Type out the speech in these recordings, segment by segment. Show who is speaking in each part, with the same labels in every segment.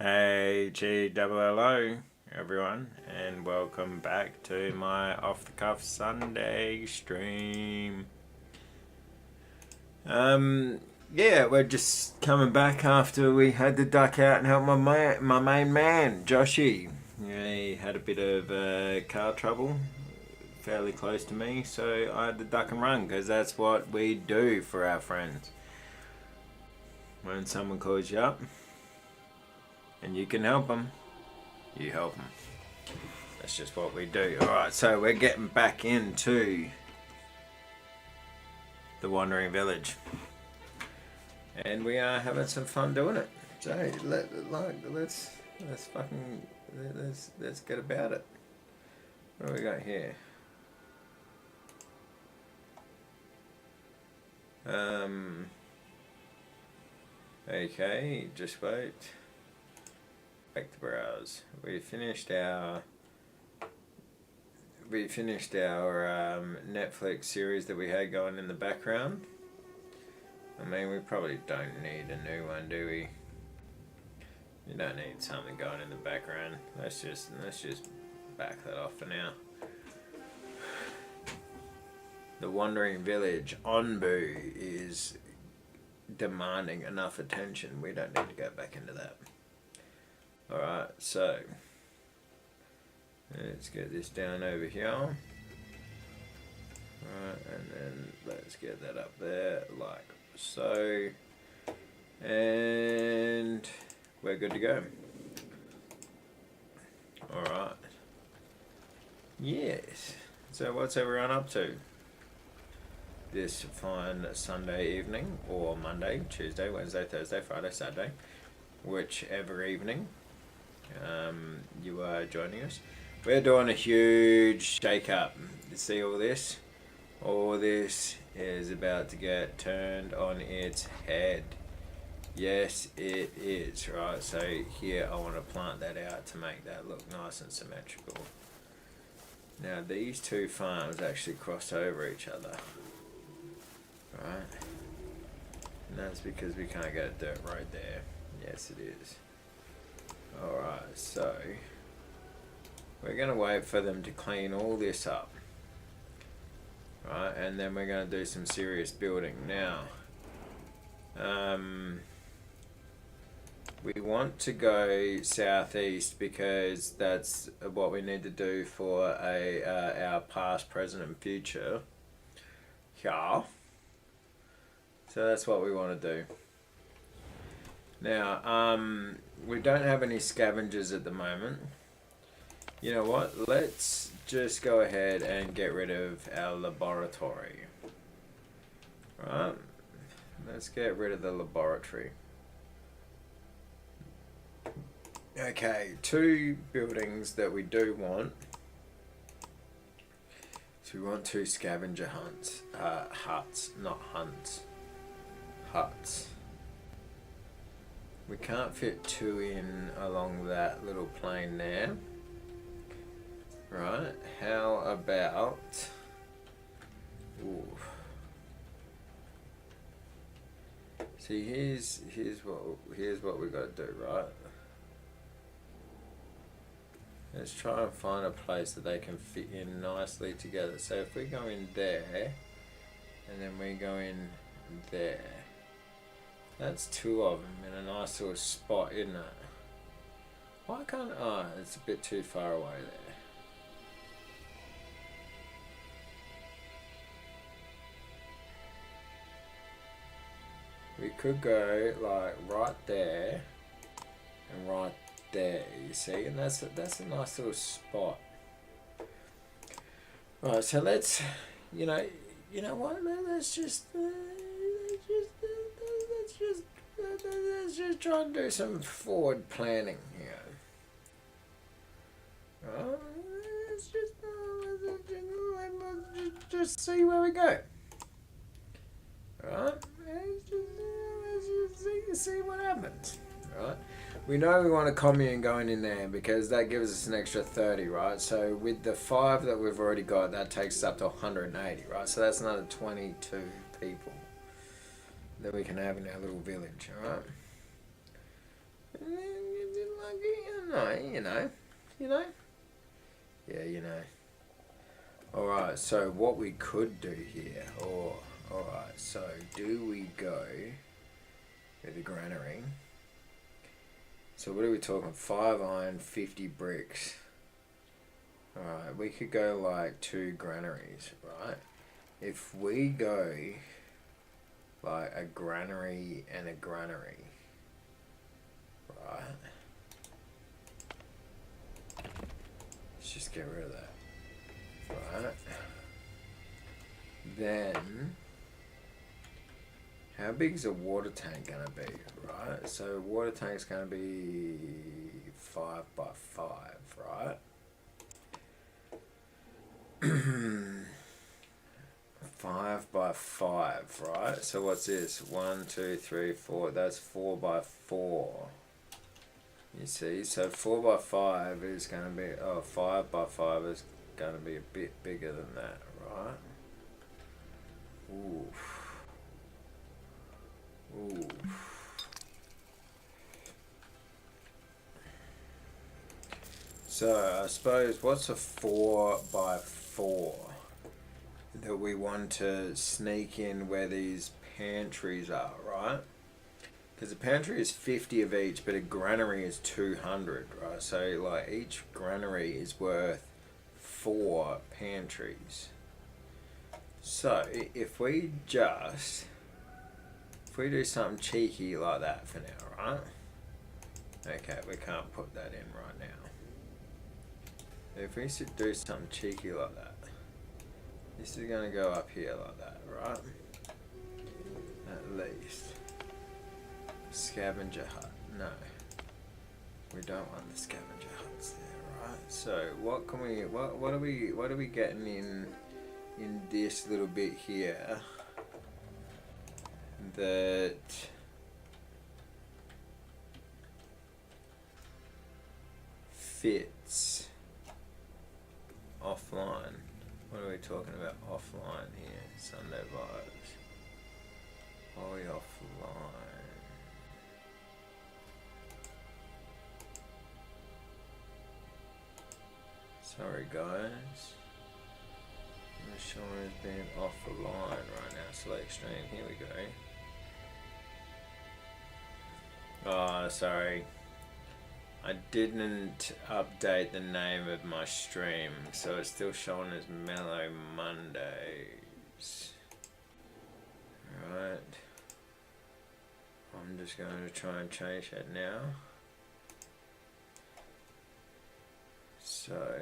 Speaker 1: Hey, G-double-L-O, everyone, and welcome back to my off-the-cuff Sunday stream. Yeah, we're just coming back after we had to duck out and help my main man, Joshy. Yeah, he had a bit of car trouble, fairly close to me, so I had to duck and run, because that's what we do for our friends. When someone calls you up, and you can help them, you help them. That's just what we do. Alright, so we're getting back into the Wandering Village. And we are having some fun doing it. So let's get about it. What do we got here? Okay, just wait. Back to browse. We finished our Netflix series that we had going in the background. I mean, we probably don't need a new one, do we? You don't need something going in the background. Let's just back that off for now. The Wandering Village, Onbu, is demanding enough attention. We don't need to go back into that. Alright, so let's get this down over here. Alright, and then let's get that up there like so. And we're good to go. Alright. Yes. So what's everyone up to this fine Sunday evening, or Monday, Tuesday, Wednesday, Thursday, Friday, Saturday, whichever evening you are joining us? We're doing a huge shake up. You see all this? All this is about to get turned on its head. Yes, it is. Right, so here I want to plant that out to make that look nice and symmetrical. Now these two farms actually cross over each other. Right? And that's because we can't get a dirt road there. Yes, it is. Alright, so we're going to wait for them to clean all this up. Right, and then we're going to do some serious building. Now, we want to go southeast because that's what we need to do for our past, present and future. Yeah. So that's what we want to do. Now, we don't have any scavengers at the moment. You know what? Let's just go ahead and get rid of our laboratory. Right? Let's get rid of the laboratory. Okay, two buildings that we do want. So we want two scavenger huts, not hunts. Huts. We can't fit two in along that little plane there. Right, how about... Ooh. See, here's what we got to do, right? Let's try and find a place that they can fit in nicely together. So if we go in there, and then we go in there, that's two of them in a nice little spot, isn't it? Why can't... Oh, it's a bit too far away there. We could go like right there and right there, you see, and that's a nice little spot. Right, so let's, you know what? Let's just try and do some forward planning here. Right, let's just see where we go. Right, let's just see what happens. Right, we know we want a commune going in there because that gives us an extra 30, right? So with the 5 that we've already got, that takes us up to 180, right? So that's another 22 people that we can have in our little village, alright? you know. Yeah, you know. Alright, so what we could do here, alright, so do we go with the granary? So what are we talking? 5 iron, 50 bricks. Alright, we could go like 2 granaries, right? If we go like a granary and a granary, right? Let's just get rid of that. Right. Then, how big is a water tank gonna be? Right. So water tank's gonna be 5 by 5. Right. 5 by 5. Right. So what's this? 1, 2, 3, 4. That's 4 by 4. You see. So 4 by 5 is gonna be. 5 by 5 is going to be a bit bigger than that, right? Oof. So I suppose what's a 4 by 4 that we want to sneak in where these pantries are, right? Because a pantry is 50 of each, but a granary is 200, right? So like each granary is worth 4 pantries. So if we do something cheeky like that for now, right? Okay, we can't put that in right now. If we should do something cheeky like that, this is going to go up here like that, right? At least. Scavenger hut. No. We don't want the scavenger huts there. So what can we what are we getting in this little bit here that fits offline? What are we talking about offline here? Sunday vibes. Are we offline? Sorry guys, the show has been off the line right now. Select stream, here we go. Oh, sorry. I didn't update the name of my stream, so it's still showing as Mellow Mondays. Right. I'm just going to try and change that now. So,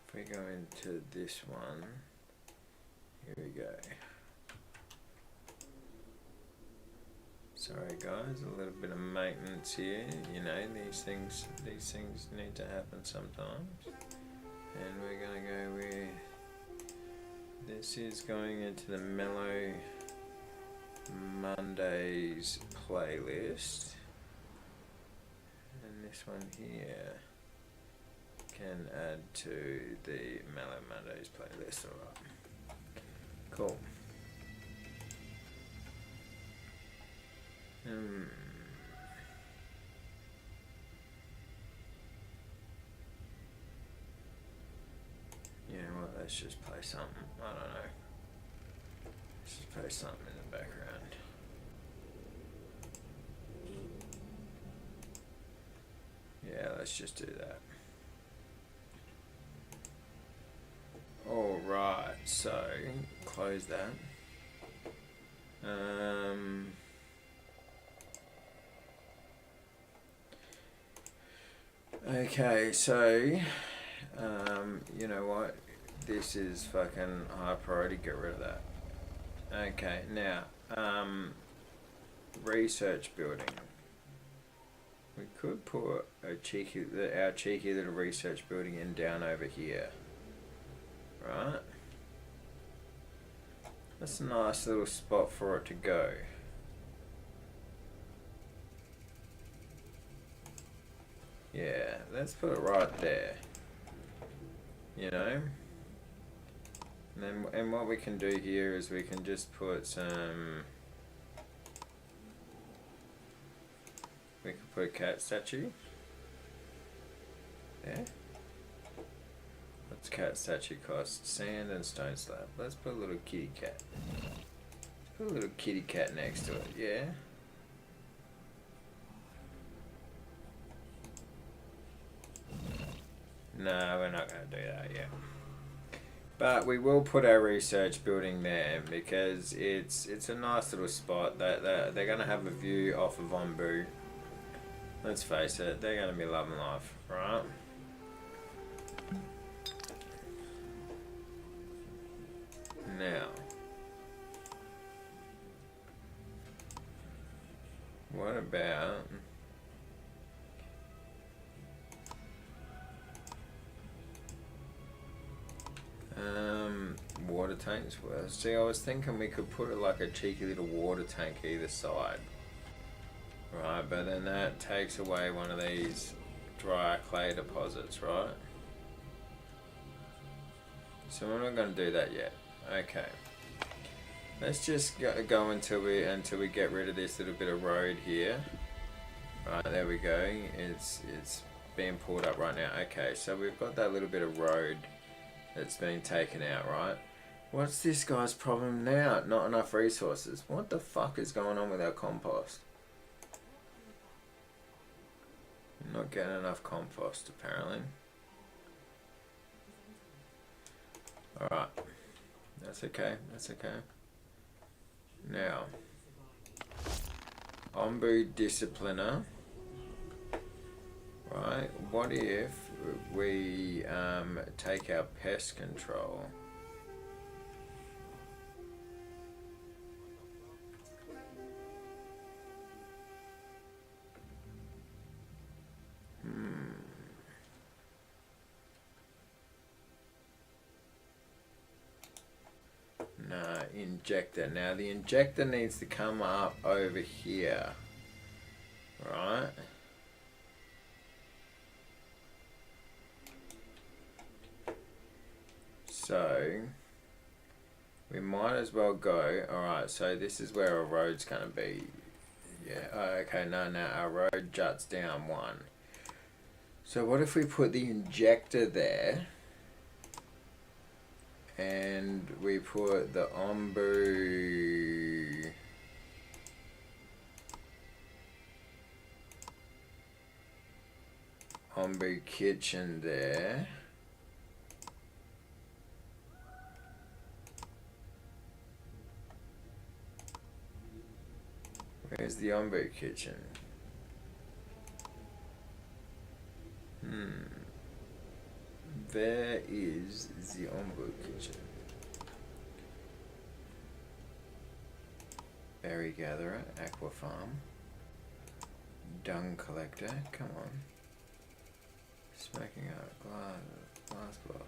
Speaker 1: if we go into this one, here we go. Sorry guys, a little bit of maintenance here. You know, these things need to happen sometimes. And we're gonna go with, this is going into the Mellow Mondays playlist. And this one here can add to the Mellow Mondays playlist. Alright. Cool. You know what, let's just play something, I don't know. Let's just play something in the background. Yeah, let's just do that. Alright, so close that. Okay, so you know what? This is fucking high priority, get rid of that. Okay, now research building. We could put our cheeky little research building in down over here. Right? That's a nice little spot for it to go. Yeah, let's put it right there. You know? And what we can do here is we can just put some... We can put a cat statue. There. What's cat statue cost? Sand and stone slab. Let's put a little kitty cat. Put a little kitty cat next to it, yeah? No, we're not going to do that yet. But we will put our research building there because it's a nice little spot. They're going to have a view off of Ombu. Let's face it, they're going to be loving life, right? Now, what about water tanks? Well, see, I was thinking we could put like a cheeky little water tank either side, right? But then that takes away one of these dry clay deposits, right? So we're not going to do that yet. Okay. Let's just go until we get rid of this little bit of road here. Right, there we go. It's being pulled up right now. Okay, so we've got that little bit of road that's been taken out, right? What's this guy's problem now? Not enough resources. What the fuck is going on with our compost? Not getting enough compost, apparently. Alright. That's okay. That's okay. Now. Ombu Discipliner. Right. What if we take our pest control? Nah, injector. Now the injector needs to come up over here. Right? So we might as well go. Alright, so this is where our road's gonna be. Yeah, okay, no, our road juts down one. So what if we put the injector there and we put the Ombu kitchen there. Where's the Ombu kitchen? There is the Ombu kitchen. Berry gatherer, aqua farm, dung collector, come on. Smoking out, glass block.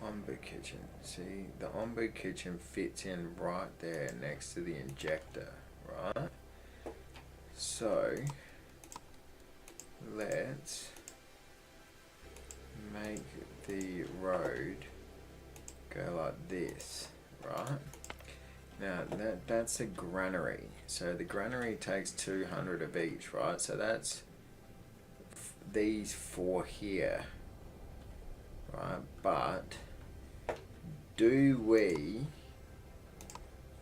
Speaker 1: Ombu kitchen. See, the Ombu kitchen fits in right there next to the injector, right? So, let's make the road go like this, right? Now that's a granary. So the granary takes 200 of each, right? So that's these four here, right? But do we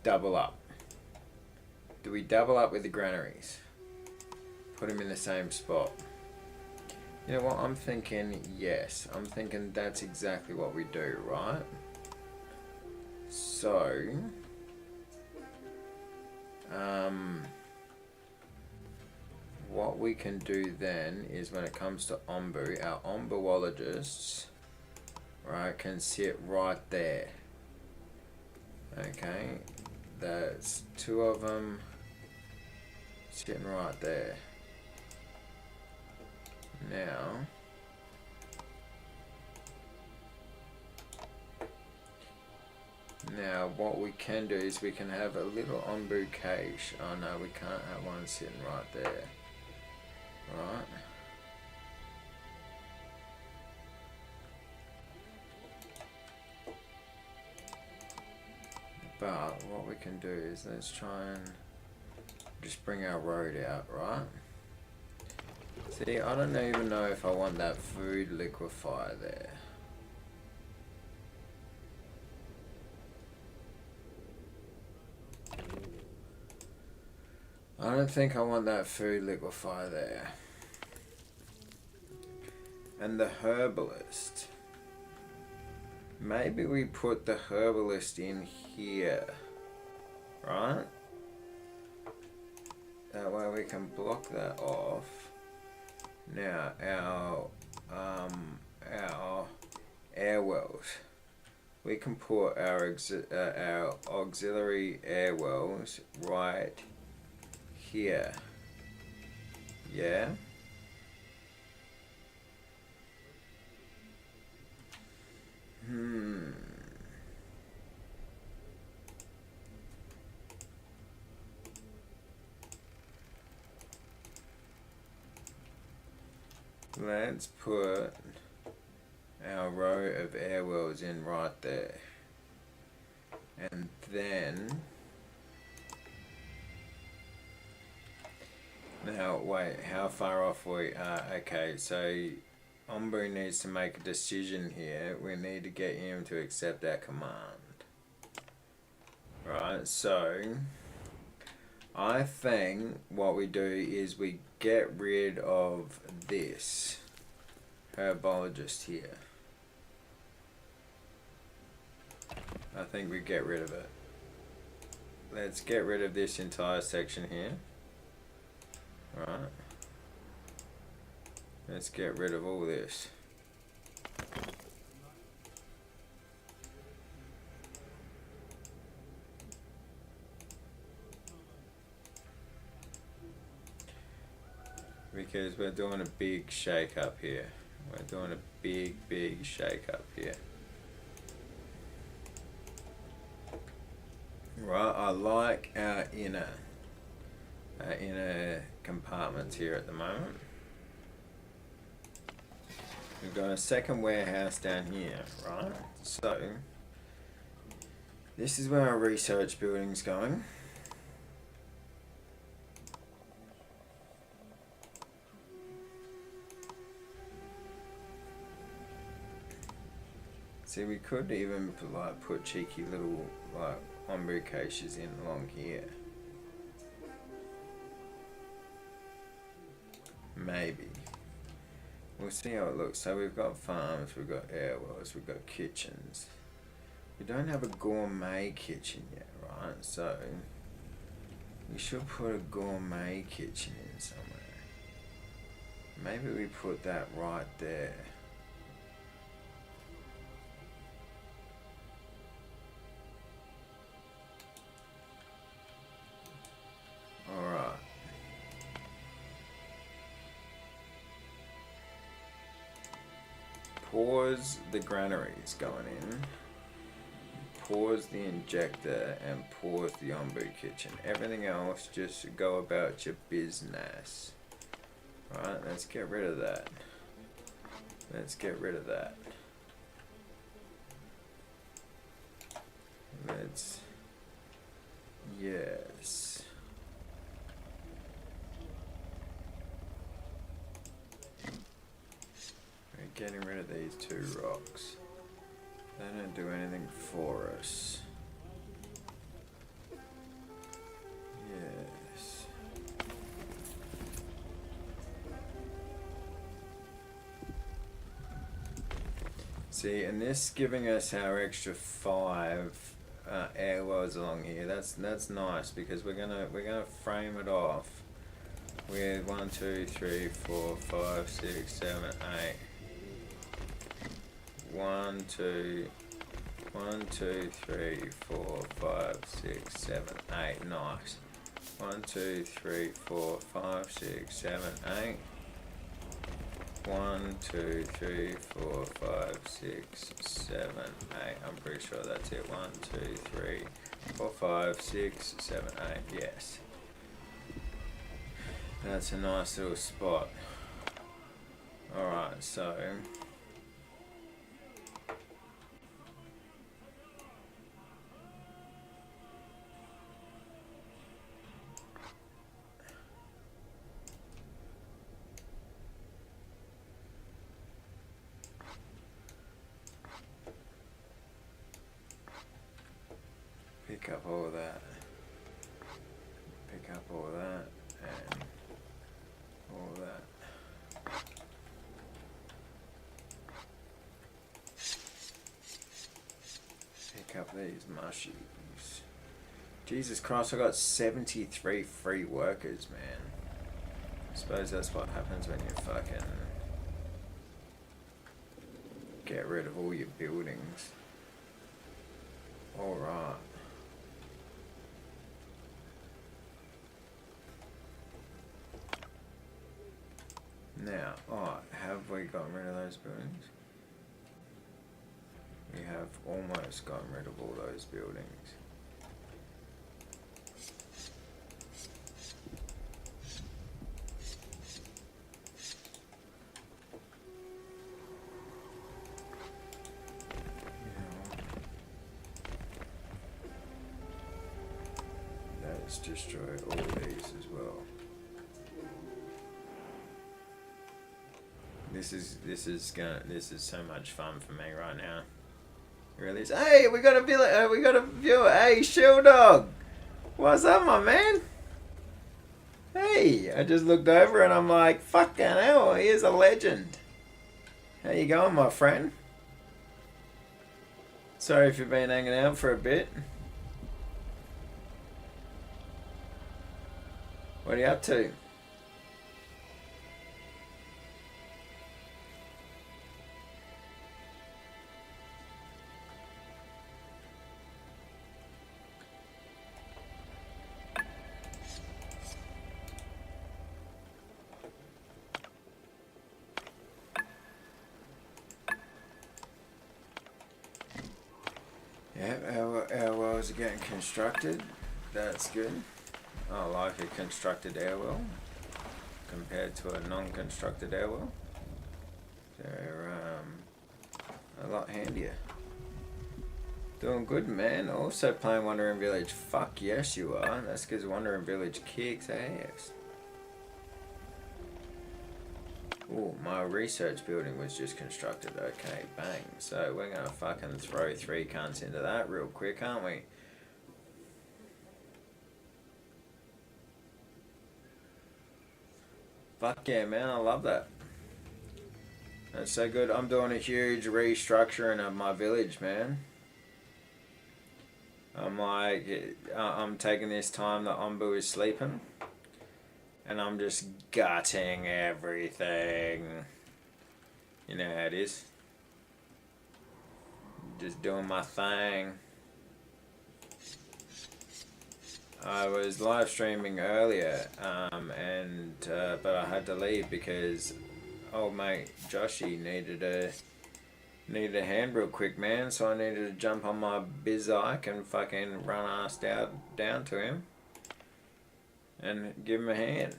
Speaker 1: double up? Do we double up with the granaries? Put them in the same spot. You know what, I'm thinking yes. I'm thinking that's exactly what we do, right? So, what we can do then is when it comes to Ombu, our Ombuologists, right, can sit right there. Okay, that's two of them sitting right there. Now what we can do is we can have a little Ombu cage. Oh no, we can't have one sitting right there. Right. But what we can do is let's try and just bring our road out, right? See, I don't even know if I want that food liquefier there. I don't think I want that food liquefier there. And the herbalist. Maybe we put the herbalist in here. Right? That way we can block that off. Now our air wells. We can put our auxiliary air wells right here. Yeah. Let's put our row of air wells in right there. And then... Now, wait, how far off we are? Okay, so Ombu needs to make a decision here. We need to get him to accept that command. Right, so I think what we do is we get rid of this herbologist here. I think we get rid of it. Let's get rid of this entire section here. Right. Let's get rid of all this. Because we're doing a big shake up here. We're doing a big shake up here. Right, I like our inner compartments here at the moment. We've got a second warehouse down here, right? So this is where our research building's going. See, we could even put cheeky little ombre caches in along here. Maybe. We'll see how it looks. So we've got farms, we've got air wells, we've got kitchens. We don't have a gourmet kitchen yet, right? So we should put a gourmet kitchen in somewhere. Maybe we put that right there. Pause the granaries going in, pause the injector, and pause the ombu kitchen. Everything else, just go about your business. Right, let's get rid of that. Let's get rid of that. Let's... Yes. Getting rid of these two rocks. They don't do anything for us. Yes. See, and this giving us our extra 5 air wells along here. That's nice because we're gonna frame it off with 1, 2, 3, 4, 5, 6, 7, 8. 1, 2, 3, 4, 5, 6, 7, 8. Nice. 1, 2, 3, 4, 5, 6, 7, 8. 1, 2, 3, 4, 5, 6, 7, 8. I'm pretty sure that's it. 1, 2, 3, 4, 5, 6, 7, 8. Yes. That's a nice little spot. Alright, so Pick up all that. Pick up all that and all that. Pick up these mushies. Jesus Christ, I got 73 free workers, man. I suppose that's what happens when you fucking get rid of all your buildings. Alright. Now, have we gotten rid of those buildings? We have almost gotten rid of all those buildings. Let's destroy all these as well. This is so much fun for me right now. It really is. Hey, we got a viewer. Hey, Shield Dog, what's up, my man? Hey, I just looked over and I'm like, fucking hell, he is a legend. How you going, my friend? Sorry if you've been hanging out for a bit. What are you up to? Yeah, our wells are getting constructed. That's good. I like a constructed airwell compared to a non-constructed airwell. They're a lot handier. Doing good, man. Also playing Wandering Village. Fuck yes, you are. That's because Wandering Village kicks ass. Oh, my research building was just constructed. Okay, bang. So we're gonna fucking throw 3 cunts into that real quick, aren't we? Fuck yeah, man, I love that. That's so good. I'm doing a huge restructuring of my village, man. I'm like, I'm taking this time that Ombu is sleeping, and I'm just gutting everything. You know how it is. Just doing my thing. I was live streaming earlier, but I had to leave because old mate Joshy needed a hand real quick, man. So I needed to jump on my bizike and fucking run ass down to him and give him a hand,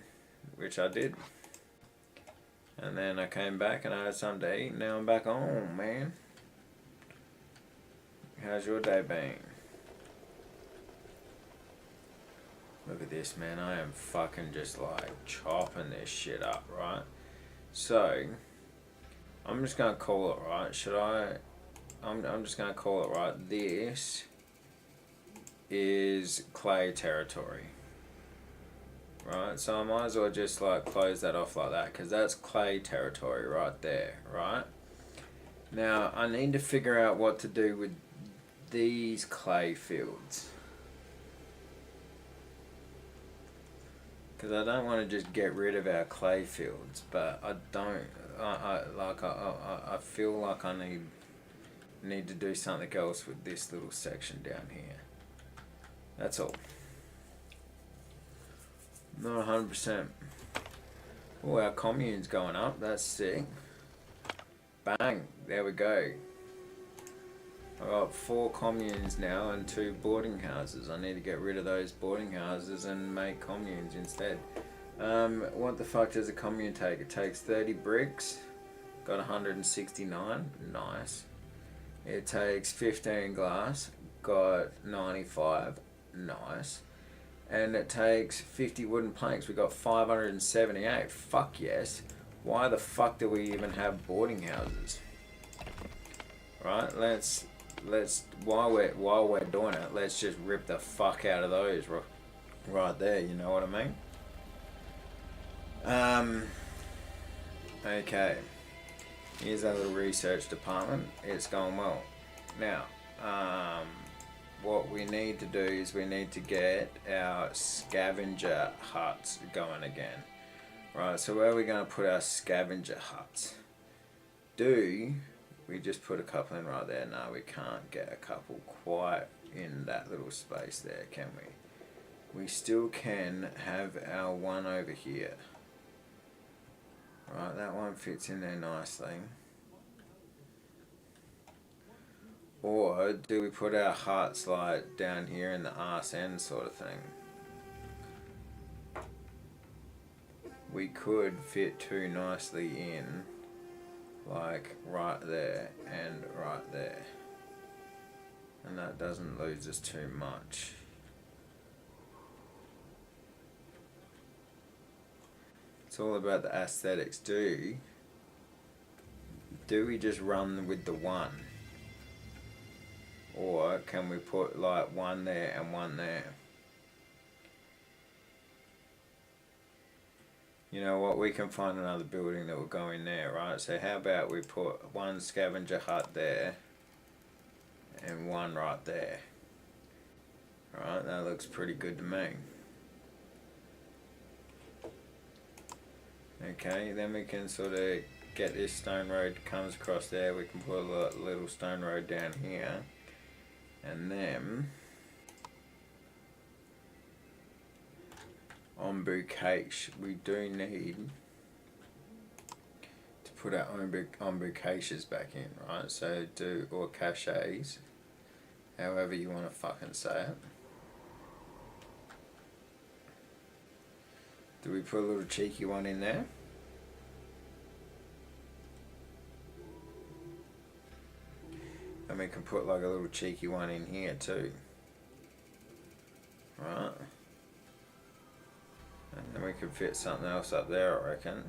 Speaker 1: which I did. And then I came back and I had something to eat. And now I'm back home, man. How's your day been? Look at this, man. I am fucking just like chopping this shit up, right? So, I'm just gonna call it, right? I'm just gonna call it, right? This is clay territory. Right? So I might as well just like close that off like that, because that's clay territory right there, right? Now, I need to figure out what to do with these clay fields. Because I don't want to just get rid of our clay fields, but I don't. I feel like I need to do something else with this little section down here. That's all. Not 100%. Oh, our commune's going up. That's sick. Bang. There we go. I've got 4 communes now and 2 boarding houses. I need to get rid of those boarding houses and make communes instead. What the fuck does a commune take? It takes 30 bricks. Got 169. Nice. It takes 15 glass. Got 95. Nice. And it takes 50 wooden planks. We got 578. Fuck yes. Why the fuck do we even have boarding houses? Right, let's while we're doing it, let's just rip the fuck out of those right there. You know what I mean? Okay. Here's our little research department. It's going well. Now, what we need to do is we need to get our scavenger huts going again. Right, so where are we going to put our scavenger huts? Do we just put a couple in right there? No, we can't get a couple quite in that little space there, can we? We still can have our one over here. Right, that one fits in there nicely. Or do we put our huts like down here in the arse end sort of thing? We could fit two nicely in, like right there and right there. And that doesn't lose us too much. It's all about the aesthetics. Do we just run with the one? Or can we put like one there and one there? You know what, we can find another building that will go in there, right? So how about we put one scavenger hut there and one right there. Alright, that looks pretty good to me. Okay, then we can sort of get this stone road comes across there. We can put a little stone road down here. And then ombu cache. We do need to put our ombu caches back in, right? So or caches, however you want to fucking say it. Do we put a little cheeky one in there? And we can put like a little cheeky one in here too. Right. And then we could fit something else up there, I reckon.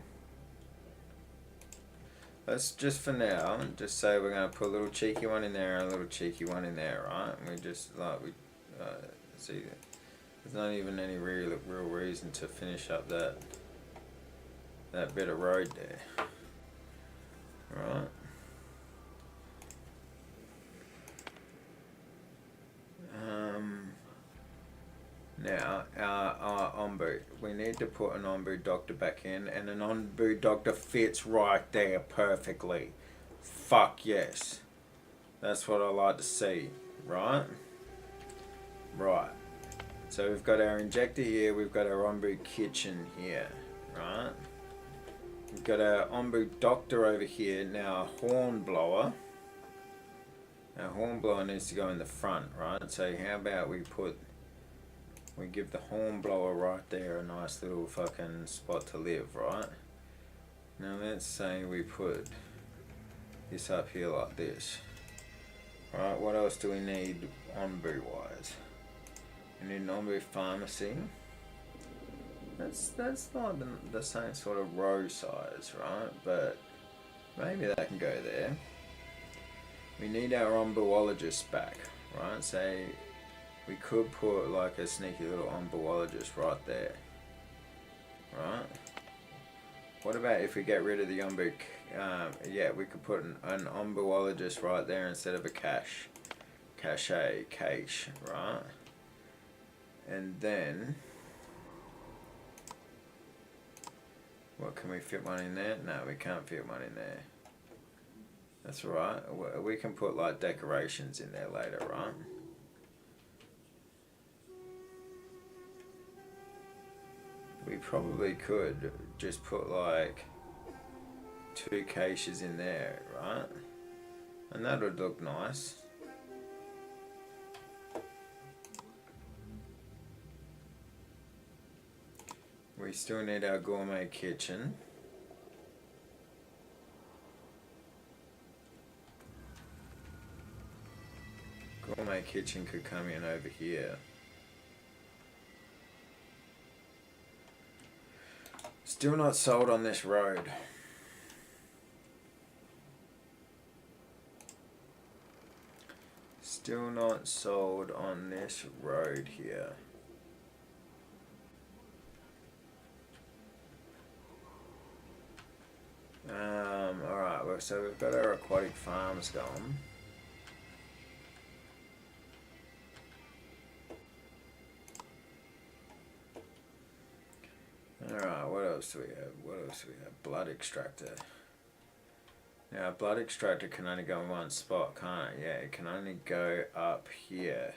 Speaker 1: Let's just for now, just say we're going to put a little cheeky one in there and a little cheeky one in there, right? And we just like, see, there's not even any real reason to finish up that bit of road there. Right. Now, our ombu. We need to put an ombu doctor back in, and an ombu doctor fits right there perfectly. Fuck yes. That's what I like to see, right? Right. So we've got our injector here, we've got our ombu kitchen here, right? We've got our ombu doctor over here, now a horn blower. Our horn blower needs to go in the front, right? So how about we give the horn blower right there a nice little fucking spot to live, right? Now let's say we put this up here like this. Right, what else do we need ombu wise? We need an ombu pharmacy. That's not the same sort of row size, right? But maybe that can go there. We need our ombuologist back, right? So we could put like a sneaky little ombuologist right there, right? What about if we get rid of the ombu? Yeah, we could put an ombuologist right there instead of a cache, right? And then, what, can we fit one in there? No, we can't fit one in there. That's right. We can put like decorations in there later, right? We probably could just put like 2 caches in there, right? And that would look nice. We still need our gourmet kitchen. Gourmet kitchen could come in over here. Still not sold on this road. Still not sold on this road here. Alright, well, so we've got our aquatic farms going. Alright, what else do we have? Blood extractor. Now, blood extractor can only go in one spot, can't it? Yeah, it can only go up here.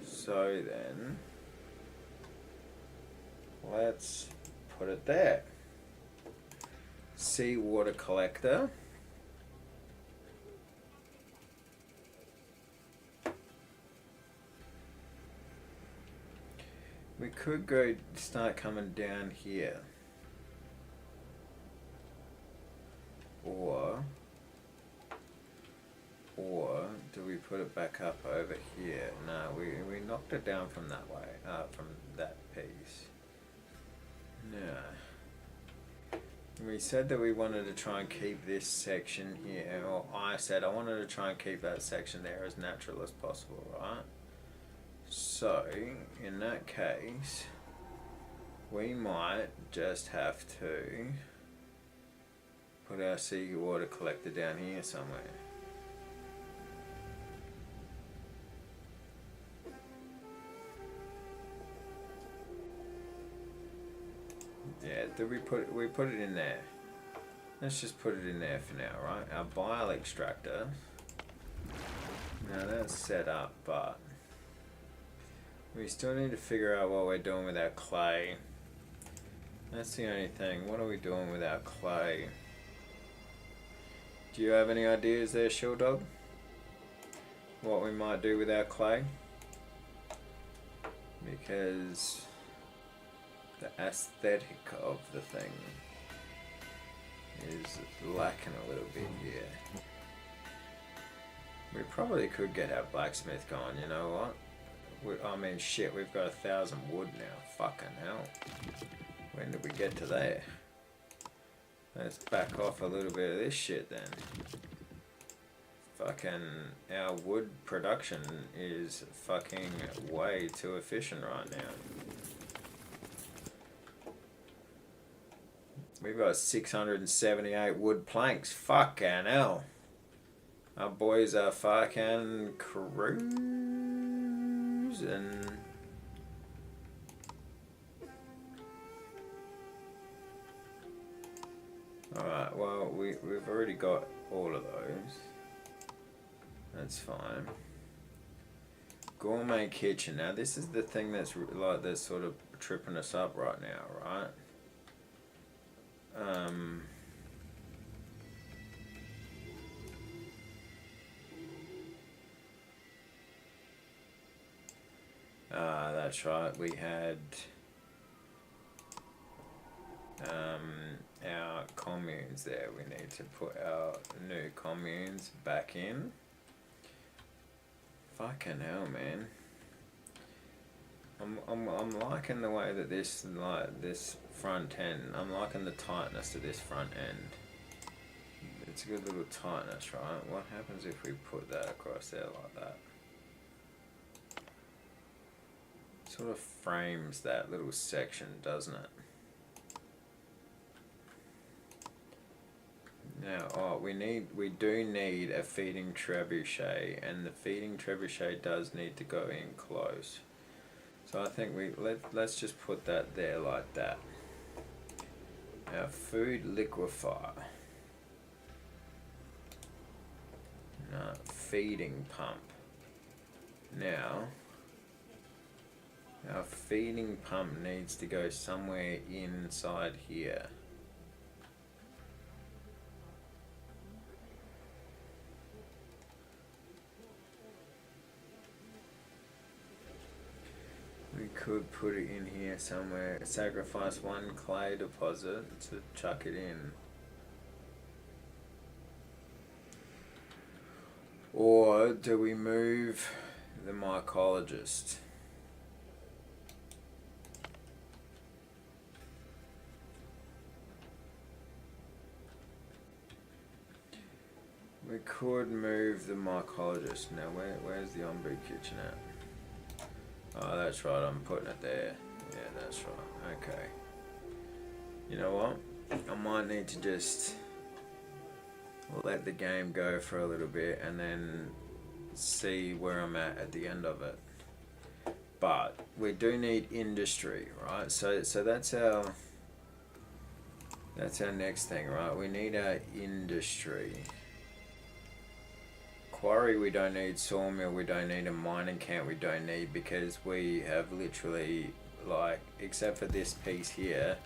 Speaker 1: So then, let's put it there. Seawater collector. We could go start coming down here. Or do we put it back up over here? No, we knocked it down from that way, from that piece. Yeah. We said that we wanted to try and keep this section here, or I said I wanted to try and keep that section there as natural as possible, right? So, in that case, we might just have to put our seawater collector down here somewhere. Yeah, we put it in there. Let's just put it in there for now, right? Our bile extractor. Now that's set up, but we still need to figure out what we're doing with our clay. That's the only thing. What are we doing with our clay? Do you have any ideas there, Shield Dog? What we might do with our clay? Because the aesthetic of the thing is lacking a little bit here. We probably could get our blacksmith going, you know what? I mean, shit, we've got 1,000 wood now. Fucking hell. When did we get to there? Let's back off a little bit of this shit then. Fucking, our wood production is fucking way too efficient right now. We've got 678 wood planks. Fucking hell. Our boys are fucking cruising. Alright, well, we've already got all of those. That's fine. Gourmet kitchen. Now, this is the thing that's sort of tripping us up right now, right? That's right. We had our communes there. We need to put our new communes back in. Fucking hell, man. I'm liking the way that this front end. I'm liking the tightness of this front end. It's a good little tightness, right? What happens if we put that across there like that? Sort of frames that little section, doesn't it? Now, we do need a feeding trebuchet, and the feeding trebuchet does need to go in close. So I think let's just put that there like that. Our food liquefier. Feeding pump. Now, our feeding pump needs to go somewhere inside here. We could put it in here somewhere. Sacrifice one clay deposit to chuck it in. Or do we move the mycologist? We could move the mycologist. Now, where's the ombu kitchen at? Oh, that's right, I'm putting it there. Yeah, that's right. Okay. You know what? I might need to just let the game go for a little bit and then see where I'm at the end of it. But we do need industry, right? So that's our next thing, right? We need our industry. Quarry we don't need, sawmill we don't need, a mining camp we don't need, because we have literally, like, except for this piece here,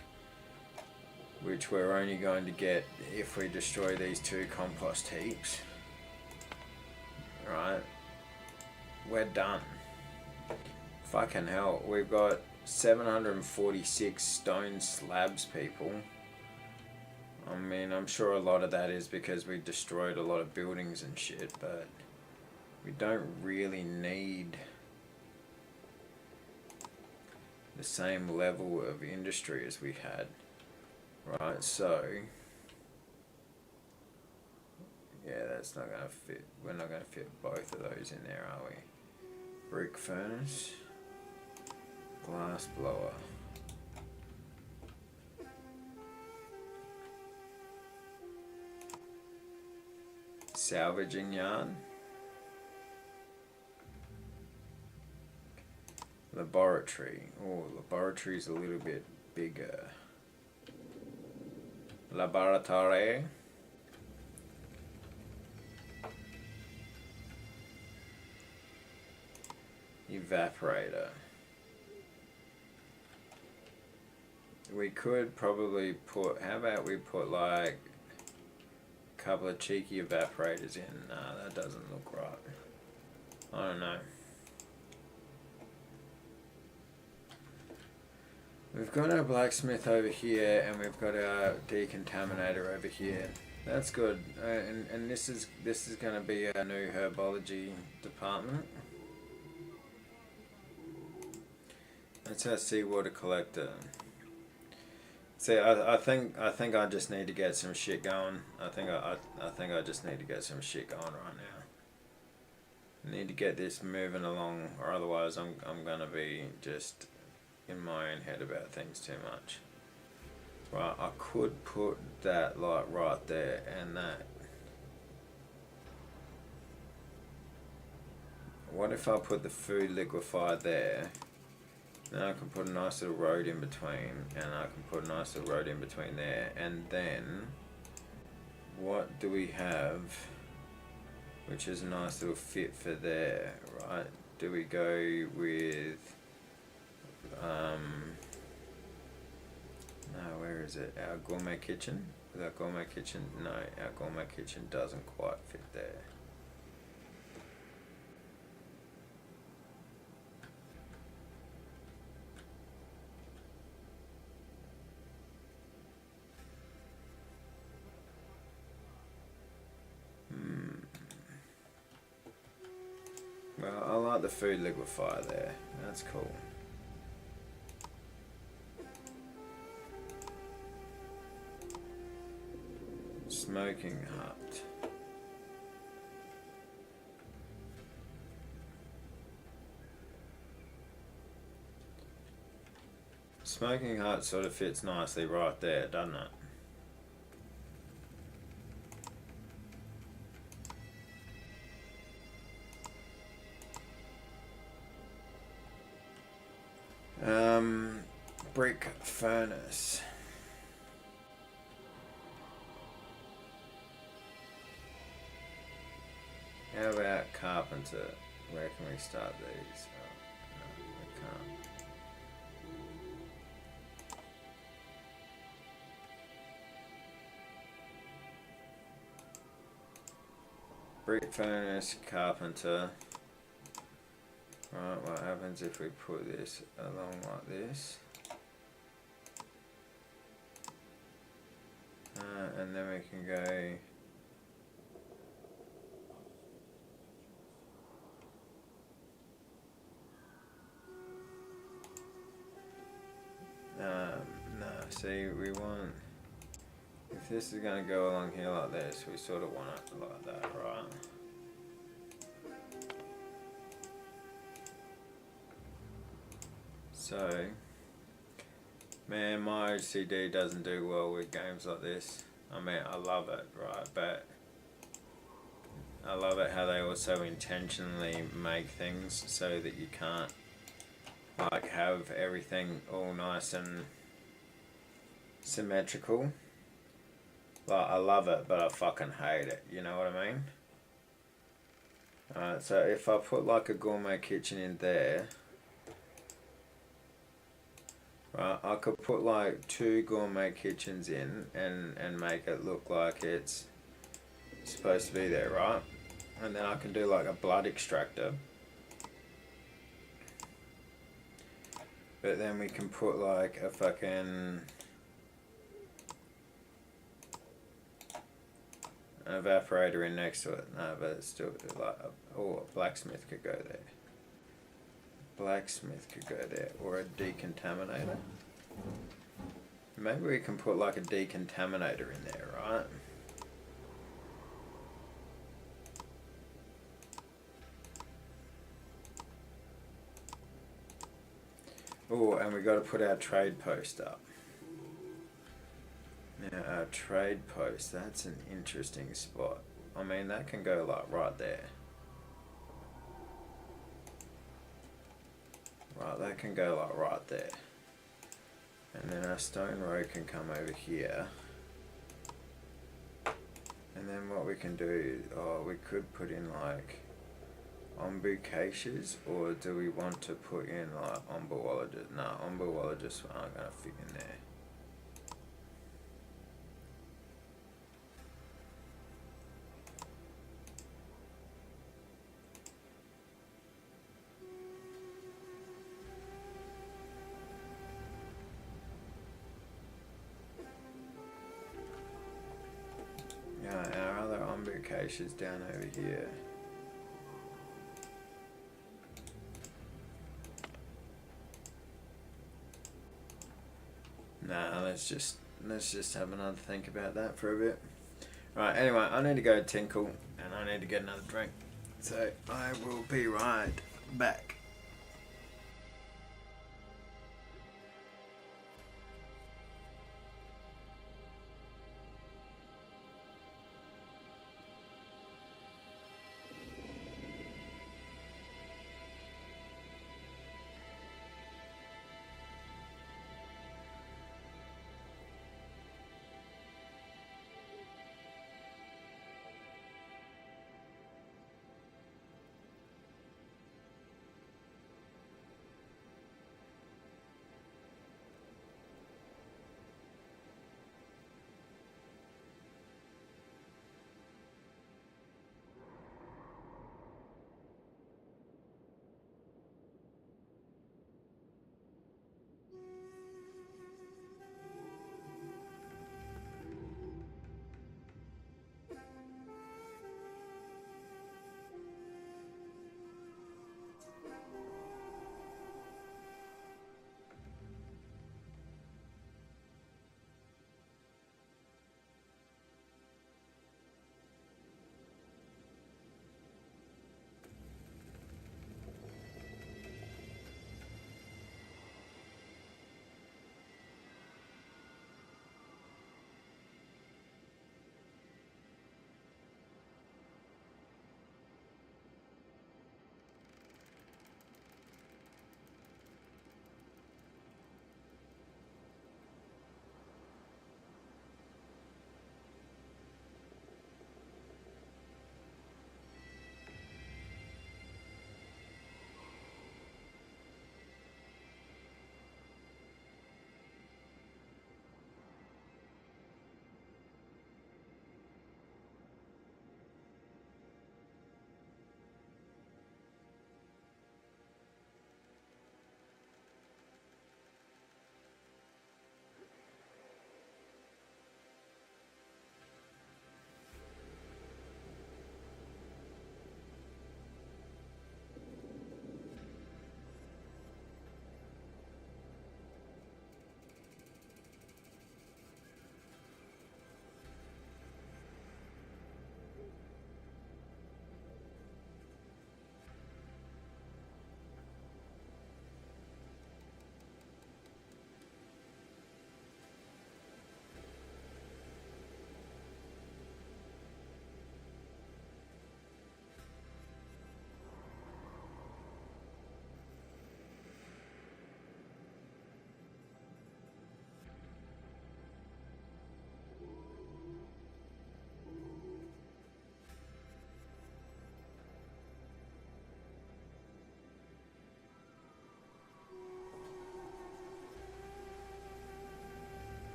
Speaker 1: which we're only going to get if we destroy these 2 compost heaps, right? We're done. Fucking hell, we've got 746 stone slabs, people. I mean, I'm sure a lot of that is because we destroyed a lot of buildings and shit, but we don't really need the same level of industry as we had, right? So, yeah, that's not going to fit. We're not going to fit both of those in there, are we? Brick furnace, glass blower. Salvaging yard. Laboratory. Oh, laboratory's a little bit bigger. Laboratory. Evaporator. We could probably put, how about we put like a couple of cheeky evaporators in? Nah, that doesn't look right. I don't know. We've got our blacksmith over here, and we've got our decontaminator over here. That's good. And this is going to be our new herbology department. That's our seawater collector. See, I think I just need to get some shit going. I think I just need to get some shit going right now. I need to get this moving along, or otherwise I'm gonna be just in my own head about things too much. Right, I could put that like right there and that. What if I put the food liquefier there? Then I can put a nice little road in between, and I can put a nice little road in between there, and then what do we have which is a nice little fit for there, right? Do we go with no, where is it? Our gourmet kitchen? Is our gourmet kitchen? No, our gourmet kitchen doesn't quite fit there. Well, I like the food liquefier there. That's cool. Smoking hut. Smoking hut sort of fits nicely right there, doesn't it? Brick furnace. How about carpenter? Where can we start these? Oh, no, we can't. Brick furnace, carpenter. Right, what happens if we put this along like this? And then we can go no, see, we want, if if this is going to go along here like this, we sort of want it like that, right? So, man, my OCD doesn't do well with games like this. I mean, I love it, right? But I love it how they also intentionally make things so that you can't, like, have everything all nice and symmetrical. Like, I love it, but I fucking hate it, you know what I mean? Alright, so if I put like a gourmet kitchen in there, right, I could put like 2 gourmet kitchens in and make it look like it's supposed to be there, right? And then I can do like a blood extractor. But then we can put like a fucking an evaporator in next to it. No, but it's still like a blacksmith could go there. Blacksmith could go there, or a decontaminator. Maybe we can put like a decontaminator in there, right? Oh, and we got to put our trade post up. Now our trade post, that's an interesting spot. I mean, that can go like right there. Right, that can go like right there. And then our stone row can come over here. And then what we can do, we could put in like ombucaceous, or do we want to put in like ombuologists? No, ombuologists aren't going to fit in there. Yeah, our other ombucaceous down over here. Nah, let's just have another think about that for a bit. Right, anyway, I need to go tinkle and I need to get another drink. So I will be right back.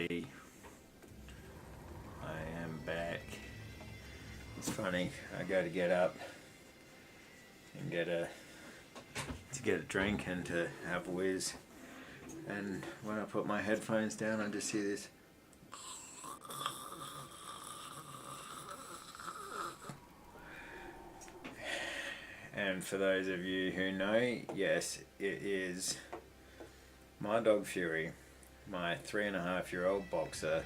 Speaker 1: tea. I am back. It's funny, I go to get up and get a drink and to have a whiz, and when I put my headphones down I just hear this. And for those of you who know, yes, it is my dog Fury, my 3.5-year-old boxer,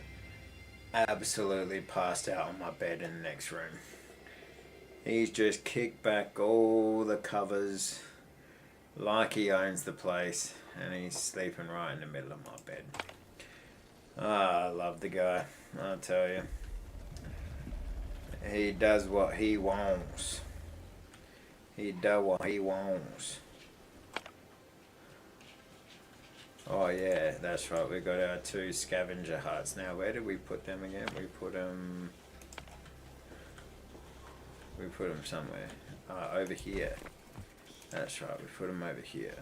Speaker 1: absolutely passed out on my bed in the next room. He's just kicked back all the covers like he owns the place, and he's sleeping right in the middle of my bed. Ah, I love the guy, I'll tell you. He does what he wants. He does what he wants. Oh yeah, that's right, we got our 2 scavenger huts. Now where did we put them again? We put them somewhere. Over here. That's right, we put them over here.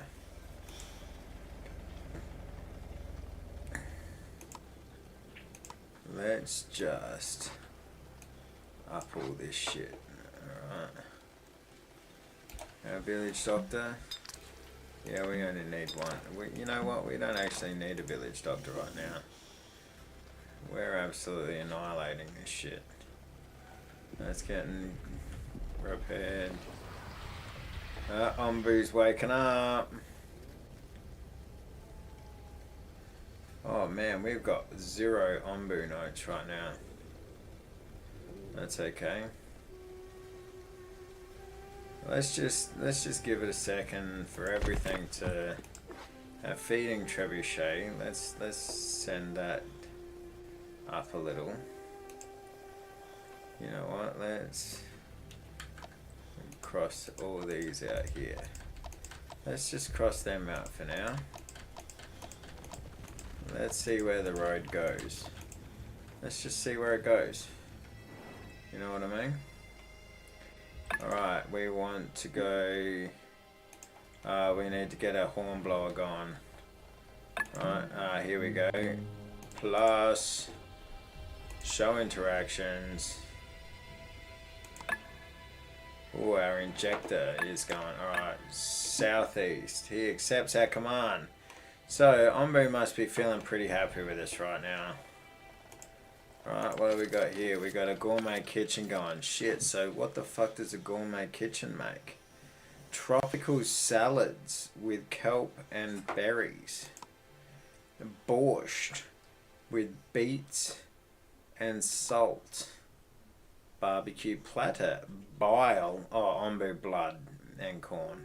Speaker 1: Let's just up all this shit. Alright. Our village doctor. Yeah, we only need one. You know what? We don't actually need a village doctor right now. We're absolutely annihilating this shit. That's getting repaired. Ombu's waking up. Oh man, we've got 0 Ombu notes right now. That's okay. Let's just give it a second for everything to have feeding trebuchet. Let's send that up a little. You know what? Let's cross all these out here. Let's just cross them out for now. Let's see where the road goes. Let's just see where it goes. You know what I mean? Alright, we want to go... we need to get our hornblower gone. Right, here we go. Plus... show interactions. Oh, our injector is going. Alright, southeast. He accepts our command. So, Ombu must be feeling pretty happy with us right now. Alright, what do we got here? We got a gourmet kitchen going. Shit, so what the fuck does a gourmet kitchen make? Tropical salads with kelp and berries. Borscht with beets and salt. Barbecue platter. Bile. Oh, Ombu blood and corn.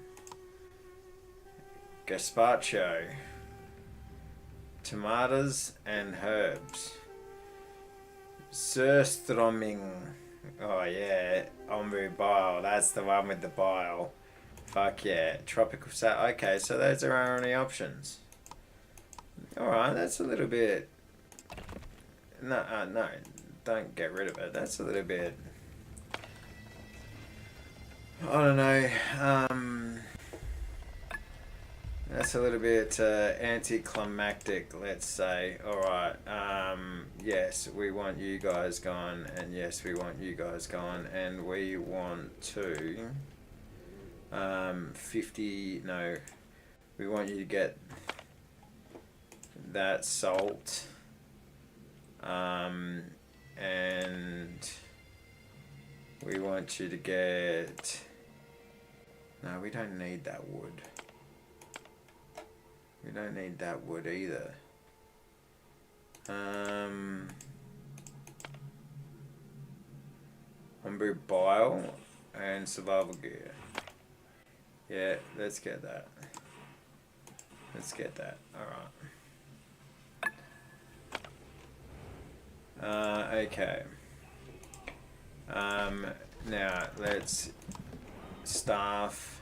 Speaker 1: Gazpacho. Tomatoes and herbs. Surströmming. Oh yeah, Ombu bile. That's the one with the bile. Fuck yeah. Tropical salad. Okay, so those are our only options. Alright, that's a little bit... No, don't get rid of it. That's a little bit... I don't know. That's a little bit anticlimactic, let's say. Alright, yes, we want you guys gone, and yes, we want you guys gone, and we want to... 50... No, we want you to get that salt, and we want you to get... No, we don't need that wood. We don't need that wood either. Ombu bile and survival gear. Yeah, let's get that. Let's get that. Alright. Okay. Now let's staff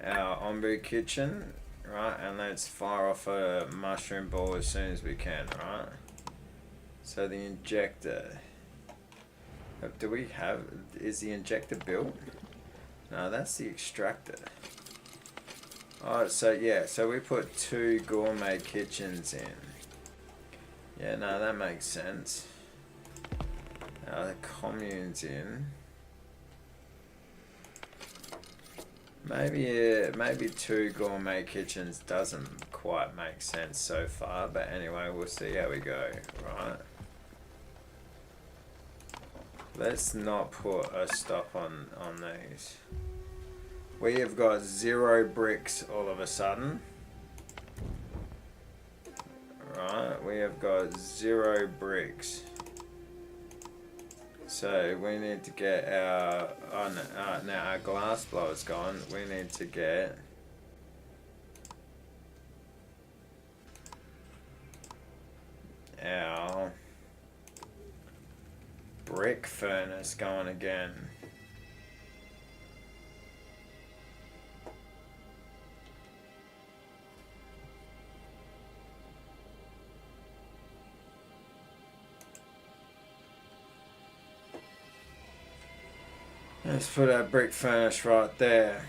Speaker 1: our Ombu kitchen. Right, and let's fire off a mushroom ball as soon as we can, right? So the injector. Do we have... Is the injector built? No, that's the extractor. Oh, so yeah, so we put 2 gourmet kitchens in. Yeah, no, that makes sense. The commune's in. Maybe 2 gourmet kitchens doesn't quite make sense so far, but anyway, we'll see how we go, right? Let's not put a stop on these. We have got 0 bricks all of a sudden. Right, we have got 0 bricks. So we need to get our, now our glass blower's gone. We need to get our brick furnace going again. Let's put our brick furnace right there.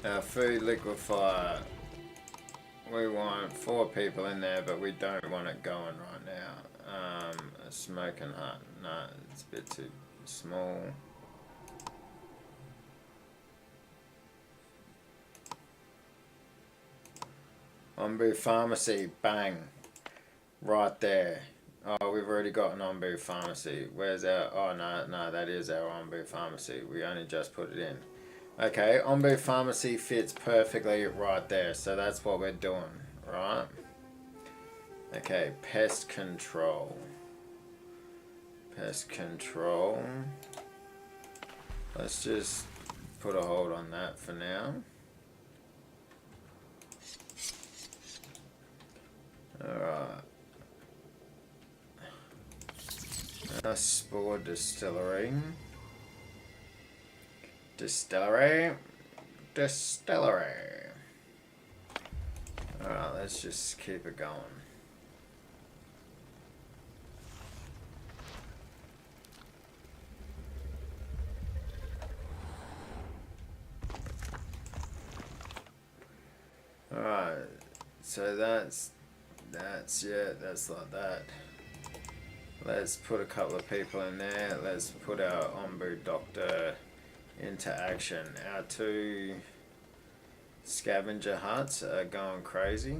Speaker 1: Our food liquefier. We want 4 people in there, but we don't want it going right now. A smoking hut. No, it's a bit too small. Ombu Pharmacy. Bang. Right there. Oh, we've already got an Ombu Pharmacy. Where's our... Oh, no, that is our Ombu Pharmacy. We only just put it in. Okay, Ombu Pharmacy fits perfectly right there. So that's what we're doing, right? Okay, pest control. Pest control. Let's just put a hold on that for now. Alright. Spore distillery. Distillery. Alright, let's just keep it going. Alright, so that's like that. Let's put a couple of people in there. Let's put our Ombu Doctor into action. Our 2 scavenger huts are going crazy.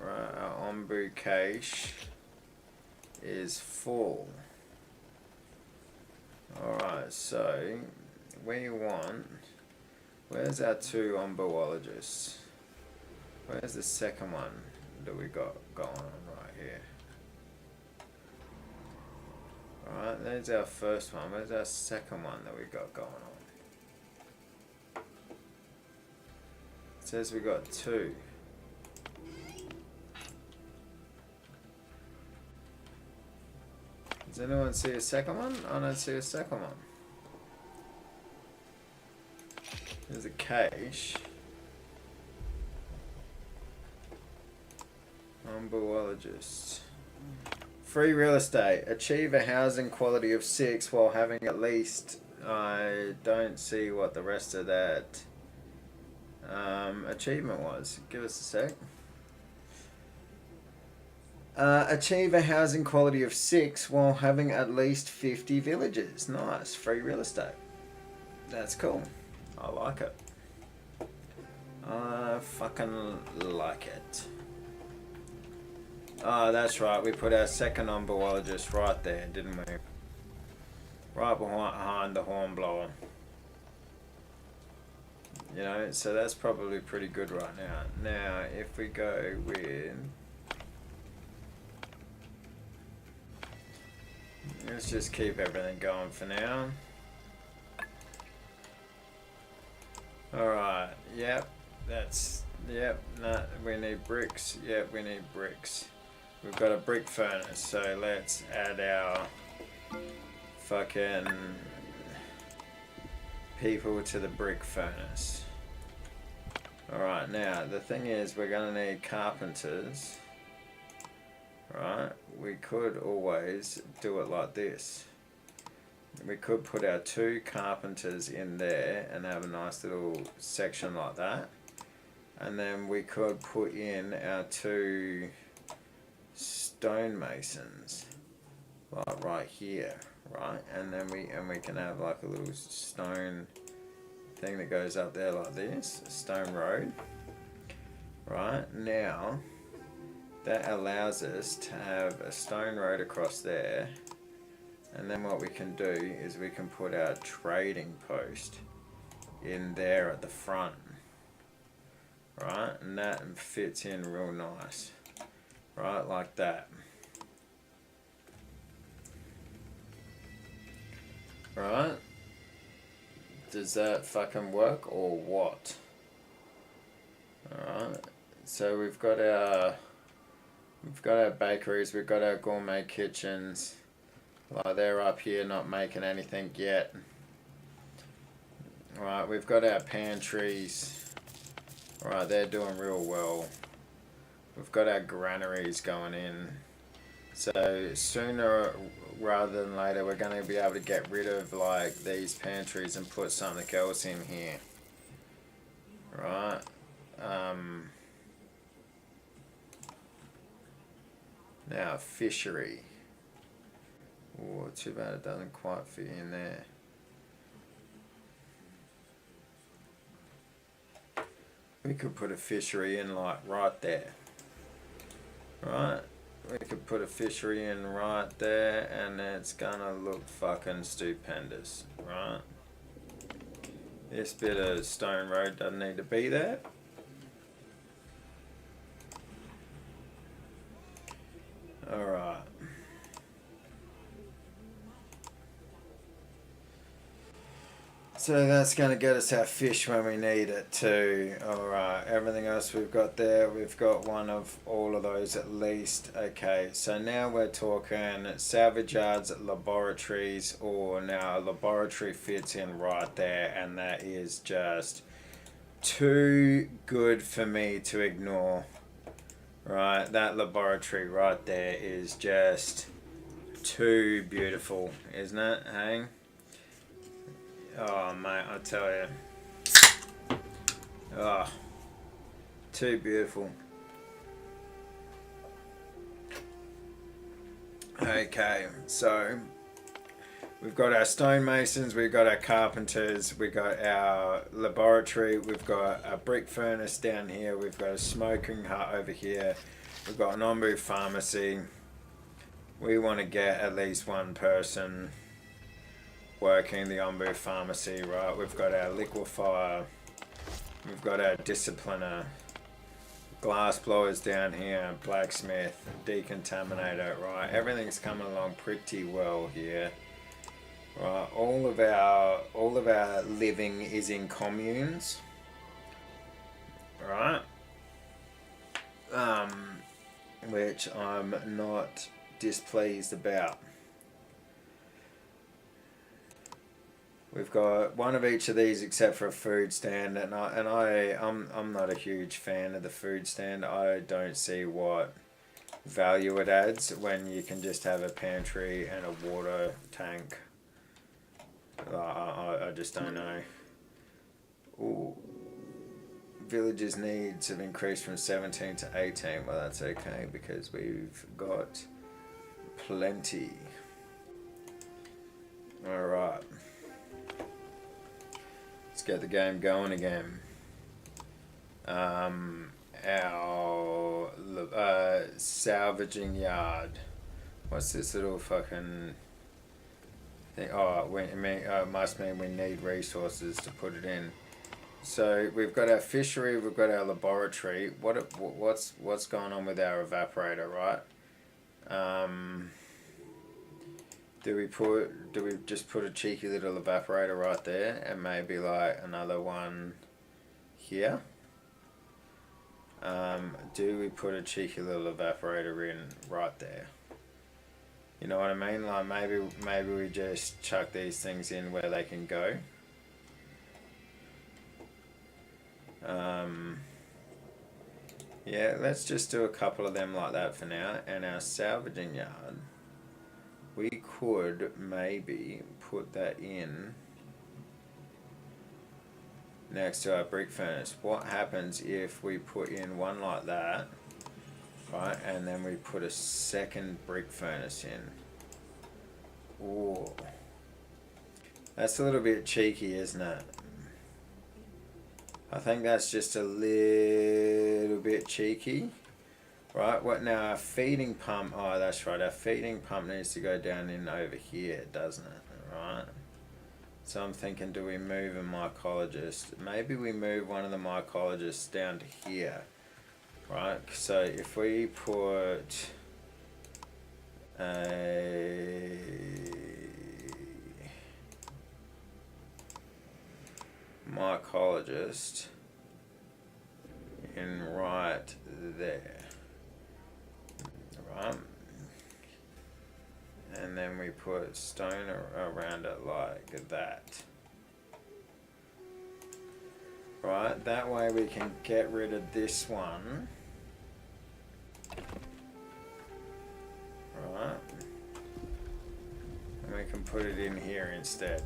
Speaker 1: Right, our Ombu cache is full. Alright, so we want... Where's our 2 ombuologists? Where's the second one that we got going on right here? Alright, there's our first one. Where's our second one that we got going on? It says we got 2. Does anyone see a second one? I don't see a second one. There's a cache. Ombuologists. Free real estate. Achieve a housing quality of 6 while having at least... I don't see what the rest of that achievement was. Give us a sec. Achieve a housing quality of 6 while having at least 50 villages. Nice. Free real estate. That's cool. I like it. I fucking like it. Oh, that's right. We put our second ombuologist right there, didn't we? Right behind the hornblower. You know, so that's probably pretty good right now. Now, if we go with... Let's just keep everything going for now. Alright, yep, we need bricks, yep, we need bricks. We've got a brick furnace, so let's add our fucking people to the brick furnace. Alright, now, the thing is, we're gonna need carpenters. Right, we could always do it like this. we could put our 2 carpenters in there and have a nice little section like that. And then we could put in our 2 stonemasons, like right here, right? And then we can have like a little stone thing that goes up there like this, a stone road. Right, now that allows us to have a stone road across there, and then what we can do is we can put our trading post in there at the front, right, and that fits in real nice, right, like that. Right, does that fucking work or what? Alright, so we've got our bakeries, we've got our gourmet kitchens. Like they're up here not making anything yet. Right, we've got our pantries. Right, they're doing real well. We've got our granaries going in. So sooner rather than later, we're going to be able to get rid of like these pantries and put something else in here. Right. Now fishery. Oh, too bad it doesn't quite fit in there. We could put a fishery in like right there. Right? We could put a fishery in right there and it's gonna look fucking stupendous. Right? This bit of stone road doesn't need to be there. Alright. So that's going to get us our fish when we need it too. Alright, everything else we've got there, we've got one of all of those at least. Okay, so now we're talking salvage yards, laboratories, or now a laboratory fits in right there, and that is just too good for me to ignore. Right, that laboratory right there is just too beautiful, isn't it? Hey? Oh, mate, I tell you. Oh, too beautiful. Okay, so we've got our stonemasons, we've got our carpenters, we've got our laboratory, we've got a brick furnace down here, we've got a smoking hut over here, we've got an ombu pharmacy. We want to get at least one person working the ombu pharmacy, right? We've got our liquefier, we've got our discipliner, glass blowers down here, blacksmith, decontaminator, right? Everything's coming along pretty well here. Right, all of our living is in communes, right? Which I'm not displeased about. We've got one of each of these except for a food stand, and I'm not a huge fan of the food stand. I don't see what value it adds when you can just have a pantry and a water tank. I just don't know. Ooh. Villagers' needs have increased from 17 to 18. Well, that's okay because we've got plenty. Alright. Let's get the game going again. Our salvaging yard. What's this little fucking thing? Oh, it must mean we need resources to put it in. So we've got our fishery, we've got our laboratory. What's going on with our evaporator, right? Do we just put a cheeky little evaporator right there and maybe like another one here? Do we put a cheeky little evaporator in right there? You know what I mean? Like maybe we just chuck these things in where they can go. Yeah, let's just do a couple of them like that for now. And our salvaging yard, we could maybe put that in next to our brick furnace. What happens if we put in one like that, right, and then we put a second brick furnace in? Ooh. That's a little bit cheeky, isn't it? I think that's just a little bit cheeky. Right, what now? Our feeding pump, oh that's right, our feeding pump needs to go down in over here, doesn't it? Right. So I'm thinking, do we move a mycologist? Maybe we move one of the mycologists down to here. Right, so if we put a mycologist in right there. Right, and then we put stone around it like that. Right, that way we can get rid of this one. Right, and we can put it in here instead.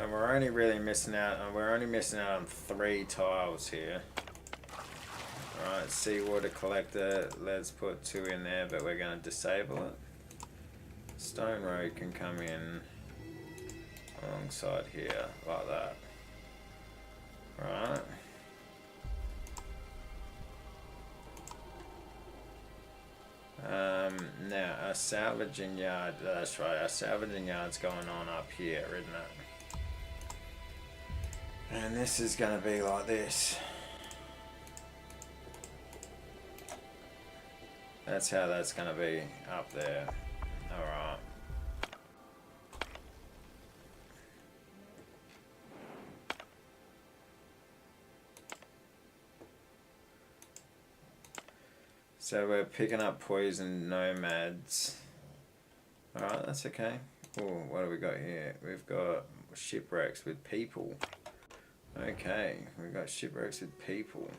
Speaker 1: And we're only really missing out on 3 tiles here. Alright, seawater collector, let's put 2 in there, but we're going to disable it. Stone road can come in alongside here, like that. Right. Now, our salvaging yard, that's right, our salvaging yard's going on up here, isn't it? And this is going to be like this. That's how that's going to be up there. Alright. So we're picking up poison nomads. Alright, that's okay. Oh, what do we got here? We've got shipwrecks with people. Okay, we've got shipwrecks with people.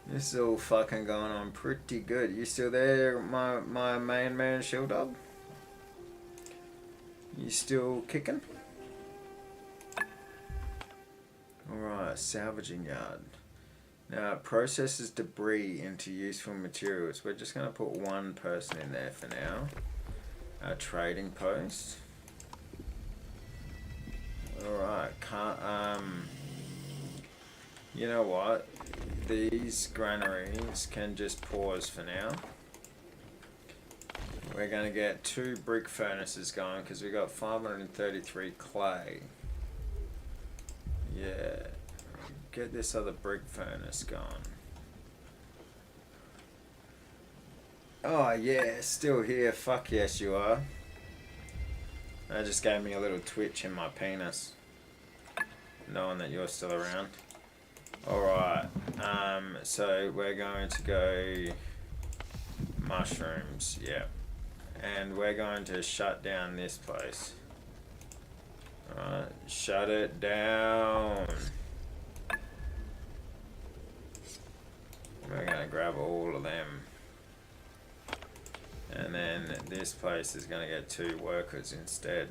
Speaker 1: This is all fucking going on pretty good. You still there, my main man, Shield Dog? You still kicking? Alright, salvaging yard. Now, it processes debris into useful materials. We're just going to put one person in there for now. Our trading post. Alright, you know what? These granaries can just pause for now. We're going to get 2 brick furnaces going because we got 533 clay. Yeah. Get this other brick furnace going. Oh yeah, still here. Fuck yes you are. That just gave me a little twitch in my penis, knowing that you're still around. Alright, so we're going to go mushrooms, yeah. And we're going to shut down this place. Alright, shut it down. We're going to grab all of them. And then this place is going to get 2 workers instead.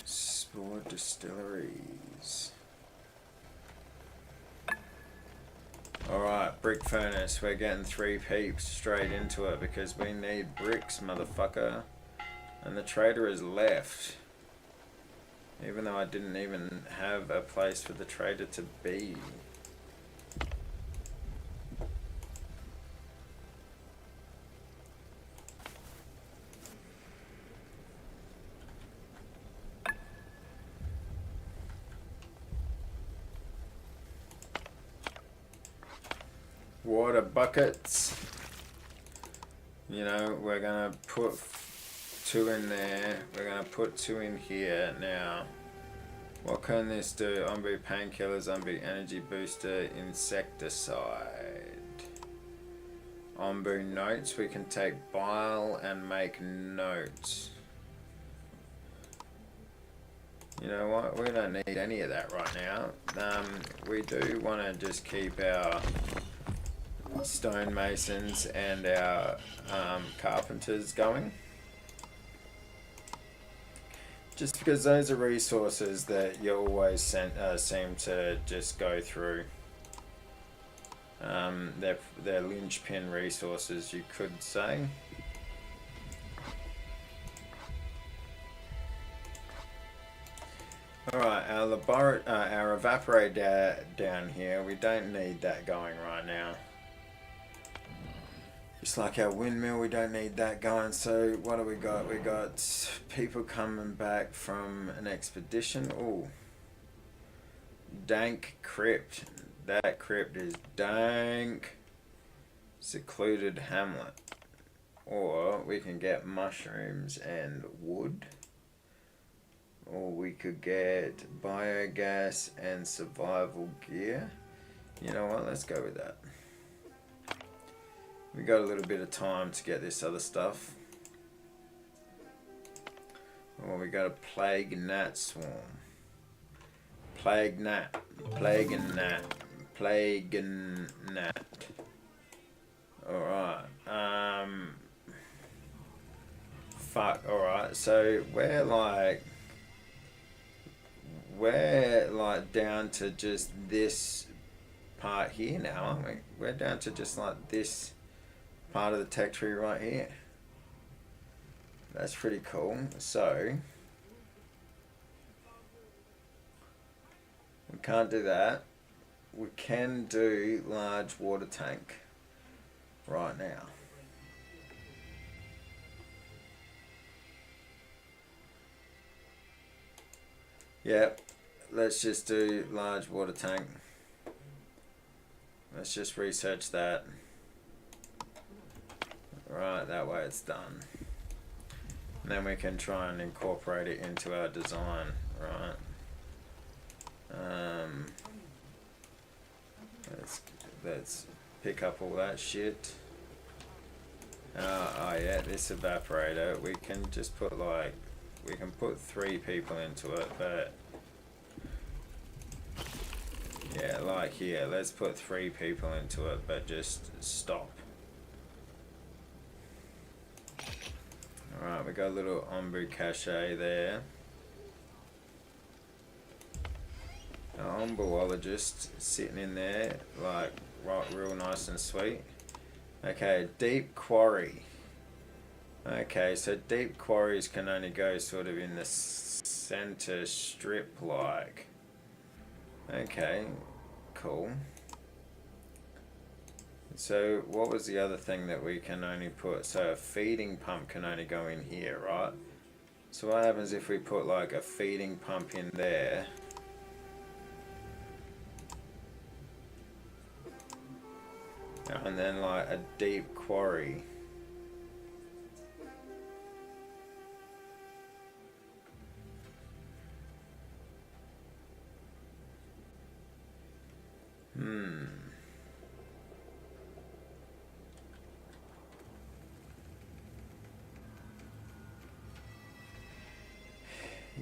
Speaker 1: Spore distilleries. Alright, brick furnace. We're getting 3 peeps straight into it because we need bricks, motherfucker. And the trader has left. Even though I didn't even have a place for the trader to be. Water buckets. You know, we're gonna put 2 in there. We're gonna put 2 in here now. What can this do? Ombu painkillers, Ombu energy booster, insecticide. Ombu notes. We can take bile and make notes. You know what? We don't need any of that right now. We do want to just keep our stonemasons and our carpenters going. Just because those are resources that you always seem to just go through. They're linchpin resources, you could say. Alright, our evaporator down here, we don't need that going right now. Just like our windmill, we don't need that going. So what do we got? We got people coming back from an expedition. Ooh. Dank crypt. That crypt is dank. Secluded hamlet. Or we can get mushrooms and wood. Or we could get biogas and survival gear. You know what? Let's go with that. We got a little bit of time to get this other stuff. Oh, we got a plague gnat swarm. Plague gnat. Plague and gnat. Plague and gnat. Alright. Fuck, alright. So we're like down to just this part here now, aren't we? We're down to just like this part of the tech tree right here. That's pretty cool. So we can't do that. We can do large water tank right now. Yep, let's just do large water tank. Let's just research that. Right, that way it's done. And then we can try and incorporate it into our design, right? Let's pick up all that shit. Oh yeah, this evaporator, we can just put like, we can put 3 people into it, but yeah, like here, let's put 3 people into it, but just stop. Alright, we got a little ombu cache there. An ombuologist sitting in there, like, right, real nice and sweet. Okay, deep quarry. Okay, so deep quarries can only go sort of in the center strip, like. Okay, cool. So what was the other thing that we can only put? So a feeding pump can only go in here, right? So what happens if we put like a feeding pump in there? And then like a deep quarry.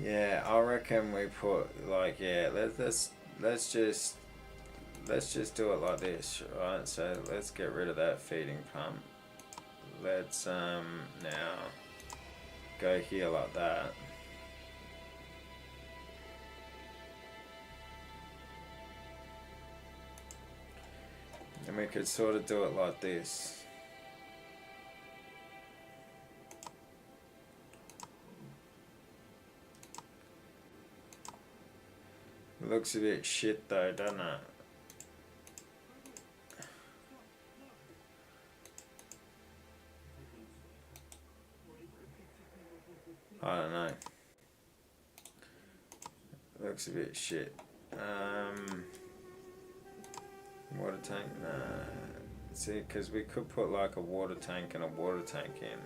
Speaker 1: Yeah, I reckon we put like, yeah, let's just do it like this, right? So let's get rid of that feeding pump. Let's now go here like that. And we could sort of do it like this. It looks a bit shit though, doesn't it? I don't know. It looks a bit shit. Water tank? Nah. See, because we could put like a water tank and a water tank in.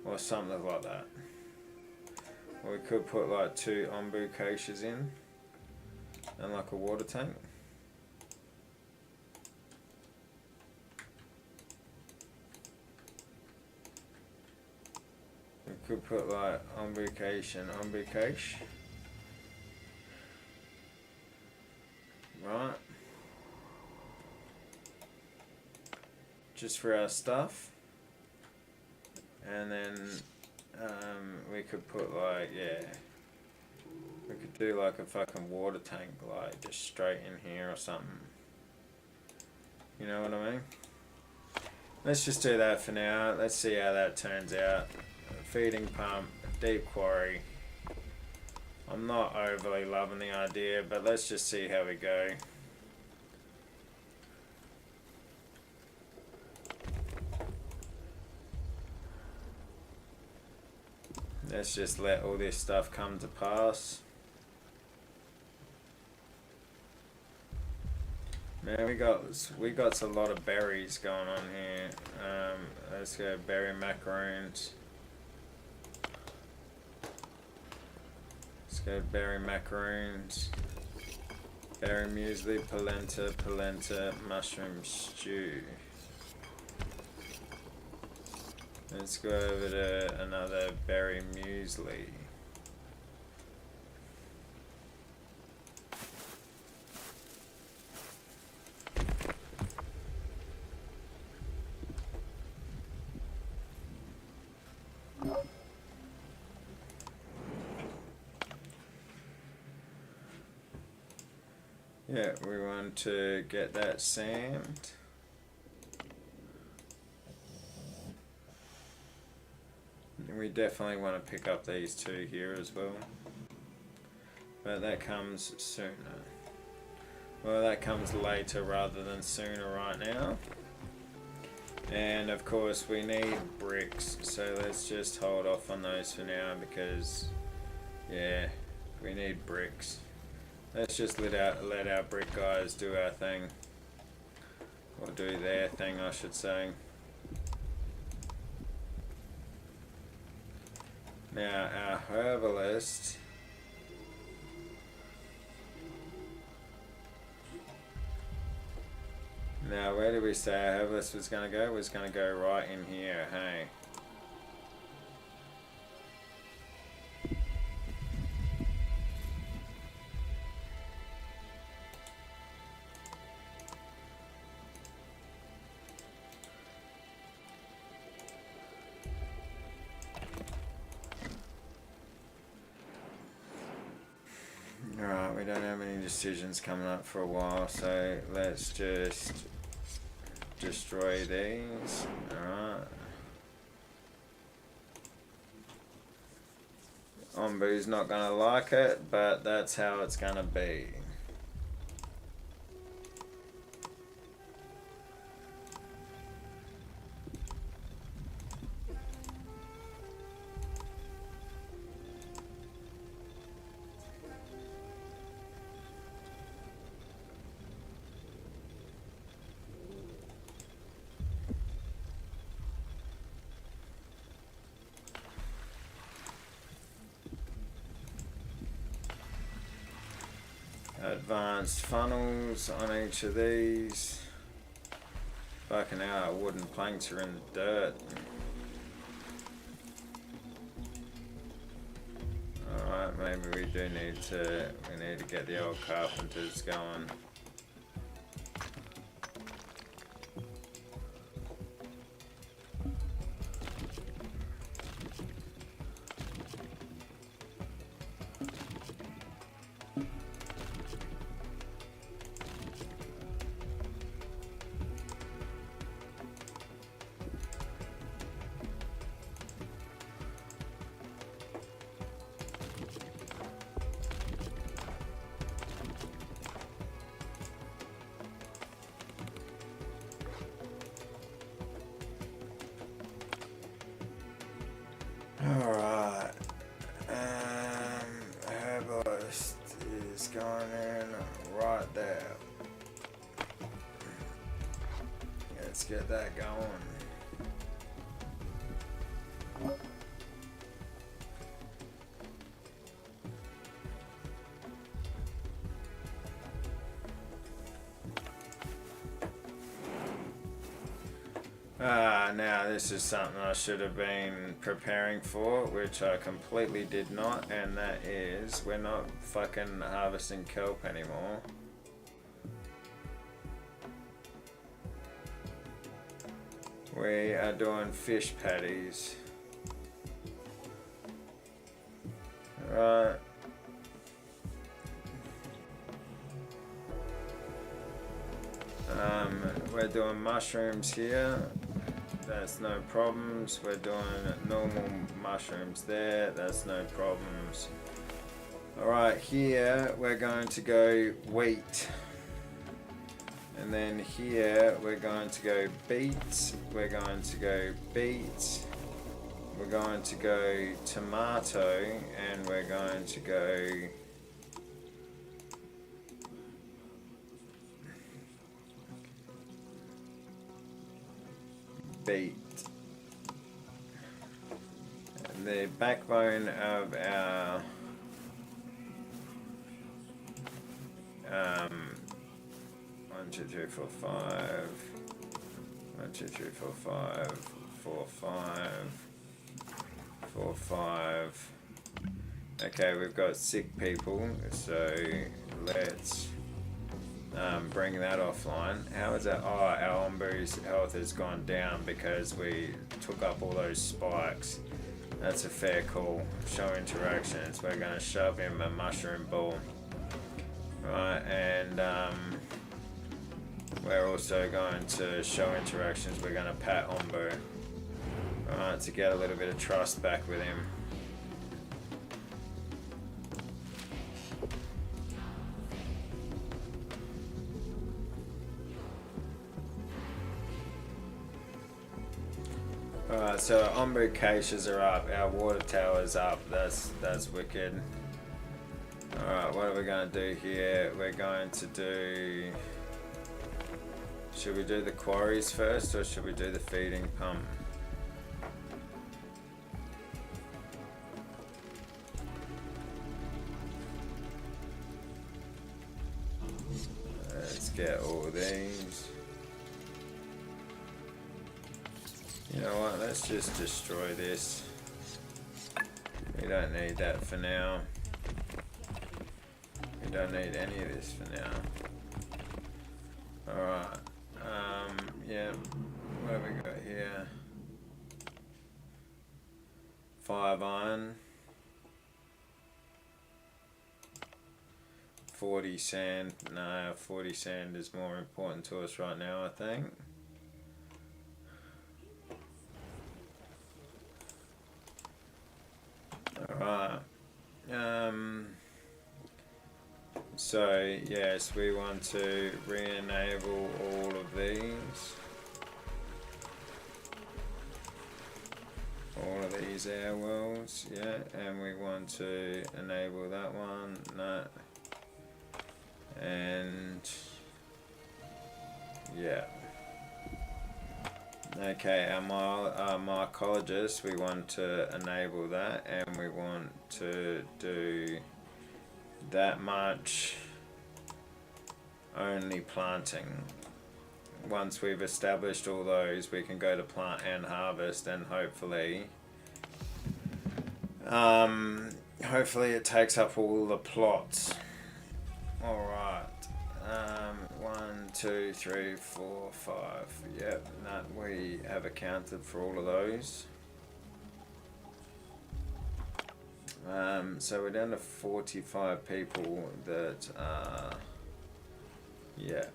Speaker 1: Or something like that. Or we could put like 2 ombu caches in. And like a water tank. We could put like ombu cache and ombu cache. Right. just for our stuff. And then we could put like, yeah, we could do like a fucking water tank like just straight in here or something. You know what I mean? Let's just do that for now. Let's see how that turns out. Feeding pump, deep quarry. I'm not overly loving the idea, but let's just see how we go. Let's just let all this stuff come to pass. Man, we got a lot of berries going on here. Let's go berry macaroons. Let's go berry macaroons. Berry muesli, polenta, mushroom stew. Let's go over to another berry muesli. Yeah, we want to get that sand. We definitely want to pick up these two here as well. But that comes sooner. Well, that comes later rather than sooner right now. And of course we need bricks, so let's just hold off on those for now because, yeah, we need bricks. Let's just let our brick guys do our thing. Or do their thing, I should say. Now, our herbalist. Now, where did we say our herbalist was going to go? It was going to go right in here, hey. Alright, we don't have any decisions coming up for a while, so let's just destroy these. Alright. Ombu's not going to like it, but that's how it's going to be. Advanced funnels on each of these. Fucking hell, our wooden planks are in the dirt. Alright, maybe we need to get the old carpenters going. Alright, herbalist is going in right there. Let's get that going. Now this is something I should have been preparing for, which I completely did not, and that is we're not fucking harvesting kelp anymore. We are doing fish patties. Right. We're doing mushrooms here. That's no problems. We're doing normal mushrooms there. That's no problems. Alright, here we're going to go wheat. And then here we're going to go beets. We're going to go beets. We're going to go tomato. And we're going to go beet. And the backbone of our 1, 2, 3, 4, 5. 1, 2, 3, 4, 5. 4, 5. 4, 5. Okay, we've got sick people, so let's bring that offline. How is that? Oh, our Ombu's health has gone down because we took up all those spikes. That's a fair call. Show interactions. We're going to shove him a mushroom ball. Right, and we're also going to show interactions. We're going to pat Ombu. Right, to get a little bit of trust back with him. Alright, so our Ombu caches are up, our water tower's up, that's wicked. Alright, what are we going to do here? We're going to do... Should we do the quarries first or should we do the feeding pump? Let's get all these. You know what, let's just destroy this. We don't need that for now. We don't need any of this for now. Alright, yeah, what have we got here? 5 iron. 40 sand. No, 40 sand is more important to us right now, I think. Alright. So, yes, we want to re-enable all of these. All of these air wells, yeah, and we want to enable that one, no. And, yeah. Okay, our mycologist, we want to enable that, and we want to do that much only planting. Once we've established all those, we can go to plant and harvest, and hopefully it takes up all the plots. Alright. 1, 2, 3, 4, 5. Yep, that we have accounted for all of those. So we're down to 45 people that are, yeah.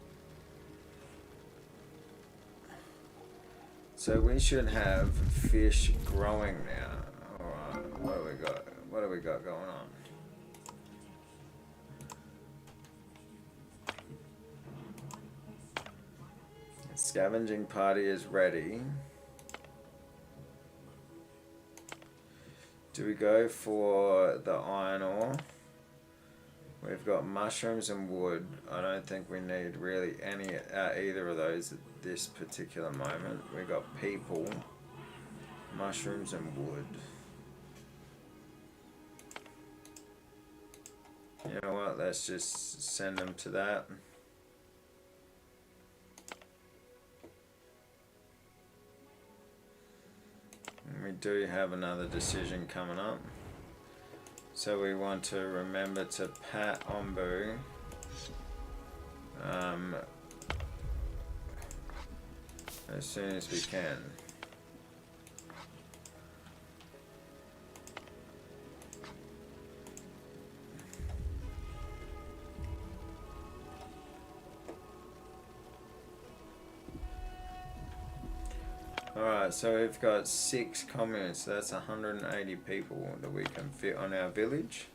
Speaker 1: So we should have fish growing now. Alright, what do we got? What do we got going on? Scavenging party is ready. Do we go for the iron ore? We've got mushrooms and wood. I don't think we need really any either of those at this particular moment. We've got people, mushrooms and wood. You know what? Let's just send them to that. We do have another decision coming up. So we want to remember to pat Ombu. as soon as we can. Alright, so we've got 6 communists, so that's 180 people that we can fit on our village.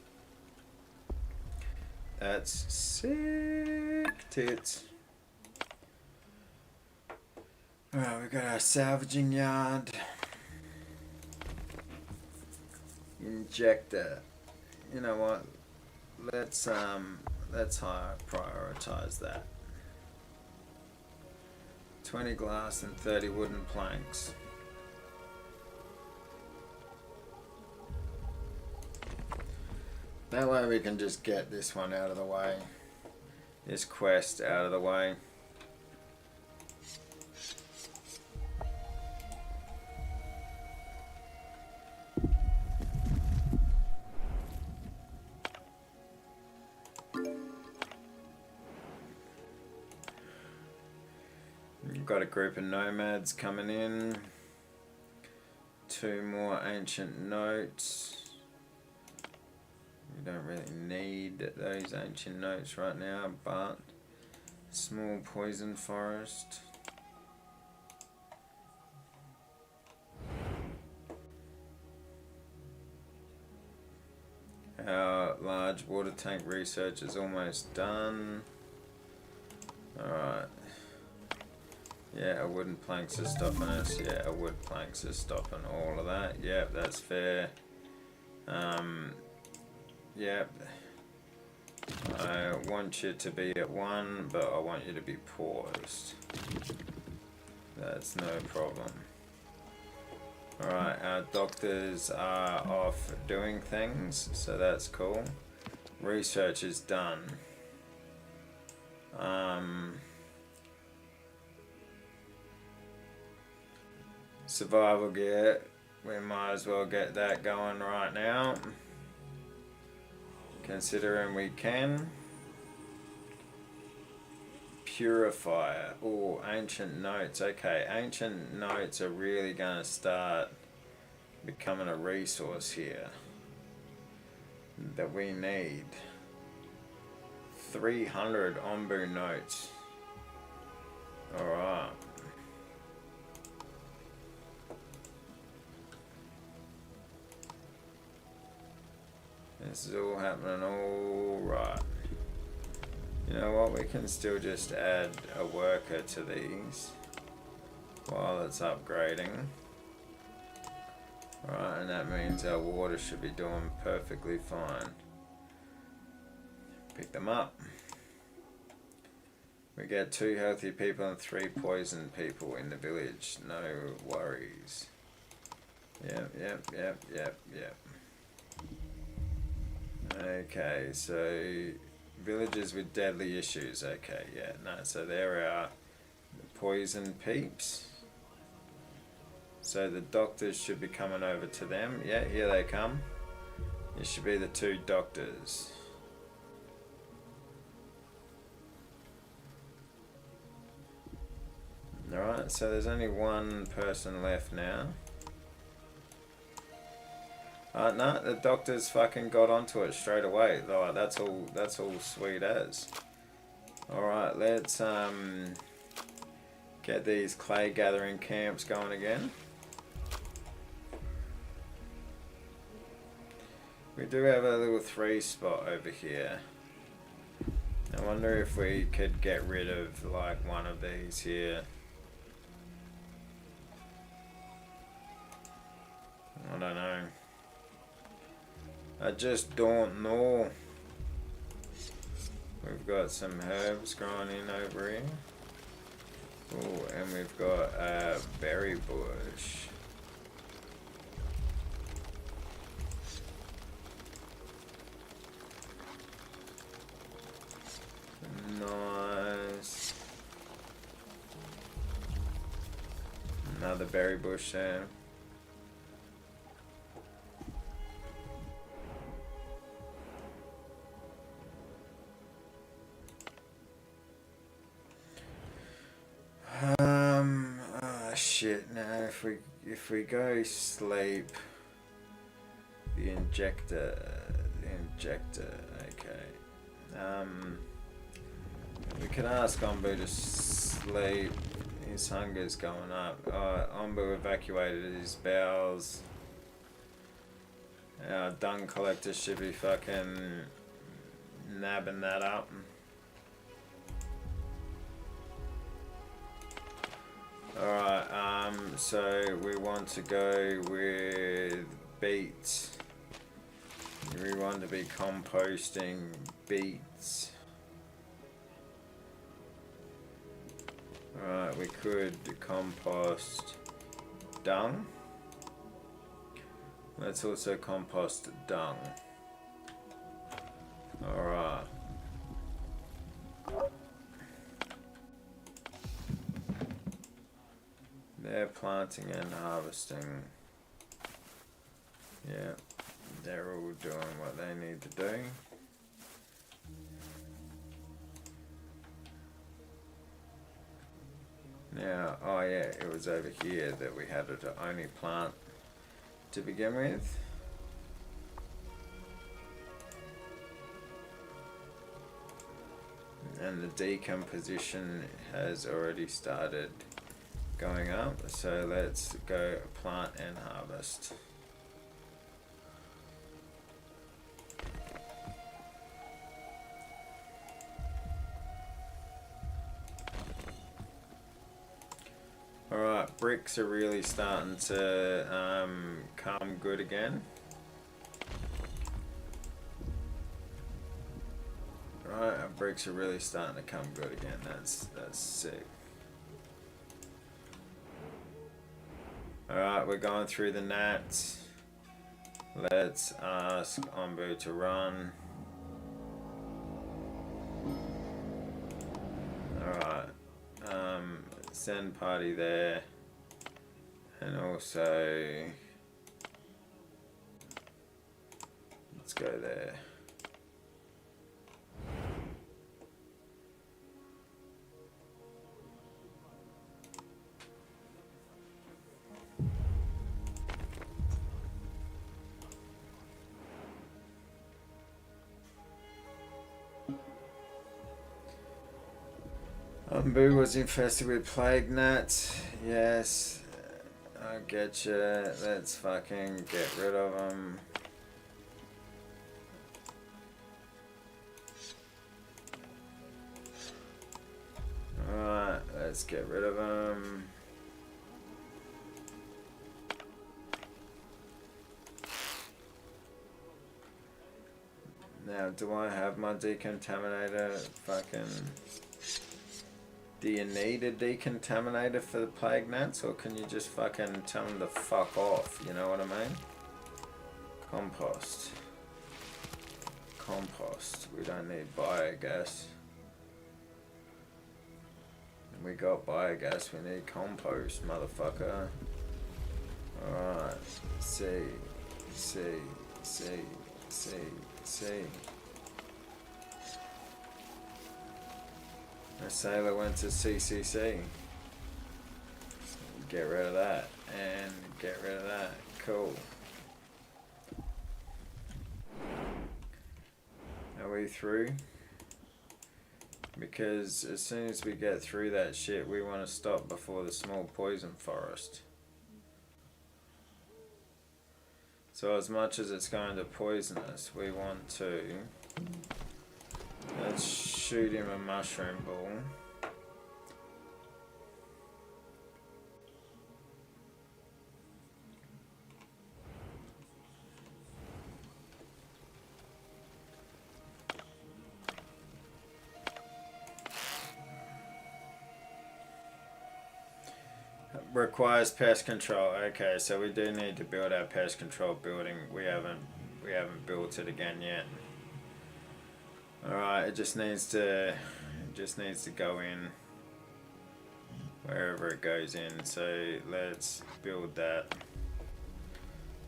Speaker 1: That's sick tits. Alright, we've got our salvaging yard. Injector. You know what? Let's prioritize that. 20 glass and 30 wooden planks. That way we can just get this one out of the way. This quest out of the way. You've got a group of nomads coming in. 2 more ancient notes. We don't really need those ancient notes right now, but small poison forest. Our large water tank research is almost done. Alright. Yeah, a wooden planks are stopping us. Yeah, a wood planks are stopping all of that. Yep, that's fair. Yep. I want you to be at 1, but I want you to be paused. That's no problem. Alright, our doctors are off doing things, so that's cool. Research is done. Survival gear, we might as well get that going right now. Considering we can. Purifier. Oh, ancient notes. Okay, ancient notes are really going to start becoming a resource here that we need. 300 Ombu notes. Alright. This is all happening all right. You know what, we can still just add a worker to these while it's upgrading. Right, and that means our water should be doing perfectly fine. Pick them up. We get 2 healthy people and 3 poisoned people in the village. No worries. Yep. Okay, so villagers with deadly issues. Okay, yeah, no, so there are the poison peeps. So the doctors should be coming over to them. Yeah, here they come. This should be the 2 doctors. Alright, so there's only 1 person left now. No, the doctors fucking got onto it straight away. Like, that's all sweet as. Alright, let's get these clay gathering camps going again. We do have a little 3 spot over here. I wonder if we could get rid of like one of these here. I don't know. I just don't know. We've got some herbs growing in over here. Oh, and we've got a berry bush. Nice. Another berry bush there. shit. Now if we go sleep, the injector, okay. We can ask Ombu to sleep. His hunger's going up. Ombu evacuated his bowels. Our dung collector should be fucking nabbing that up. Alright, so we want to go with beets. We want to be composting beets. Alright, we could compost dung. Let's also compost dung. Alright. They're planting and harvesting. Yeah, they're all doing what they need to do. Now, oh yeah, it was over here that we had to only plant to begin with. And the decomposition has already started going up, so let's go plant and harvest. Alright, bricks are really starting to come good again. Right, our bricks are really starting to come good again. That's sick. Alright, we're going through the gnats. Let's ask Ombu to run. Alright. Send party there. And also let's go there. Ombu was infested with plague gnats. Yes, I get you. Let's fucking get rid of them. Alright, let's get rid of them. Now, do I have my decontaminator? Fucking... Do you need a decontaminator for the plague gnats, or can you just fucking tell them to fuck off? You know what I mean? Compost. Compost. We don't need biogas. We got biogas, we need compost, motherfucker. Alright. C. A sailor went to CCC. Get rid of that. And get rid of that. Cool. Are we through? Because as soon as we get through that shit, we want to stop before the small poison forest. So as much as it's going to poison us, we want to... Let's shoot him a mushroom ball. Requires pest control. Okay, so we do need to build our pest control building. We haven't built it again yet. Alright, it just needs to go in wherever it goes in. So let's build that.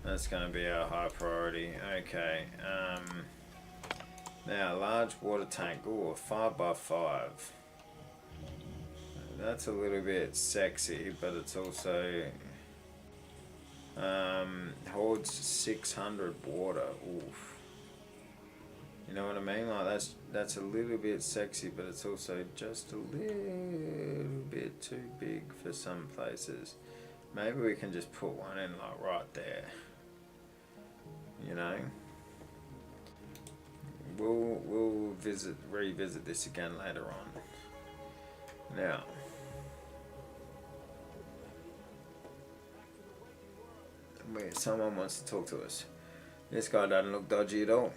Speaker 1: That's going to be our high priority. Okay. Now large water tank. Ooh, 5x5. that's a little bit sexy, but it's also holds 600 water. Oof. You know what I mean? Like that's a little bit sexy, but it's also just a little bit too big for some places. Maybe we can just put one in like right there. You know? We'll revisit this again later on. Now, wait, someone wants to talk to us. This guy doesn't look dodgy at all.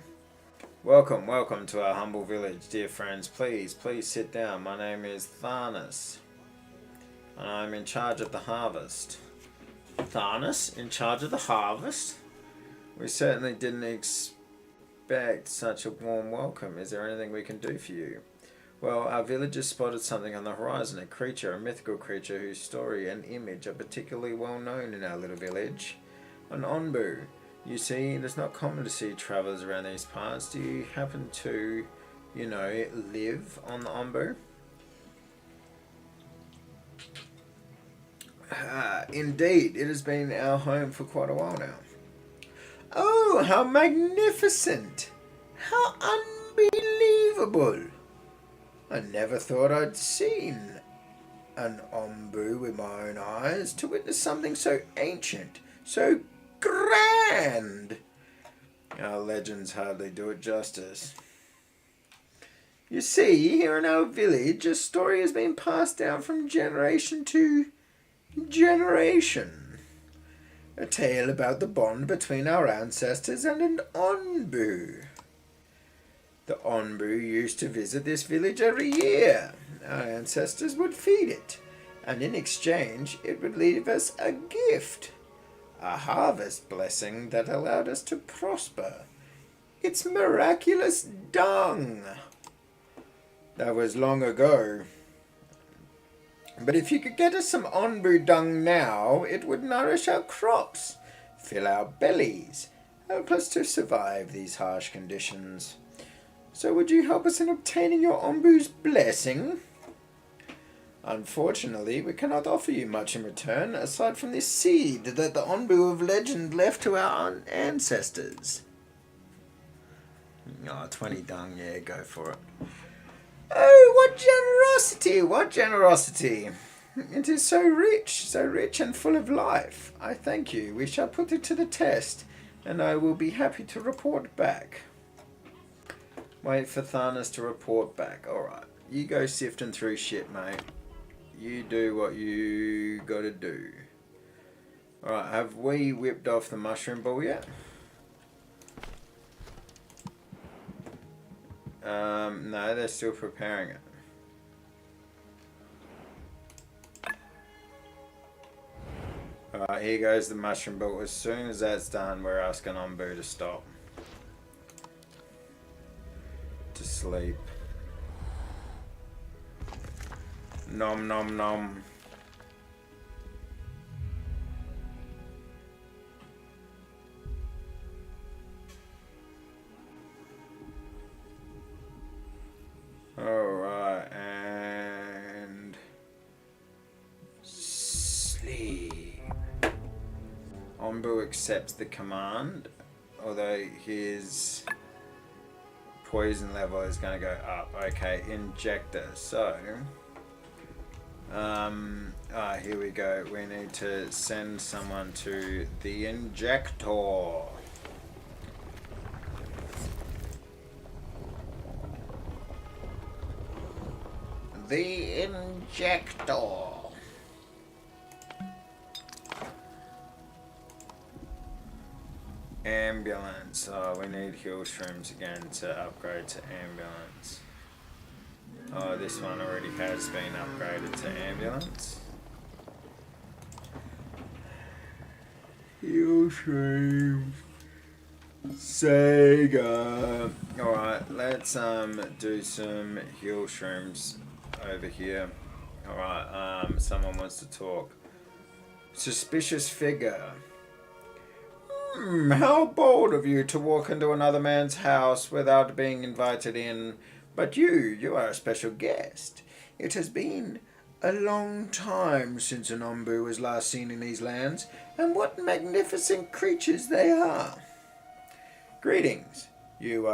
Speaker 1: Welcome to our humble village, dear friends. Please sit down. My name is Tharnus, and I'm in charge of the harvest. Tharnus, in charge of the harvest? We certainly didn't expect such a warm welcome. Is there anything we can do for you? Well, our villagers spotted something on the horizon, a mythical creature whose story and image are particularly well known in our little village. An Onbu. You see, it is not common to see travellers around these parts. Do you happen to, live on the Onbu? Indeed, it has been our home for quite a while now. Oh, how magnificent! How unbelievable! I never thought I'd seen an Ombu with my own eyes. To witness something so ancient, so grand! Our legends hardly do it justice. You see, here in our village, a story has been passed down from generation to generation. A tale about the bond between our ancestors and an Onbu. The Onbu used to visit this village every year. Our ancestors would feed it, and in exchange it would leave us a gift. A harvest blessing that allowed us to prosper. It's miraculous dung. That was long ago. But if you could get us some Onbu dung now, it would nourish our crops, fill our bellies, help us to survive these harsh conditions. So would you help us in obtaining your Onbu's blessing? Unfortunately, we cannot offer you much in return, aside from this seed that the Onbu of legend left to our ancestors. 20 dung, yeah, go for it. Oh, what generosity, what generosity. It is so rich and full of life. I thank you. We shall put it to the test, and I will be happy to report back. Wait for Tharnus to report back. Alright, you go sifting through shit, mate. You do what you gotta do. Alright, have we whipped off the mushroom ball yet? No, they're still preparing it. Alright, here goes the mushroom ball. As soon as that's done, we're asking Onbu to stop. To sleep. Nom nom nom. Alright, and sleep. Onbu accepts the command, although his poison level is going to go up. Okay, injector. So, here we go. We need to send someone to the injector. The injector. Ambulance. Oh, we need heal shrooms again to upgrade to ambulance. Oh, this one already has been upgraded to ambulance. Heal shrooms. Sega. Alright, let's do some heal shrooms over here. Alright, someone wants to talk. Suspicious figure. How bold of you to walk into another man's house without being invited in. But you are a special guest. It has been A long time since an ombu was last seen in these lands, and what magnificent creatures they are. Greetings. You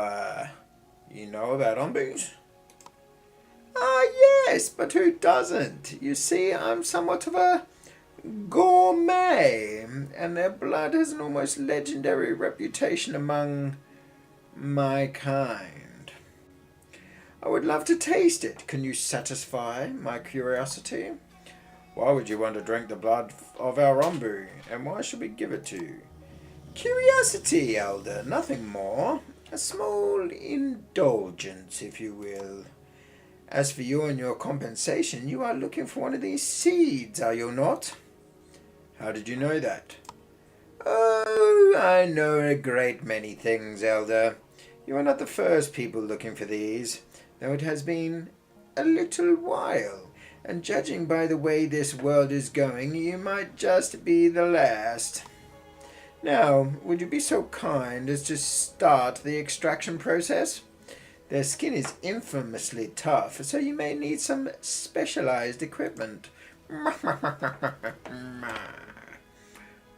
Speaker 1: know about ombus? Ah, yes, but who doesn't? You see, I'm somewhat of a gourmet, and their blood has an almost legendary reputation among my kind. I would love to taste it. Can you satisfy my curiosity? Why would you want to drink the blood of our ombu, and why should we give it to you? Curiosity, Elder, nothing more. A small indulgence, if you will. As for you and your compensation, you are looking for one of these seeds, are you not? How did you know that? Oh, I know a great many things, Elder. You are not the first people looking for these, though it has been a little while, and judging by the way this world is going, you might just be the last. Now, would you be so kind as to start the extraction process? Their skin is infamously tough, so you may need some specialized equipment.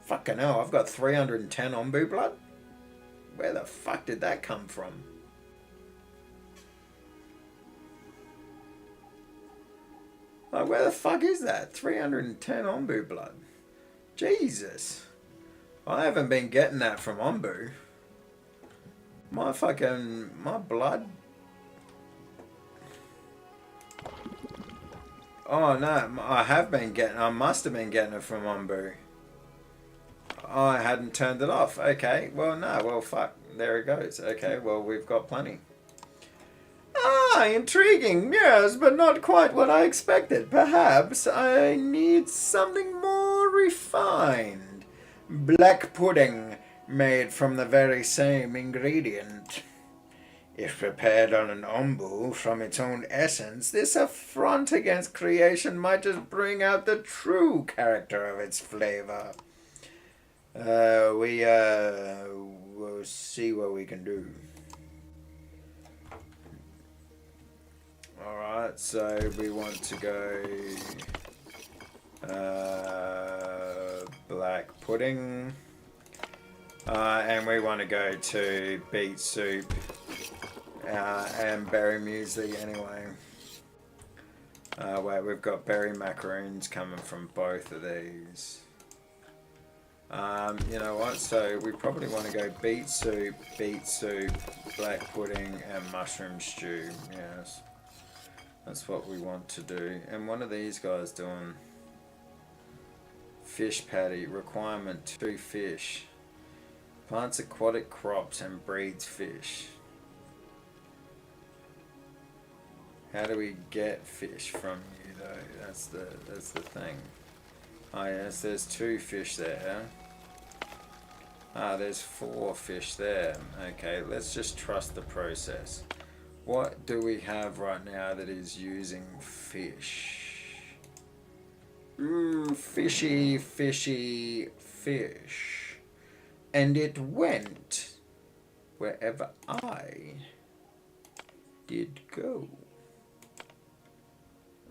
Speaker 1: Fucking hell, I've got 310 ombu blood? Where the fuck did that come from? Like, where the fuck is that? 310 ombu blood? Jesus. I haven't been getting that from ombu. My blood. Oh no, I must have been getting it from ombu. I hadn't turned it off. Okay, well no, well fuck. There it goes. Okay, well we've got plenty. Ah, intriguing, yes, but not quite what I expected. Perhaps I need something more refined. Black pudding, made from the very same ingredient. If prepared on an ombu from its own essence, this affront against creation might just bring out the true character of its flavor. We'll see what we can do. Alright, so we want to go black pudding, and we want to go to beet soup and berry muesli anyway. Wait, we've got berry macaroons coming from both of these. You know what, so we probably want to go beet soup, black pudding and mushroom stew, yes. That's what we want to do. And one of these guys doing fish patty, requirement 2 fish. Plants aquatic crops and breeds fish. How do we get fish from you though? That's the thing. Oh yes, there's 2 fish there. Ah, there's 4 fish there. Okay, let's just trust the process. What do we have right now that is using fish? Fishy, fishy, fish. And it went wherever I did go.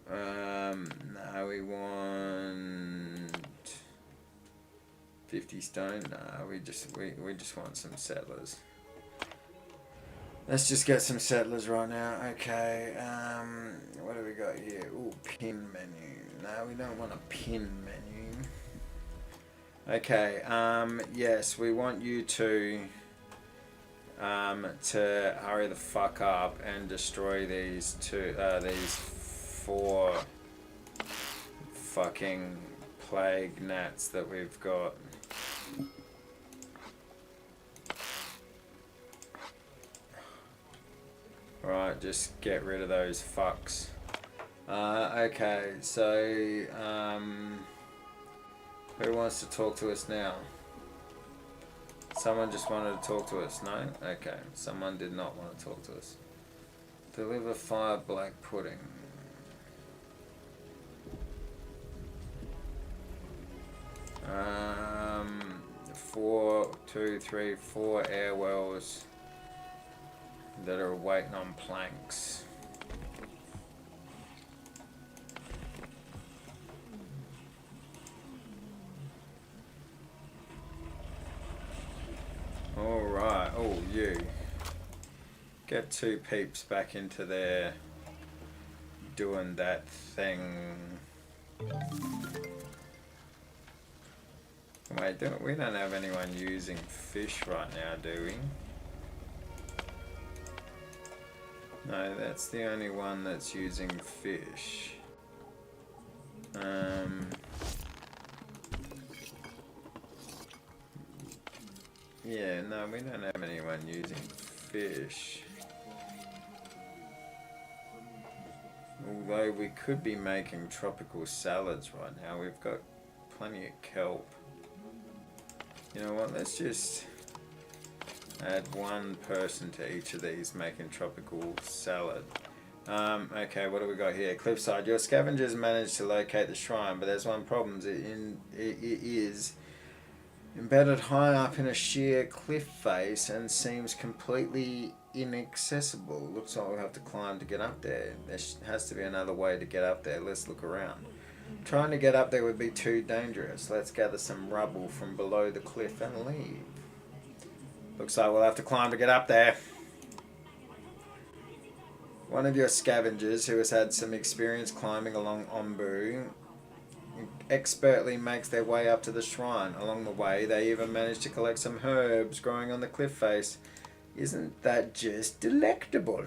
Speaker 1: Now we want 50 stone. Nah, we just want some settlers. Let's just get some settlers right now. Okay, what do we got here? Ooh, pin menu. No, we don't want a pin menu. Okay, yes, we want you to hurry the fuck up and destroy these 4 fucking plague gnats that we've got. Right, just get rid of those fucks. Okay, so who wants to talk to us now? Someone just wanted to talk to us, no? Okay, someone did not want to talk to us. Deliver 5 black pudding. 4 air wells that are waiting on planks. Alright, oh you. Get two peeps back into there doing that thing. Wait, we don't have anyone using fish right now, do we? No, that's the only one that's using fish. Yeah, no, we don't have anyone using fish. Although we could be making tropical salads right now. We've got plenty of kelp. You know what, let's just add one person to each of these making tropical salad. Okay, what do we got here? Cliffside. Your scavengers managed to locate the shrine, but there's one problem. It is embedded high up in a sheer cliff face and seems completely inaccessible. Looks like we'll have to climb to get up there. There has to be another way to get up there. Let's look around. Trying to get up there would be too dangerous. Let's gather some rubble from below the cliff and leave. Looks like we'll have to climb to get up there. One of your scavengers who has had some experience climbing along Ombu expertly makes their way up to the shrine. Along the way, they even manage to collect some herbs growing on the cliff face. Isn't that just delectable?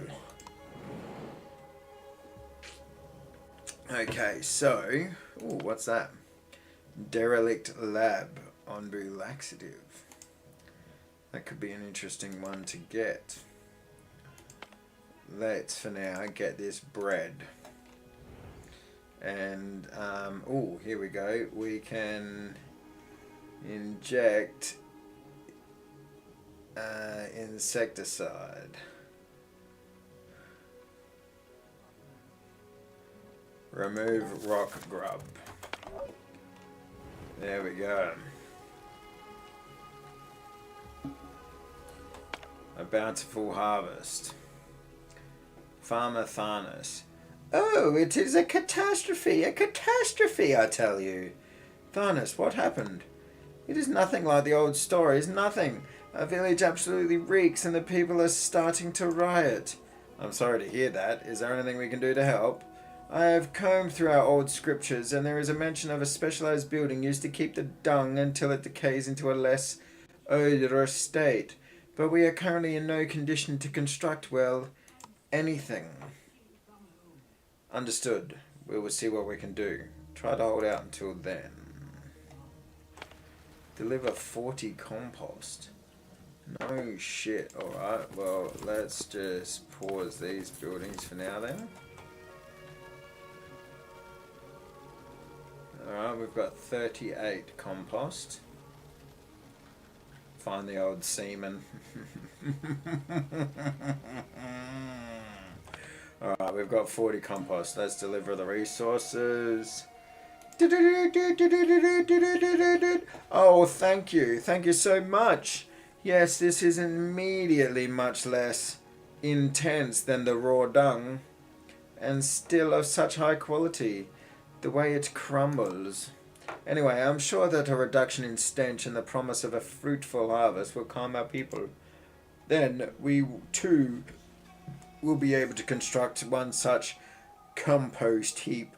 Speaker 1: Okay, so... Ooh, what's that? Derelict Lab Ombu Laxative. That could be an interesting one to get. Let's, for now, get this bread. And, oh, here we go. We can inject insecticide. Remove rock grub. There we go. A bountiful harvest. Farmer Tharnus. Oh, it is a catastrophe, I tell you. Tharnus, what happened? It is nothing like the old stories, nothing. Our village absolutely reeks and the people are starting to riot. I'm sorry to hear that. Is there anything we can do to help? I have combed through our old scriptures and there is a mention of a specialized building used to keep the dung until it decays into a less odorous state. But we are currently in no condition to construct, well, anything. Understood. We will see what we can do. Try to hold out until then. Deliver 40 compost. No shit. Alright, well, let's just pause these buildings for now then. Alright, we've got 38 compost. Find the old semen. Alright, we've got 40 compost. Let's deliver the resources. Oh, thank you. Thank you so much. Yes, this is immediately much less intense than the raw dung. And still of such high quality. The way it crumbles. Anyway, I'm sure that a reduction in stench and the promise of a fruitful harvest will calm our people. Then we, too, will be able to construct one such compost heap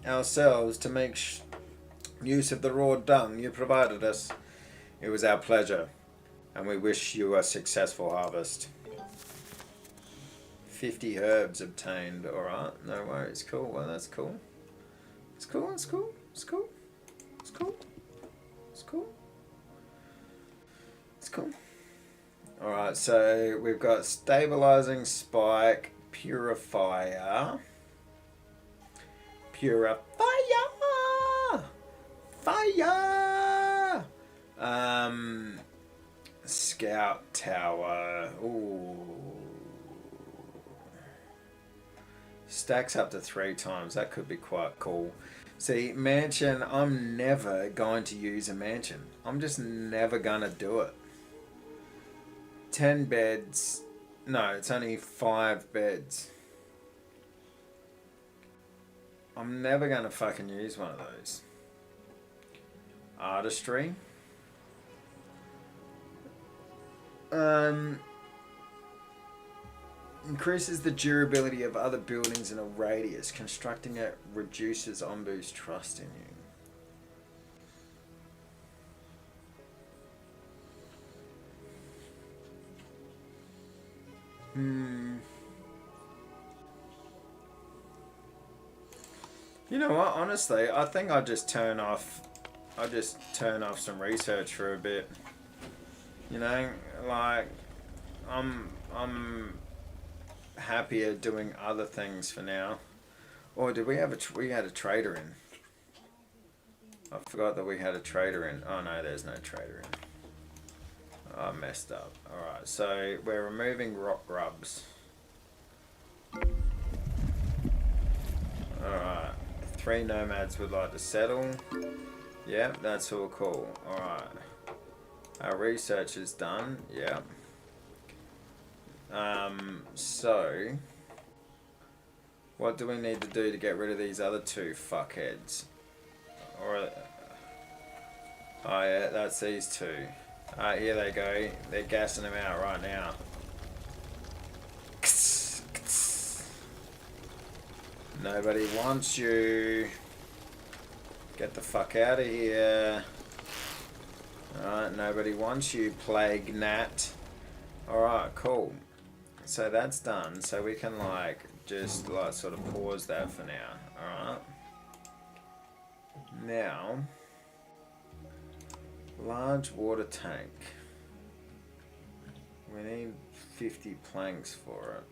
Speaker 1: ourselves to make use of the raw dung you provided us. It was our pleasure, and we wish you a successful harvest. 50 herbs obtained. Alright, no worries. Cool. Well, that's cool. It's cool. It's cool. It's cool. It's cool. It's cool. It's cool. Alright, so we've got stabilizing spike, purifier. Fire! Scout tower. Ooh. Stacks up to 3 times. That could be quite cool. See, mansion, I'm never going to use a mansion. I'm just never going to do it. 10 beds. No, it's only 5 beds. I'm never going to fucking use one of those. Artistry. Increases the durability of other buildings in a radius. Constructing it reduces Ombu's trust in you. You know what? Honestly, I think I'll just turn off. I'll just turn off some research for a bit. You know, like I'm happier doing other things for now. Or did we have we had a trader in? I forgot that we had a trader in. Oh no, there's no trader in. Oh, I messed up. Alright, so we're removing rock grubs. Alright, 3 nomads would like to settle. Yep, that's all cool. Alright. Our research is done. Yep. So what do we need to do to get rid of these other 2 fuckheads? Or oh yeah, that's these 2. Alright, here they go. They're gassing them out right now. Nobody wants you. Get the fuck out of here. Alright, nobody wants you, plague gnat. Alright, cool. So that's done. So we can like just like sort of pause that for now. Alright. Now, large water tank. We need 50 planks for it.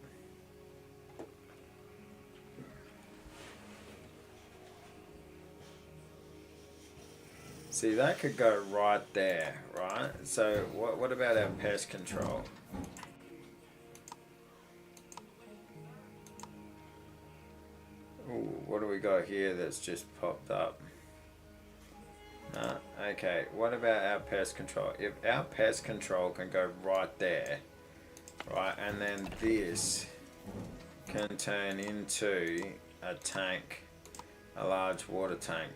Speaker 1: See, that could go right there, right? So what about our pest control? Ooh, what do we got here that's just popped up? Okay, what about our pest control? If our pest control can go right there, right, and then this can turn into a tank, a large water tank.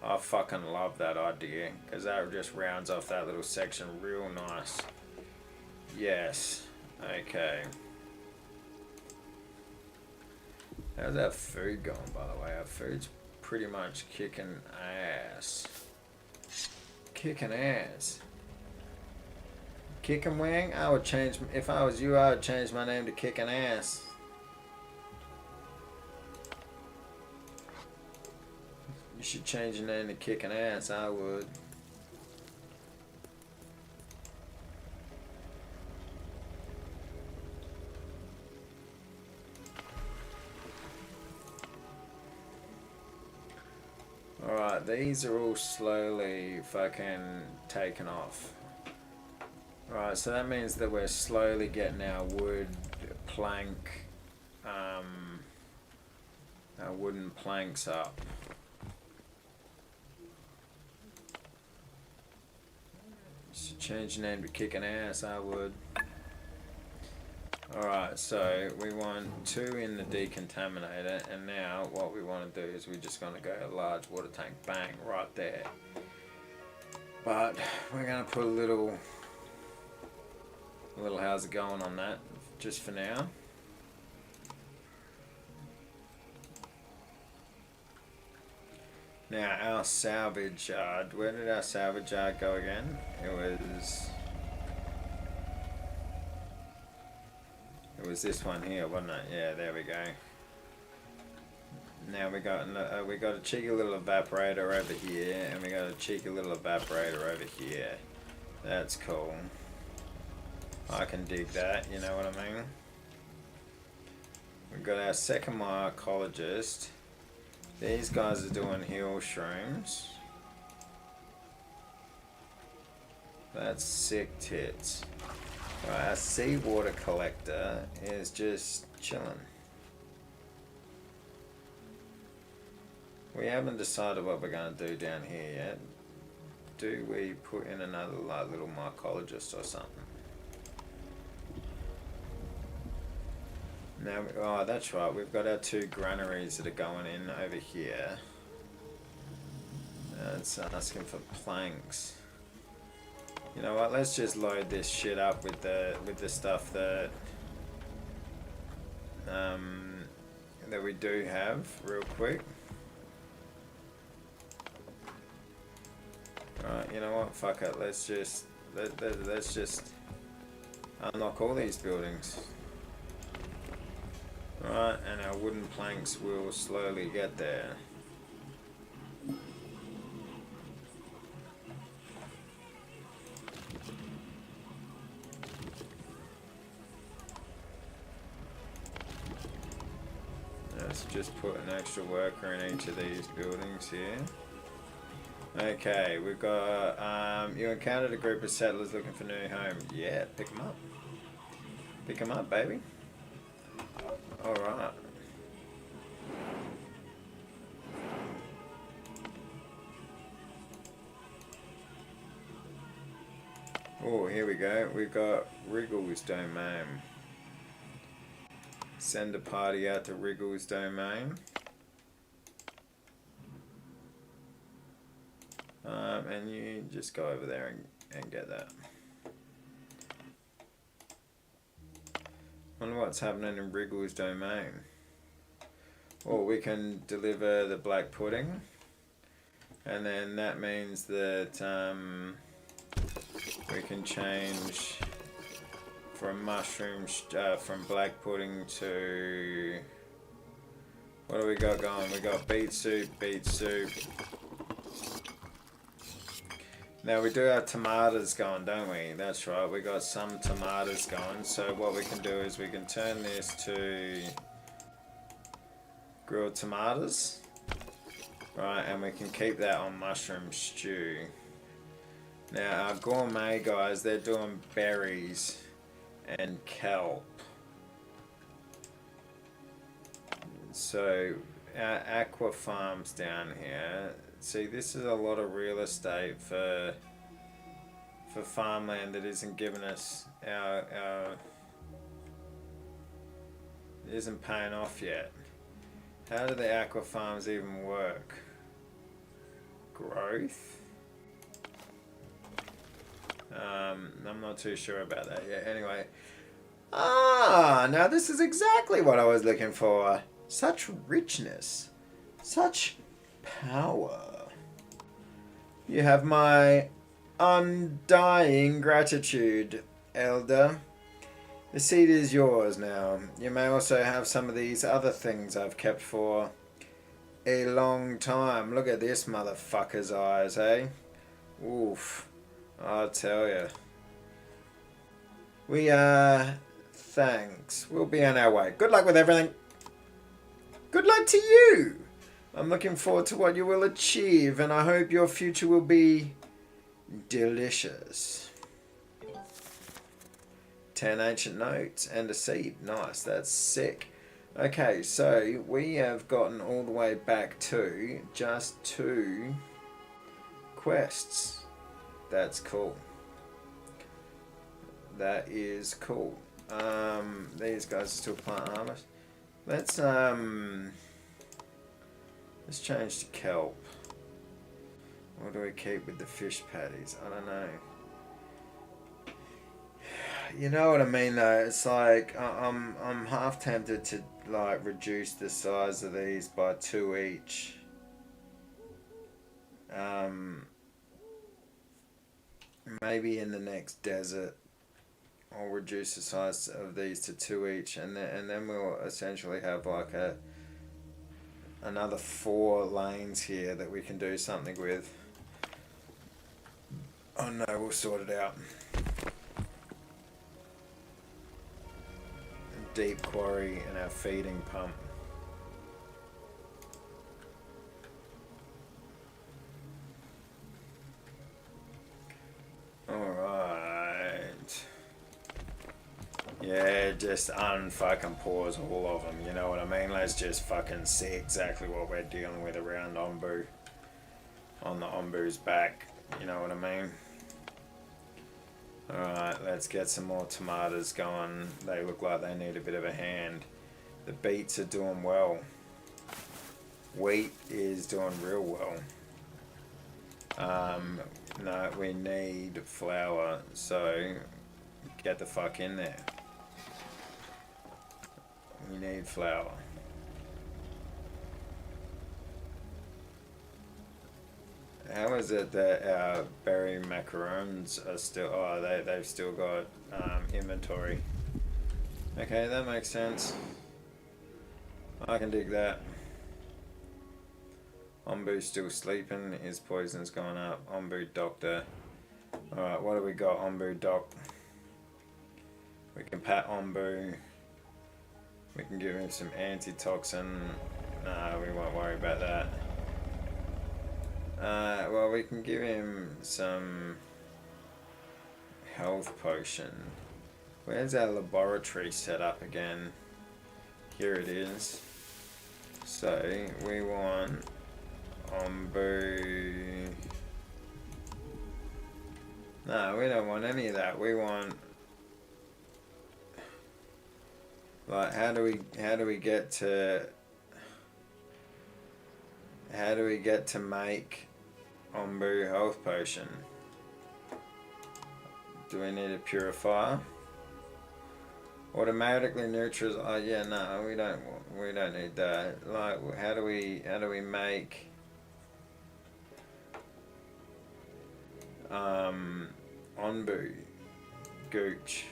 Speaker 1: I fucking love that idea, because that just rounds off that little section real nice. Yes, okay. How's our food going, by the way? Our food's pretty much kicking ass. Kicking ass. Kicking Wang? I would change, if I was you, I would change my name to Kicking Ass. You should change your name to Kicking Ass, I would. Alright, these are all slowly fucking taken off. Alright, so that means that we're slowly getting our wood plank, our wooden planks up. Should change your name to Kicking Ass, I would. Alright, so we want 2 in the decontaminator, and now what we want to do is we're just going to go a large water tank, bang, right there. But we're going to put a little how's it going on that, just for now. Now our salvage yard, where did our salvage yard go again? It was this one here, wasn't it? Yeah, there we go. Now we got a cheeky little evaporator over here, and we got a cheeky little evaporator over here. That's cool. I can dig that, you know what I mean? We've got our second mycologist. These guys are doing heal shrooms. That's sick tits. Right, our seawater collector is just chilling. We haven't decided what we're going to do down here yet. Do we put in another like, little mycologist or something? Now, oh, that's right. We've got our 2 granaries that are going in over here. It's asking for planks. You know what? Let's just load this shit up with the stuff that that we do have real quick. Right, you know what? Fuck it. Let's just unlock all these buildings. Right, and our wooden planks will slowly get there. Let's just put an extra worker in each of these buildings here. Okay, we've got, you encountered a group of settlers looking for new homes. Yeah, pick them up. Pick them up, baby. Alright. Oh, here we go. We've got Wriggle's domain. Send a party out to Wriggle's domain. And you just go over there and get that. Wonder what's happening in Wriggle's domain. Or we can deliver the black pudding. And then that means that we can change from mushrooms, from black pudding to... What do we got going? We got beet soup, beet soup. Now we do have tomatoes going, don't we? That's right, we got some tomatoes going. So what we can do is we can turn this to grilled tomatoes. Right, and we can keep that on mushroom stew. Now our gourmet guys, they're doing berries and kelp. So our aqua farms down here. See, this is a lot of real estate for farmland that isn't giving us our it isn't paying off yet. How do the aqua farms even work? Growth? I'm not too sure about that yet. Anyway. Now this is exactly what I was looking for. Such richness. Such power. You have my undying gratitude, Elder. The seed is yours now. You may also have some of these other things I've kept for a long time. Look at this motherfucker's eyes, eh? Oof. I'll tell you. Thanks. We'll be on our way. Good luck with everything. Good luck to you. I'm looking forward to what you will achieve, and I hope your future will be delicious. 10 ancient notes and a seed. Nice, that's sick. Okay, so we have gotten all the way back to just 2 quests. That's cool. That is cool. These guys are still plant harvest. Let's change to kelp. What do we keep with the fish patties? I don't know. You know what I mean though? It's like I'm half tempted to like reduce the size of these by 2 each. Maybe in the next desert I'll reduce the size of these to 2 each, and then we'll essentially have like another 4 lanes here that we can do something with. Oh no, we'll sort it out. Deep quarry and our feeding pump. Alright. Yeah, just unfucking pause all of them, you know what I mean? Let's just fucking see exactly what we're dealing with around Ombu. On the Ombu's back, you know what I mean? Alright, let's get some more tomatoes going. They look like they need a bit of a hand. The beets are doing well. Wheat is doing real well. No, we need flour, so get the fuck in there. We need flour. How is it that our berry macarons are still... Oh, they've still got inventory. Okay, that makes sense. I can dig that. Ombu's still sleeping. His poison's gone up. Ombu doctor. Alright, what do we got? Ombu doc. We can pat Ombu. We can give him some antitoxin. Nah, we won't worry about that. Well, we can give him some health potion. Where's our laboratory set up again? Here it is. So, we want Ombu. No, we don't want any of that. We want... Like, how do we get to make Ombu health potion? Do we need a purifier? Automatically neutrals. Oh yeah, no, we don't need that. Like, how do we make Ombu gooch?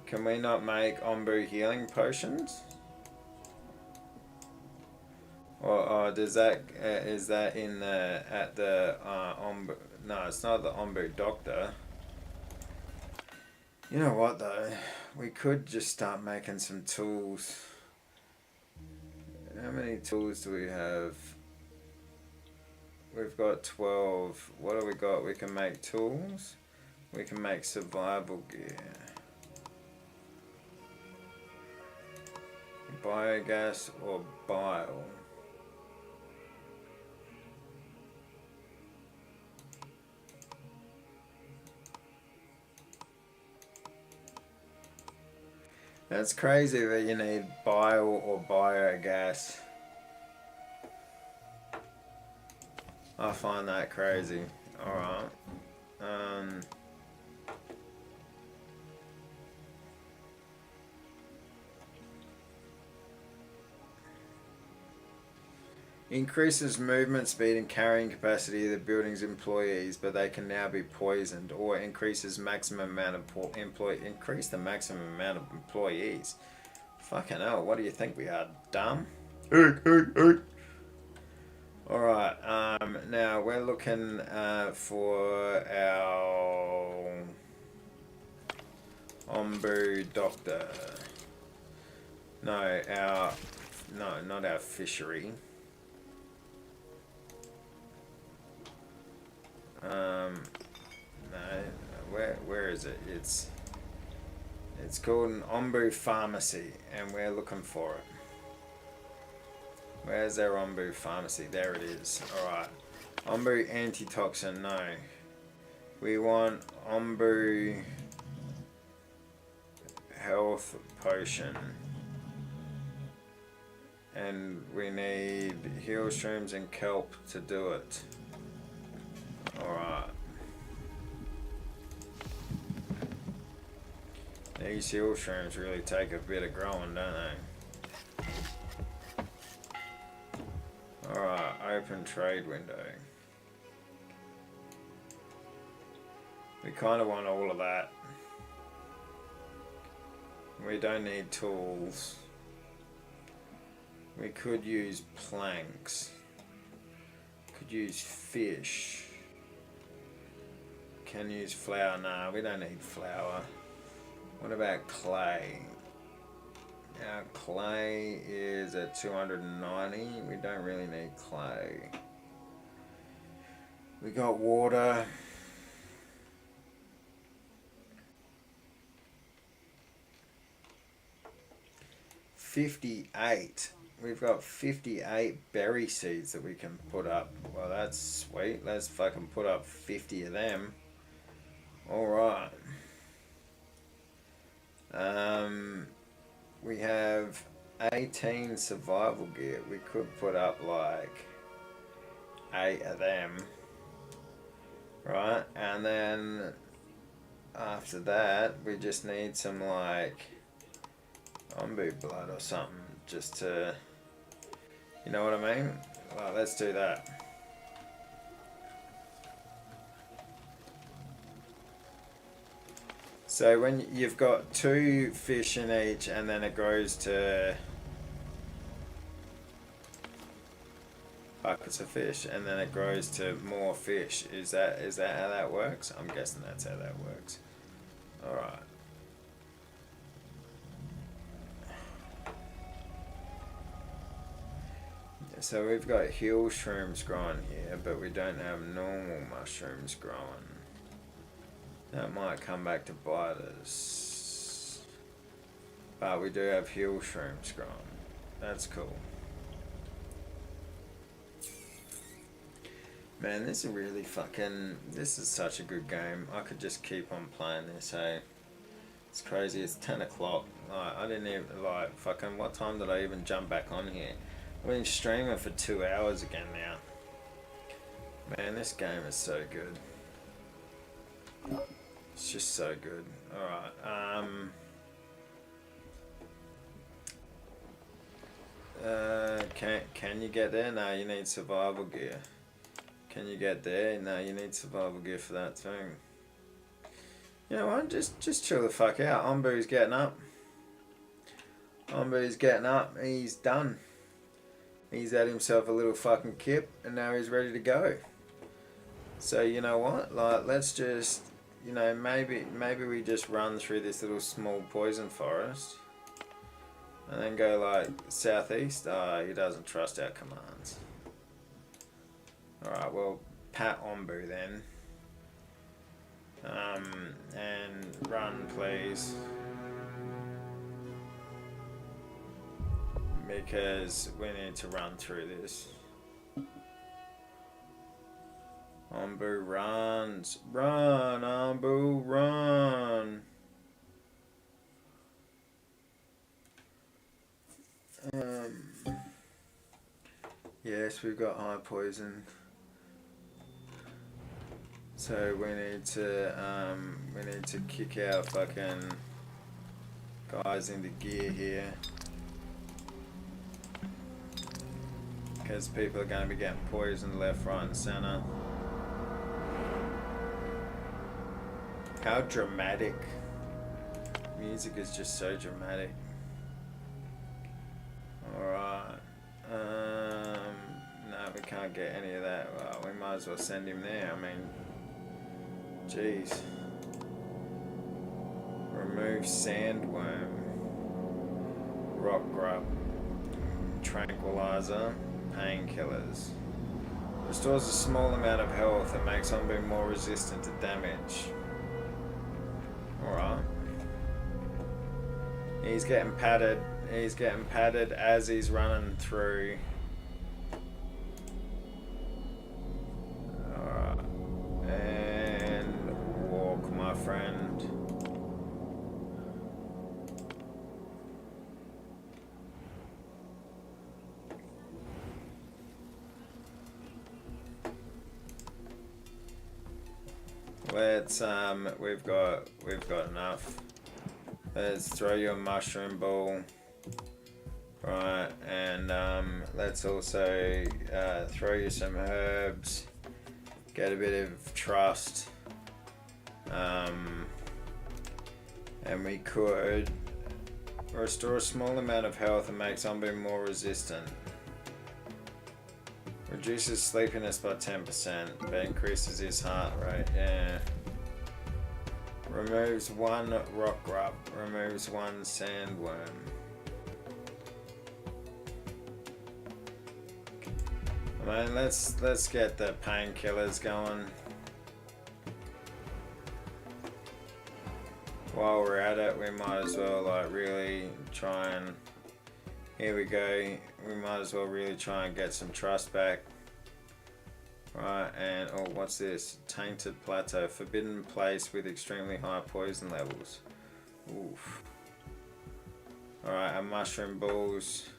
Speaker 1: Can we not make Ombu healing potions? Or does that is that in the at the Ombu? No, it's not the Ombu doctor. You know what though? We could just start making some tools. How many tools do we have? We've got 12. What do we got? We can make tools. We can make survival gear. Biogas or bile. That's crazy that you need bile or biogas. I find that crazy. Alright. Increases movement speed and carrying capacity of the building's employees, but they can now be poisoned. Or increases maximum amount of increase the maximum amount of employees. Fucking hell, what do you think we are, dumb? Alright, now we're looking for our Ombu doctor. No, not our fishery. No, where is it? It's called an Ombu pharmacy, and we're looking for it. Where's our Ombu pharmacy? There it is. Alright. Ombu antitoxin, no. We want Ombu health potion. And we need heal shrooms and kelp to do it. Alright. These heal shrooms really take a bit of growing, don't they? Alright, open trade window. We kind of want all of that. We don't need tools. We could use planks. Could use fish. Can use flour. Nah, we don't need flour. What about clay? Our clay is at 290. We don't really need clay. We got water. $58. We've got 58 berry seeds that we can put up. Well, that's sweet. Let's fucking put up 50 of them. Alright. We have 18 survival gear. We could put up like 8 of them. Right, and then after that, we just need some like ombu blood or something just to, you know what I mean? Well, let's do that. So when you've got 2 fish in each, and then it grows to buckets of fish, and then it grows to more fish. Is that how that works? I'm guessing that's how that works. All right. So we've got hill shrooms growing here, but we don't have normal mushrooms growing. That might come back to bite us. But we do have hill shrooms growing. That's cool. Man, this is such a good game. I could just keep on playing this, hey. It's crazy, it's 10 o'clock. Like, I didn't even, what time did I even jump back on here? I've been streaming for 2 hours again now. Man, this game is so good. It's just so good. Alright, can you get there? No, you need survival gear. Can you get there? No, you need survival gear for that thing. You know what? Just chill the fuck out. Ombu's getting up. Ombu's getting up. He's done. He's had himself a little fucking kip, and now he's ready to go. So you know what? Like, let's just, you know, maybe we just run through this little small poison forest, and then go like southeast. Oh, he doesn't trust our commands. All right, well, pat Ombu then. And run, please. Because we need to run through this. Ombu runs. Run, Ombu, run. Yes, we've got high poison. So we need to kick our fucking guys into gear here, because people are going to be getting poisoned left, right, and center. How dramatic! Music is just so dramatic. All right. No, we can't get any of that. Well, we might as well send him there. I mean. Jeez. Remove sandworm. Rock grub. Tranquilizer. Painkillers. Restores a small amount of health and makes Ombu more resistant to damage. Alright. He's getting patted. He's getting patted as he's running through. Friend. Let's we've got enough. Let's throw you a mushroom ball. Right, and let's also throw you some herbs. Get a bit of trust. And we could restore a small amount of health and make Ombu more resistant. Reduces sleepiness by 10%, but increases his heart rate. Yeah. Removes 1 rock grub. Removes 1 sandworm. I mean, let's get the painkillers going. While we're at it, we might as well like really try and, here we go, we might as well really try and get some trust back. Right, and oh, what's this? Tainted Plateau, forbidden place with extremely high poison levels. Oof. Alright, our mushroom balls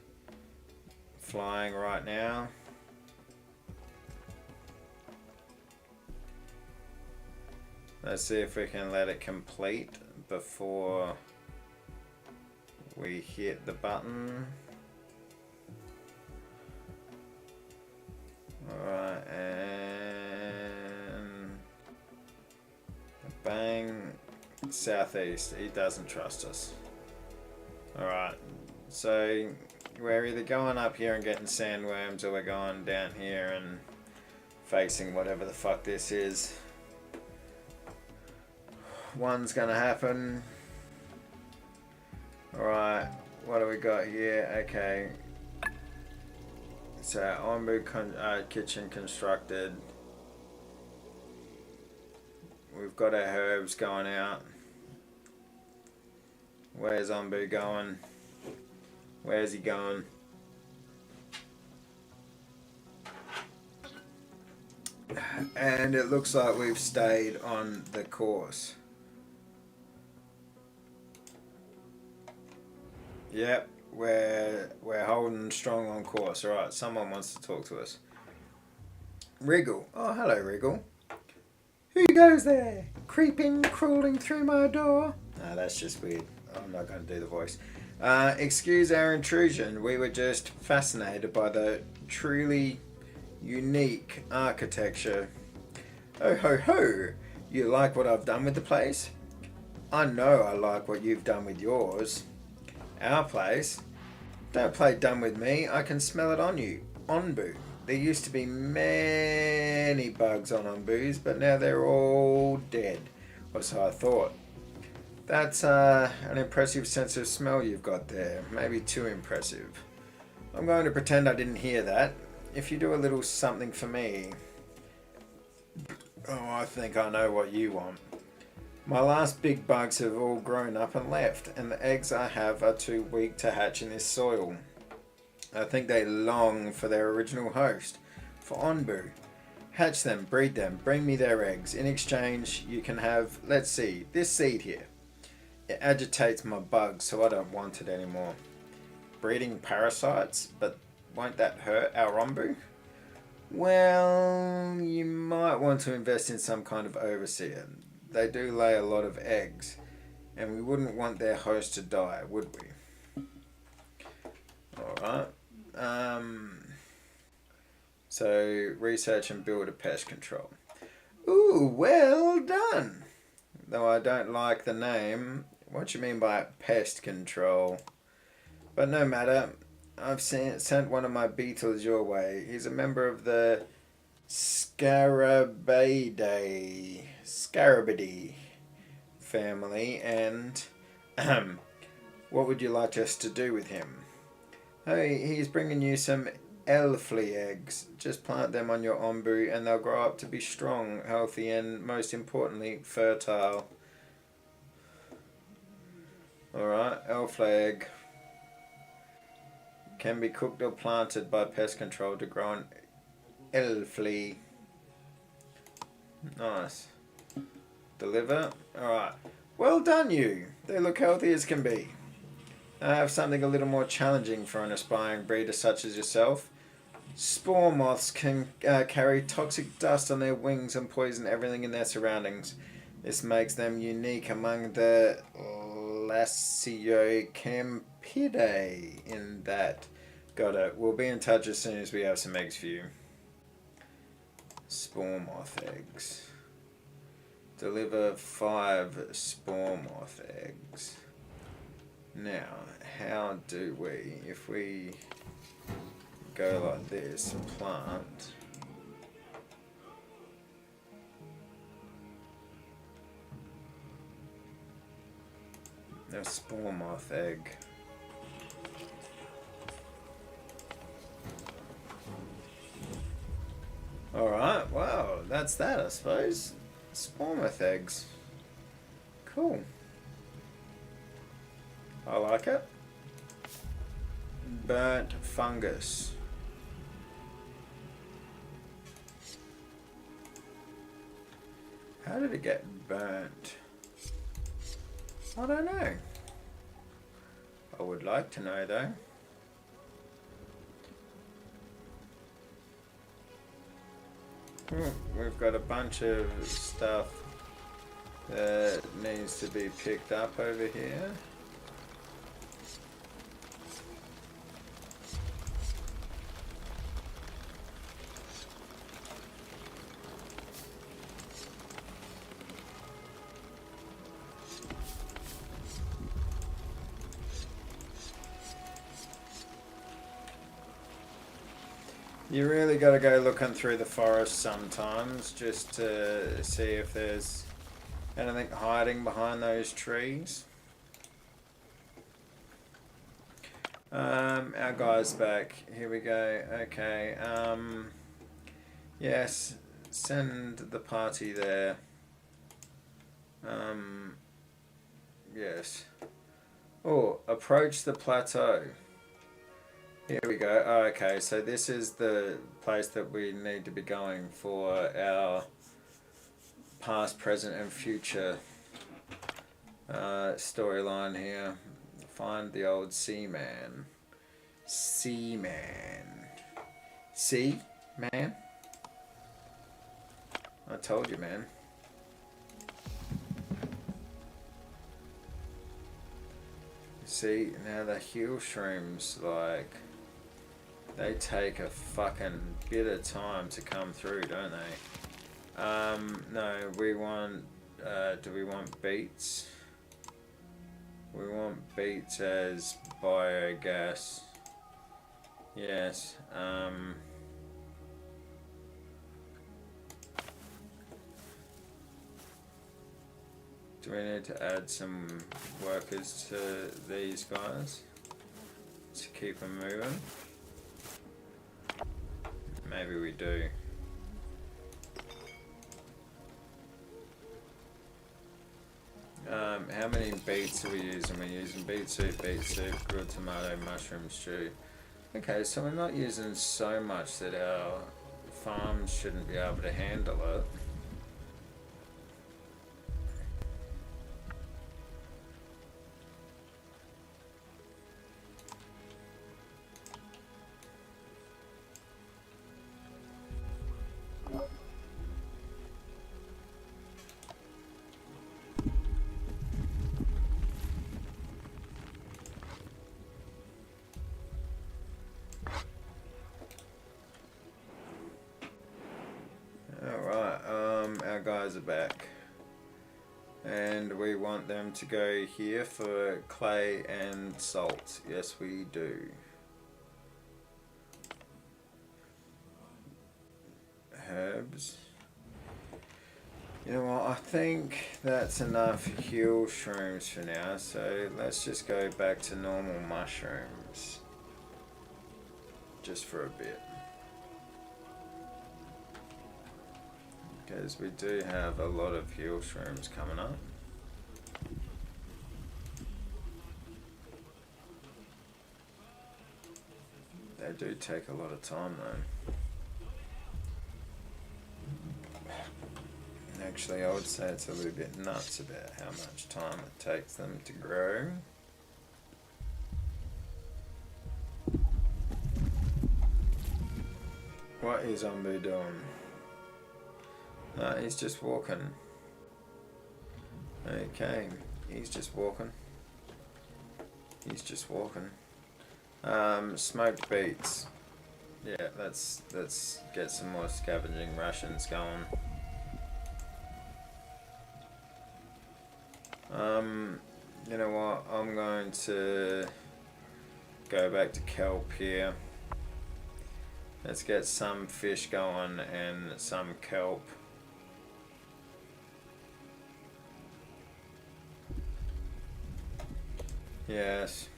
Speaker 1: flying right now. Let's see if we can let it complete before we hit the button. Alright, and bang, southeast. He doesn't trust us. Alright, so we're either going up here and getting sandworms, or we're going down here and facing whatever the fuck this is. One's gonna happen. Alright, what do we got here? Okay. So, Ombu kitchen constructed. We've got our herbs going out. Where's Ombu going? Where's he going? And it looks like we've stayed on the course. Yep, we're holding strong on course. Alright, someone wants to talk to us. Wriggle. Oh, hello, Wriggle. Who goes there? Creeping, crawling through my door? Nah, that's just weird. I'm not going to do the voice. Excuse our intrusion. We were just fascinated by the truly unique architecture. Oh ho ho! You like what I've done with the place? I know I like what you've done with yours. Our place? Don't play dumb with me. I can smell it on you. Onbu. There used to be many bugs on Onbus, but now they're all dead. Or so I thought. That's an impressive sense of smell you've got there. Maybe too impressive. I'm going to pretend I didn't hear that. If you do a little something for me... Oh, I think I know what you want. My last big bugs have all grown up and left, and the eggs I have are too weak to hatch in this soil. I think they long for their original host, for Onbu. Hatch them, breed them, bring me their eggs. In exchange, you can have, let's see, this seed here. It agitates my bugs, so I don't want it anymore. Breeding parasites, but won't that hurt our Onbu? Well, you might want to invest in some kind of overseer. They do lay a lot of eggs, and we wouldn't want their host to die, would we? Alright. So, research and build a pest control. Ooh, well done! Though I don't like the name. What do you mean by pest control? But no matter. I've sent one of my beetles your way. He's a member of the Scarabidae family, and what would you like us to do with him? Hey, he's bringing you some elfly eggs. Just plant them on your Onbu and they'll grow up to be strong, healthy, and most importantly, fertile. Alright, elfly egg. Can be cooked or planted by pest control to grow an elfly. Nice. Deliver. Alright. Well done, you. They look healthy as can be. I have something a little more challenging for an aspiring breeder such as yourself. Spore moths can carry toxic dust on their wings and poison everything in their surroundings. This makes them unique among the Lasiocampidae in that. Got it. We'll be in touch as soon as we have some eggs for you. Spore moth eggs. Deliver 5 spore moth eggs. Now, how do we, if we go like this, plant. A spore moth egg. Alright, well, that's that, I suppose. Spore moth eggs. Cool. I like it. Burnt fungus. How did it get burnt? I don't know. I would like to know though. We've got a bunch of stuff. that needs to be picked up over here. You really got to go looking through the forest sometimes just to see if there's anything hiding behind those trees. Our guy's back. Here we go. Okay. Yes, send the party there. Yes. Oh, approach the plateau. Here we go. Oh, okay, so this is the place that we need to be going for our past, present, and future storyline here. Find the old Seaman. Seaman. Sea-man? I told you, man. See, now the heel shrooms, like, they take a fucking bit of time to come through, don't they? No, we want, do we want beets? We want beets as biogas. Yes, do we need to add some workers to these guys to keep them moving? Maybe we do. How many beets are we using? We're using beet soup, grilled tomato, mushroom stew. Okay, so we're not using so much that our farms shouldn't be able to handle it. Our guys are back, and we want them to go here for clay and salt. Yes, we do. Herbs. You know what, I think that's enough heal shrooms for now, so let's just go back to normal mushrooms just for a bit. Because we do have a lot of heal shrooms coming up. They do take a lot of time though. Actually, I would say it's a little bit nuts about how much time it takes them to grow. What is Umbu doing? He's just walking. Okay, he's just walking. He's just walking. Smoked beets. Yeah, let's get some more scavenging rations going. You know what? I'm going to go back to kelp here. Let's get some fish going and some kelp. Yes.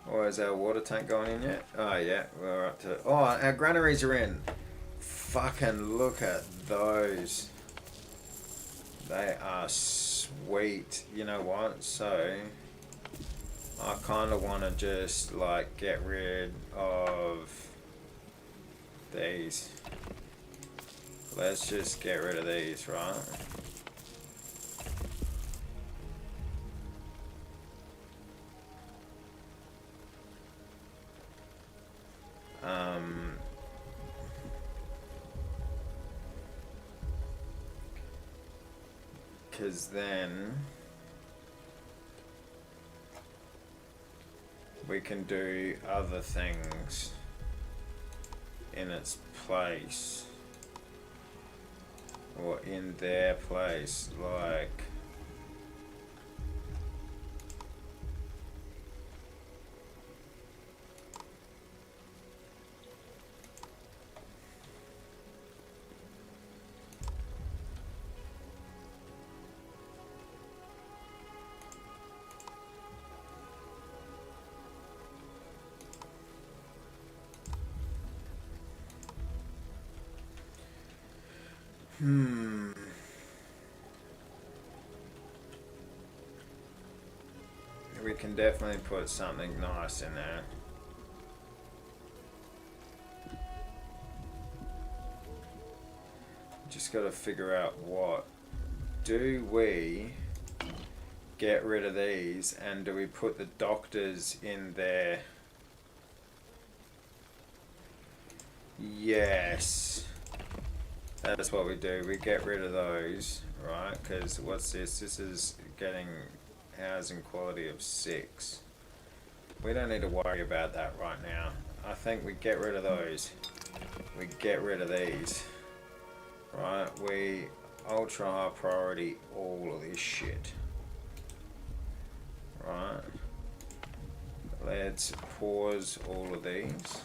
Speaker 1: Oh, is our water tank going in yet? Oh yeah, we're up to... Oh, our granaries are in. Fucking look at those. They are sweet. You know what? So, I kind of want to just like get rid of these. Let's just get rid of these, right? Because then we can do other things in its place. Or in their place, like we can definitely put something nice in there. Just got to figure out what. Do we get rid of these and do we put the doctors in there? Yes. That's what we do. We get rid of those, right? Because what's this? This is getting housing quality of 6. We don't need to worry about that right now. I think we get rid of those. We get rid of these. Right? We ultra high priority all of this shit. Right? Let's pause all of these.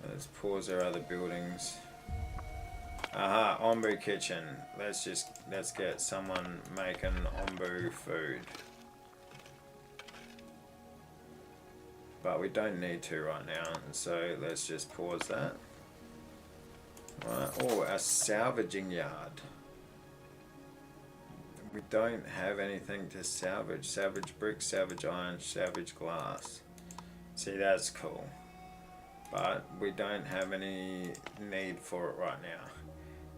Speaker 1: Let's pause our other buildings. Aha, Ombu kitchen. Let's get someone making Ombu food. But we don't need to right now, so let's just pause that. Right. Oh, a salvaging yard. We don't have anything to salvage. Salvage brick, salvage iron, salvage glass. See, that's cool. But we don't have any need for it right now.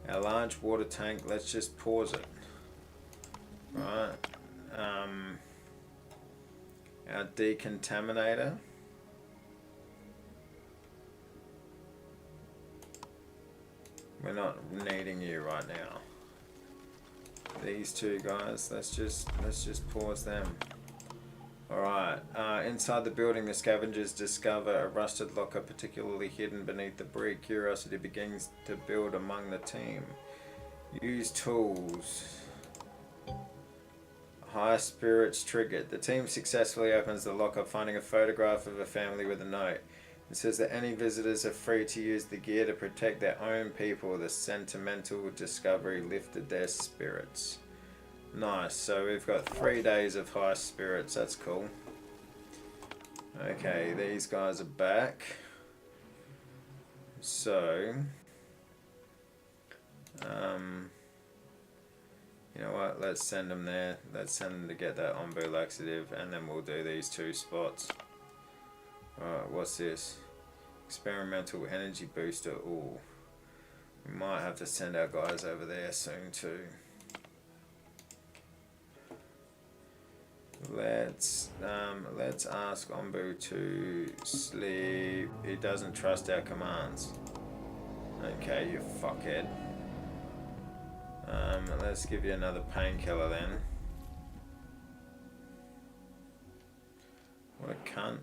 Speaker 1: Our large water tank, let's just pause it. Right. Our decontaminator. We're not needing you right now. These two guys, let's just pause them. Alright, inside the building the scavengers discover a rusted locker particularly hidden beneath the brick. Curiosity begins to build among the team. Use tools. High spirits triggered. The team successfully opens the locker, finding a photograph of a family with a note. It says that any visitors are free to use the gear to protect their own people. The sentimental discovery lifted their spirits. Nice, so we've got 3 days of high spirits, that's cool. Okay, these guys are back. So, you know what, let's send them there. Let's send them to get that Ombu laxative, and then we'll do these 2 spots. Alright, what's this? Experimental energy booster. Ooh. We might have to send our guys over there soon too. Let's ask Ombu to sleep. He doesn't trust our commands. Okay, you fuckhead. Let's give you another painkiller then. What a cunt.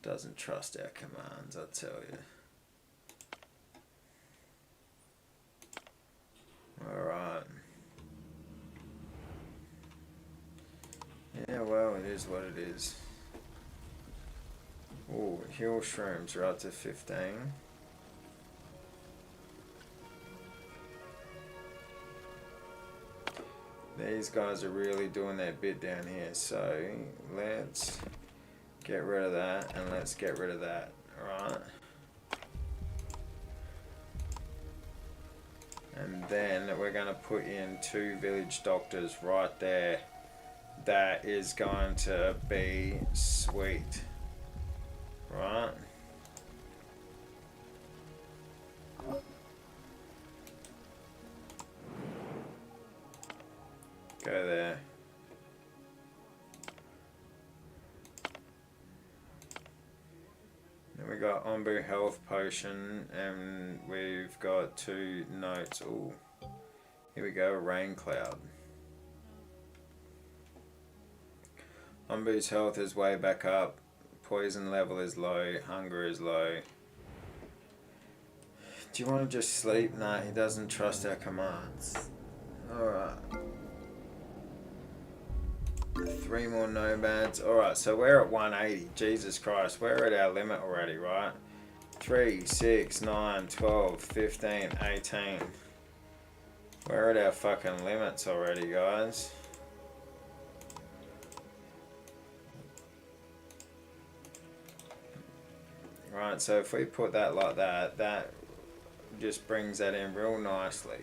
Speaker 1: Doesn't trust our commands, I tell you. Alright. Yeah, well, it is what it is. Ooh, heal shrooms are up to 15. These guys are really doing their bit down here, so let's get rid of that and let's get rid of that, alright? And then we're going to put in 2 village doctors right there. That is going to be sweet, right? Go there. Then we got Ombu health potion, and we've got 2 notes. Ooh, Here we go, rain cloud. Ombu's health is way back up. Poison level is low. Hunger is low. Do you want to just sleep? Nah, he doesn't trust our commands. Alright. 3 more nomads. Alright, so we're at 180. Jesus Christ, we're at our limit already, right? 3, 6, 9, 12, 15, 18. We're at our fucking limits already, guys. Right, so if we put that like that, that just brings that in real nicely.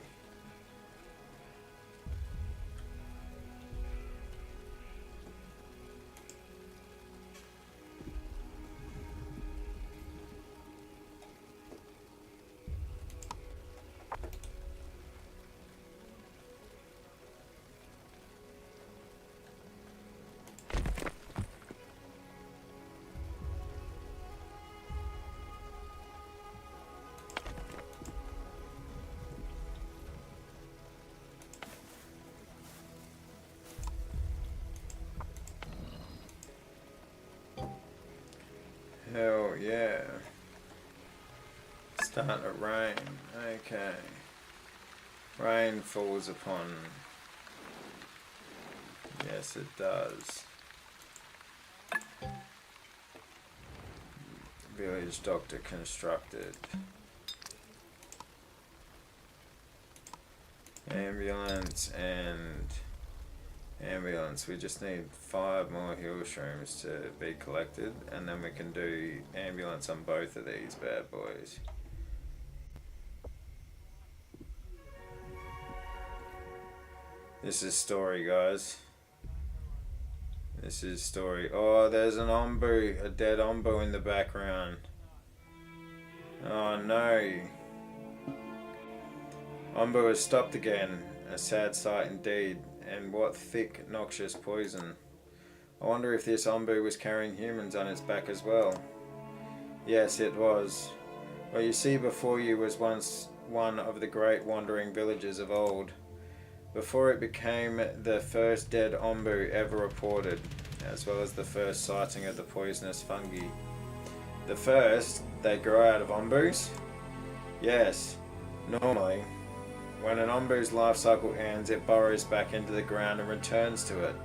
Speaker 1: Hell yeah. Starting to rain. Okay. Rain falls upon. Yes, it does. Village doctor constructed. Ambulance and ambulance. We just need 5 more heal shrooms to be collected, and then we can do ambulance on both of these bad boys. This is story, guys. This is story. Oh, there's an ombu, a dead ombu in the background. Oh no. Ombu has stopped again. A sad sight indeed. And what thick, noxious poison. I wonder if this ombu was carrying humans on its back as well. Yes, it was. What you see before you was once one of the great wandering villages of old. Before it became the first dead ombu ever reported, as well as the first sighting of the poisonous fungi. The first, they grow out of ombus? Yes, normally. When an ombu's life cycle ends, it burrows back into the ground and returns to it.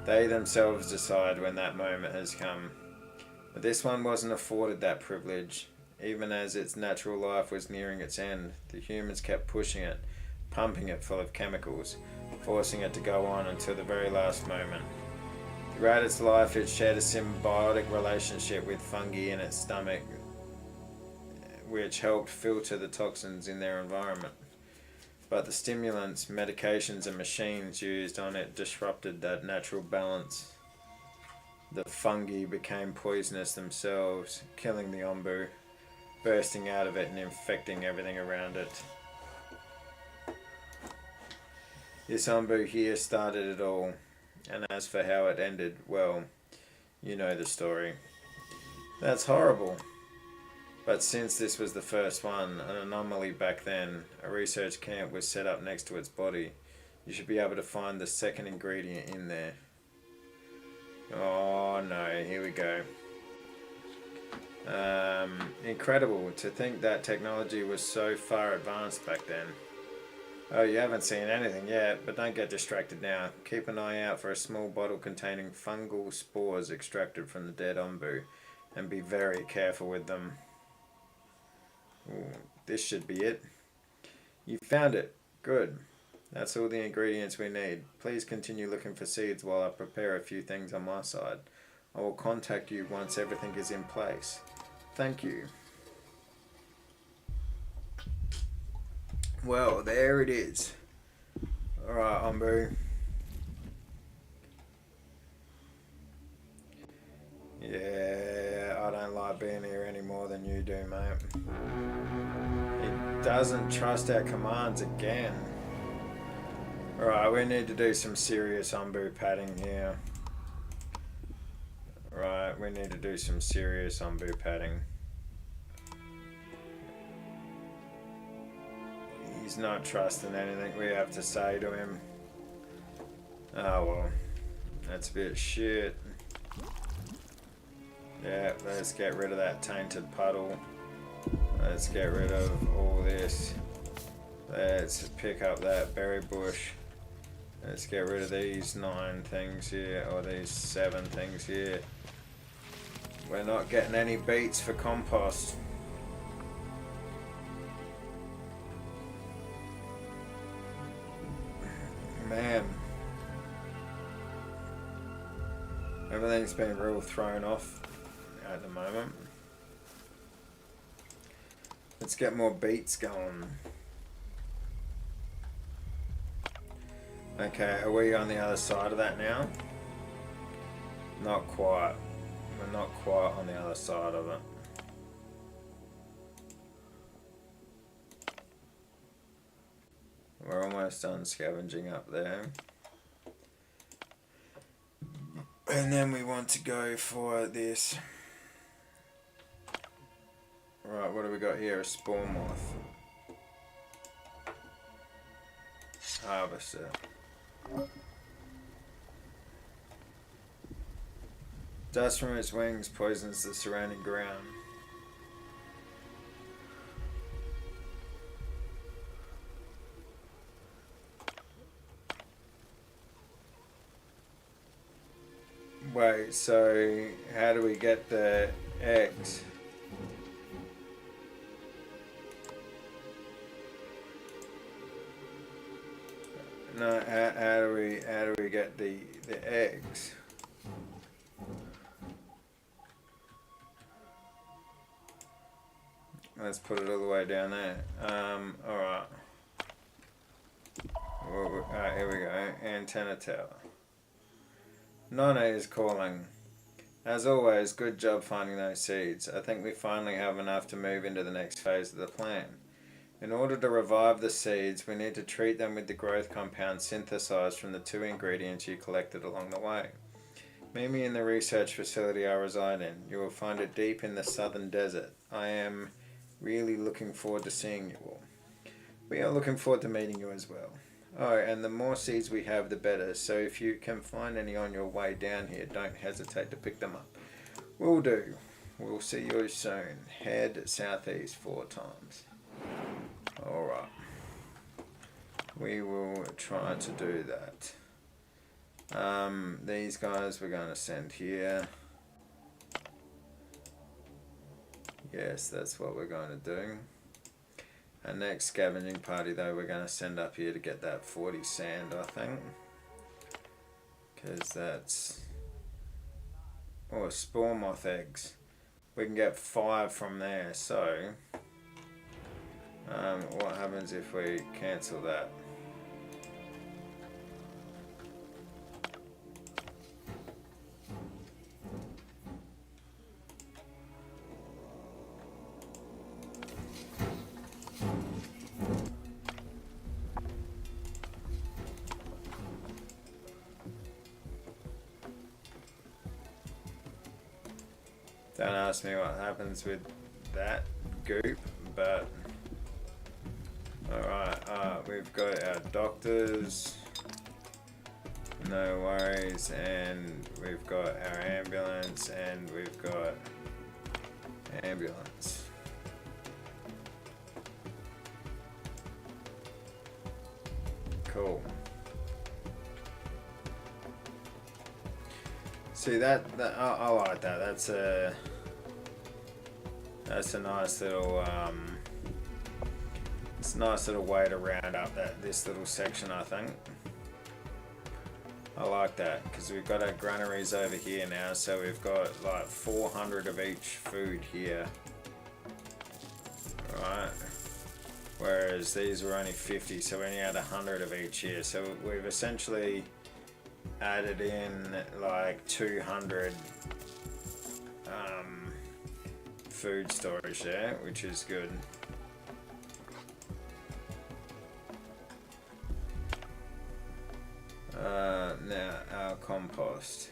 Speaker 1: They themselves decide when that moment has come. But this one wasn't afforded that privilege. Even as its natural life was nearing its end, the humans kept pushing it, pumping it full of chemicals, forcing it to go on until the very last moment. Throughout its life, it shared a symbiotic relationship with fungi in its stomach, which helped filter the toxins in their environment. But the stimulants, medications and machines used on it disrupted that natural balance. The fungi became poisonous themselves, killing the ombu, bursting out of it and infecting everything around it. This ombu here started it all, and as for how it ended, well, you know the story. That's horrible. But since this was the first one, an anomaly back then, a research camp was set up next to its body. You should be able to find the second ingredient in there. Oh no, here we go. Incredible to think that technology was so far advanced back then. Oh, you haven't seen anything yet, but don't get distracted now. Keep an eye out for a small bottle containing fungal spores extracted from the dead ombu, and be very careful with them. Ooh, this should be it. You found it. Good. That's all the ingredients we need. Please continue looking for seeds while I prepare a few things on my side. I will contact you once everything is in place. Thank you. Well, there it is. Alright, ombu. Yeah, I don't like being here any more than you do, mate. He doesn't trust our commands again. Alright, we need to do some serious ombu padding here. Right, we need to do some serious ombu padding. He's not trusting anything we have to say to him. Oh well, that's a bit shit. Yeah, let's get rid of that tainted puddle. Let's get rid of all this. Let's pick up that berry bush. Let's get rid of these 9 things here, or these 7 things here. We're not getting any beets for compost. Man. Everything's been real thrown off at the moment. Let's get more beets going. Okay, are we on the other side of that now? Not quite. We're not quite on the other side of it. We're almost done scavenging up there. And then we want to go for this. Right, what do we got here? A spore moth. Harvester. Dust from its wings poisons the surrounding ground. Wait, so how do we get the eggs? No, how do we get the eggs? Let's put it all the way down there. Alright. Alright, here we go. Antenna tower. Nona is calling. As always, good job finding those seeds. I think we finally have enough to move into the next phase of the plan. In order to revive the seeds, we need to treat them with the growth compound synthesized from the 2 ingredients you collected along the way. Meet me in the research facility I reside in. You will find it deep in the southern desert. I am really looking forward to seeing you all. We are looking forward to meeting you as well. Oh, and the more seeds we have, the better. So if you can find any on your way down here, don't hesitate to pick them up. Will do. We'll see you soon. Head southeast 4 times. Alright. We will try to do that. These guys we're going to send here. Yes, that's what we're going to do. Our next scavenging party though, we're going to send up here to get that 40 sand, I think. Because that's... Oh, spore moth eggs. We can get 5 from there, so... what happens if we cancel that? Don't ask me what happens with that goop, but alright, we've got our doctors, no worries, and we've got our ambulance, and we've got ambulance. Cool. See that I like that. That's a nice little it's a nice little way to round up this little section, I think. I like that because we've got our granaries over here now, so we've got like 400 of each food here, right? Whereas these were only 50, so we only had 100 of each here. So we've essentially added in like 200 food storage there, which is good. Now our compost,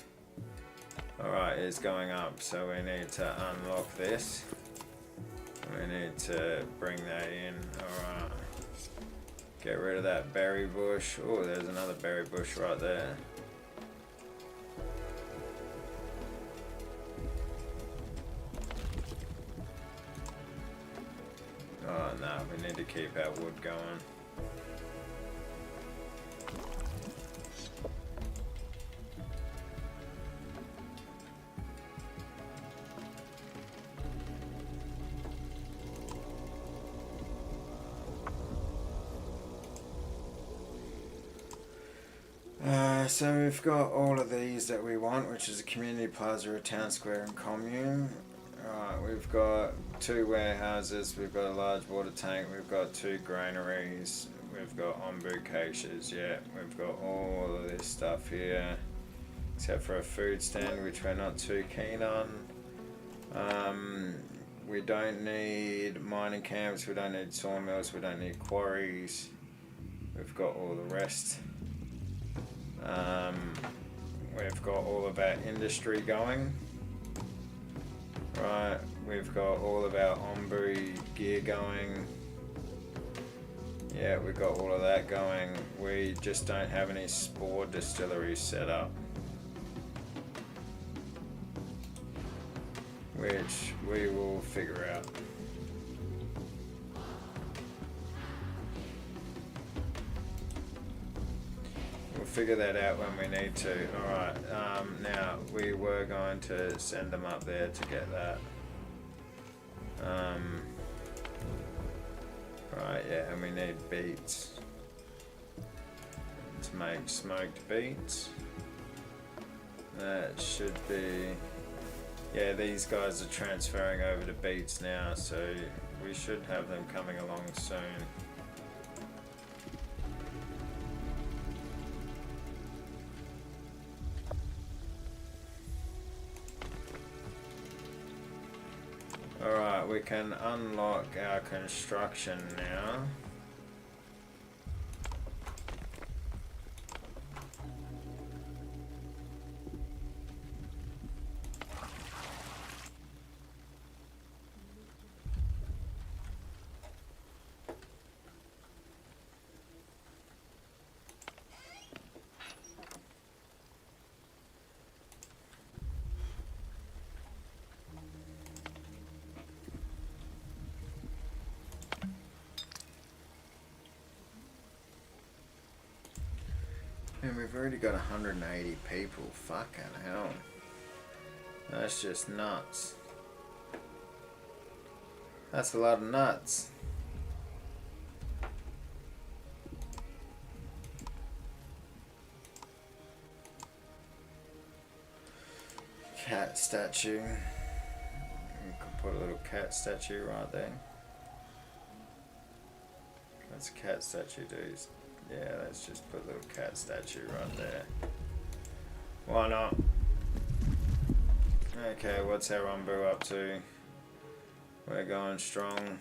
Speaker 1: alright, is going up, so we need to unlock this. We need to bring that in. Alright, Get rid of that berry bush. Oh, there's another berry bush right there. Oh no, we need to keep our wood going. So we've got all of these that we want, which is a community plaza, a town square and commune. We've got 2 warehouses, we've got a large water tank, we've got 2 granaries, we've got ombu caches, yeah, we've got all of this stuff here, except for a food stand, which we're not too keen on. We don't need mining camps, we don't need sawmills, we don't need quarries. We've got all the rest. We've got all of our industry going. Right, we've got all of our ombu gear going. Yeah, we've got all of that going. We just don't have any spore distilleries set up, which we will figure out. We'll figure that out when we need to. Alright, now we were going to send them up there to get that. Right, yeah, and we need beets to make smoked beets. That should be... Yeah, these guys are transferring over to beets now, so we should have them coming along soon. Alright, we can unlock our construction now. And we've already got 180 people. Fucking hell. That's just nuts. That's a lot of nuts. Cat statue. We could put a little cat statue right there. That's a cat statue, dudes. Yeah, let's just put a little cat statue right there. Why not? Okay, what's our ombu up to? We're going strong.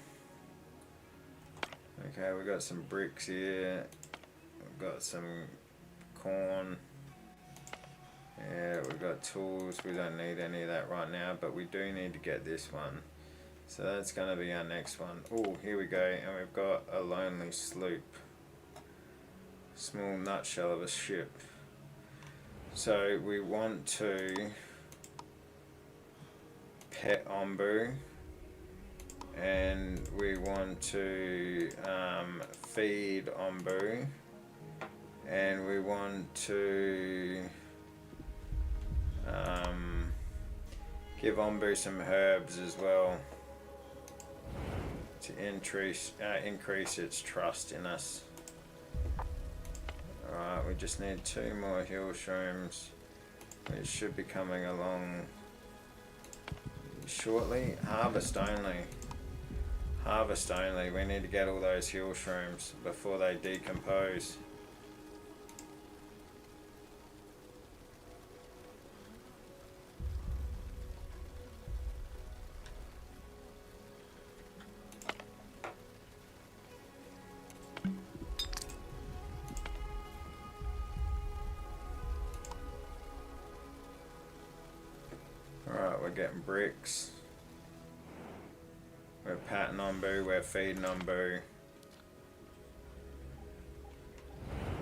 Speaker 1: Okay, we got some bricks here. We've got some corn. Yeah, we've got tools. We don't need any of that right now, but we do need to get this one. So that's going to be our next one. Oh, here we go. And we've got a lonely sloop. Small nutshell of a ship. So we want to pet ombu, and we want to feed ombu, and we want to give ombu some herbs as well to increase its trust in us. Alright, we just need 2 more hill shrooms, which should be coming along shortly. Harvest only. Harvest only. We need to get all those hill shrooms before they decompose. Alright, we're getting bricks. We're patting ombu, we're feeding ombu.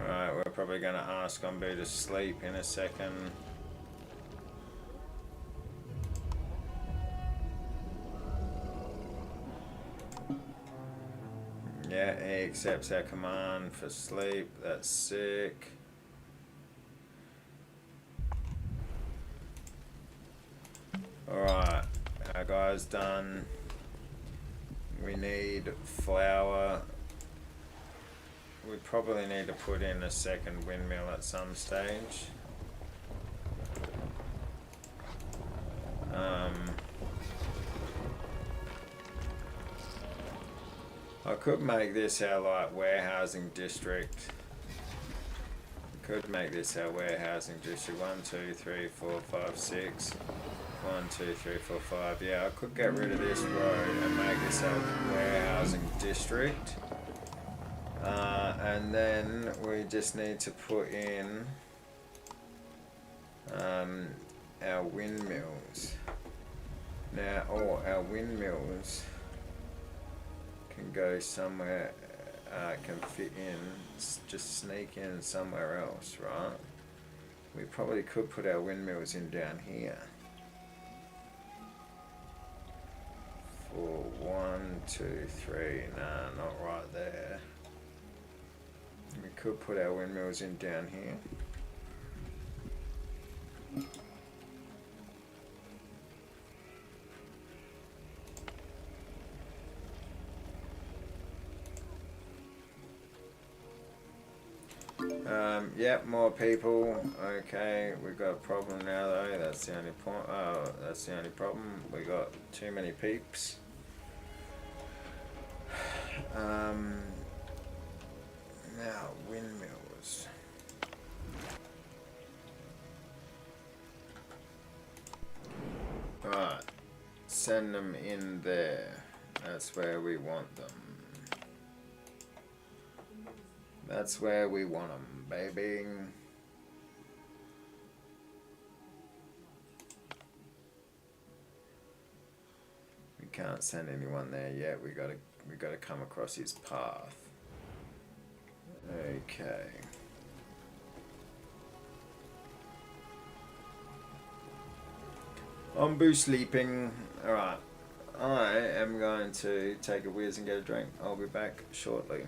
Speaker 1: Alright, we're probably going to ask Gombu to sleep in a second. Yeah, he accepts our command for sleep. That's sick. Alright, our guy's done. We need flour. We probably need to put in a second windmill at some stage. I could make this our like warehousing district. Could make this our warehousing district. 1, 2, 3, 4, 5, 6. 1, 2, 3, 4, 5. Yeah, I could get rid of this road and make this our warehousing district. And then we just need to put in our windmills. Now, our windmills can go somewhere, can fit in, just sneak in somewhere else, right? We probably could put our windmills in down here. For 1, 2, 3, nah, not right there. We could put our windmills in down here. Yep, more people. Okay, we've got a problem now though. That's the only point. Oh, that's the only problem. We got too many peeps. Now windmills. Right, send them in there. That's where we want them. That's where we want them, baby. We can't send anyone there yet. We gotta come across his path. Okay. Ombu sleeping. Alright. I am going to take a whiz and get a drink. I'll be back shortly.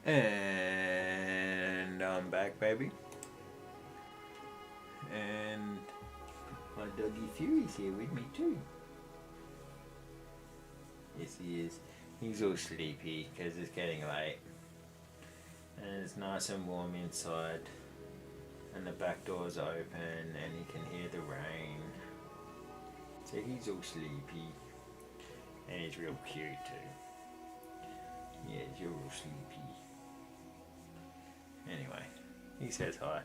Speaker 1: And I'm back, baby. And my doggy Fury's here with me too. Yes, he is. He's all sleepy because it's getting late. And it's nice and warm inside. And the back door's open and you can hear the rain. So he's all sleepy. And he's real cute too. Yeah, you're all sleepy. Anyway, he says hi.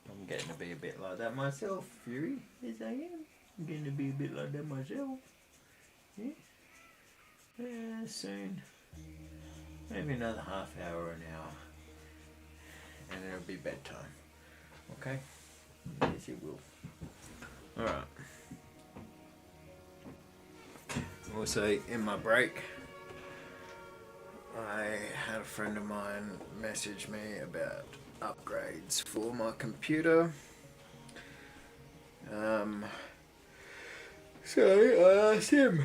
Speaker 1: I'm getting to be a bit like that myself, Fury. Yes, I am. I'm getting to be a bit like that myself. Yeah. Soon. Maybe another half hour or an hour. And it'll be bedtime. Okay? Yes, it will. Alright. Also, in my break, I had a friend of mine message me about upgrades for my computer. So I asked him.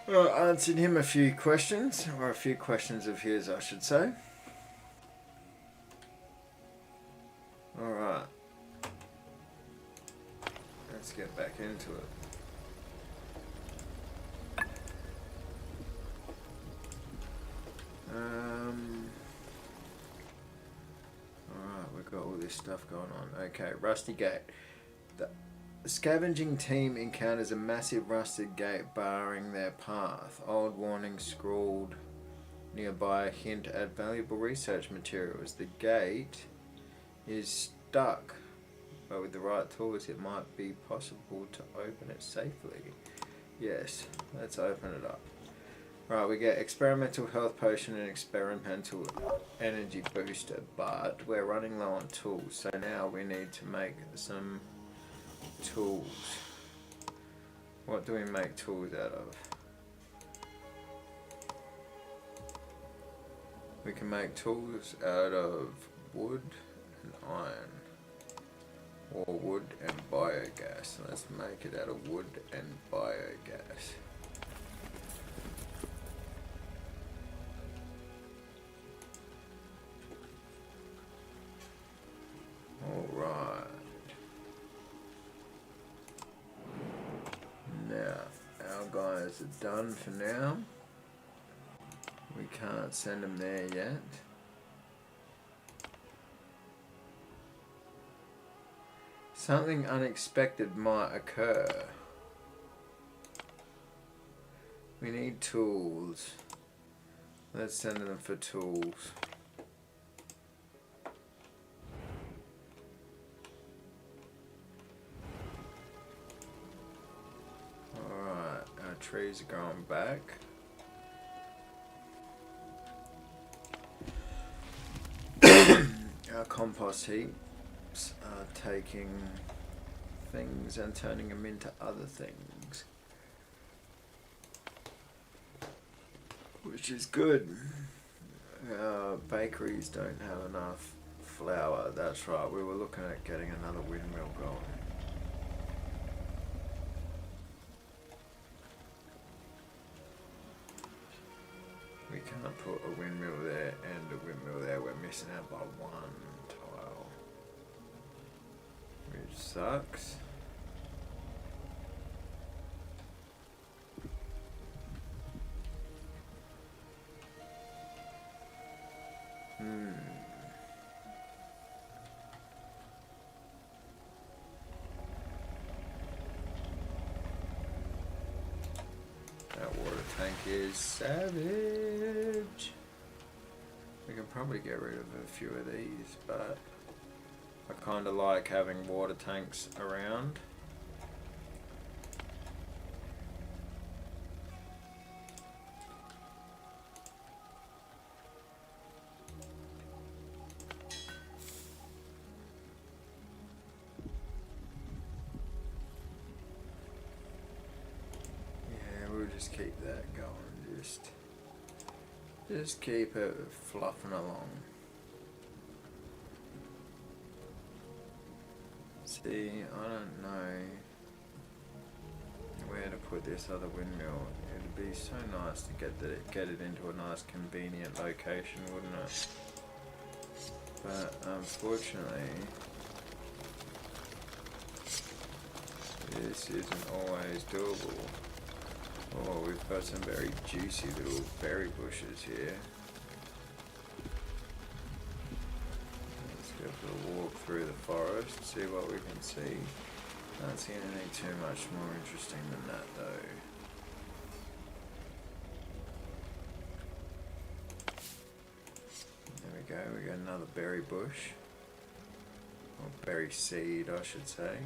Speaker 1: I answered him a few questions, or a few questions of his, I should say. Alright. Let's get back into it. Alright, we've got all this stuff going on. Okay, Rusty Gate. The scavenging team encounters a massive rusted gate barring their path. Old warning scrawled nearby hint at valuable research materials. The gate is stuck, but with the right tools it might be possible to open it safely. Yes, let's open it up. Right, we get experimental health potion and experimental energy booster, but we're running low on tools, so now we need to make some tools. What do we make tools out of? We can make tools out of wood and iron, or wood and biogas. Let's make it out of wood and biogas. Alright. Now, our guys are done for now. We can't send them there yet. Something unexpected might occur. We need tools. Let's send them for tools. Alright, our trees are going back. Our compost heaps are taking things and turning them into other things, which is good. Bakeries don't have enough flour. That's right, we were looking at getting another windmill going. We can't put a windmill there and a windmill there. We're missing out by one tile, which sucks. That water tank is savage. We can probably get rid of a few of these, but I kind of like having water tanks around. Just keep that going, just keep it fluffing along. See, I don't know where to put this other windmill It'd be so nice to get it into a nice convenient location, wouldn't it? But unfortunately, this isn't always doable. Oh, we've got some very juicy little berry bushes here. Let's go for a walk through the forest, see what we can see. Can't see anything too much more interesting than that though. There we go, we got another berry bush. Or berry seed, I should say.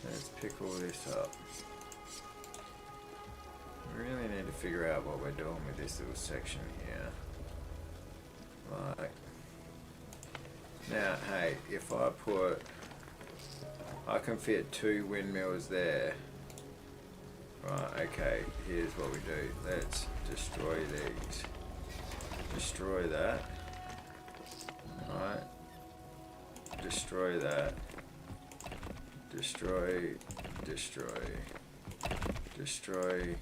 Speaker 1: Let's pick all this up. We really need to figure out what we're doing with this little section here. Like, now, hey, if I can fit 2 windmills there. Right, okay, here's what we do. Let's destroy these. Destroy that. Right. Destroy that. Destroy, destroy, destroy,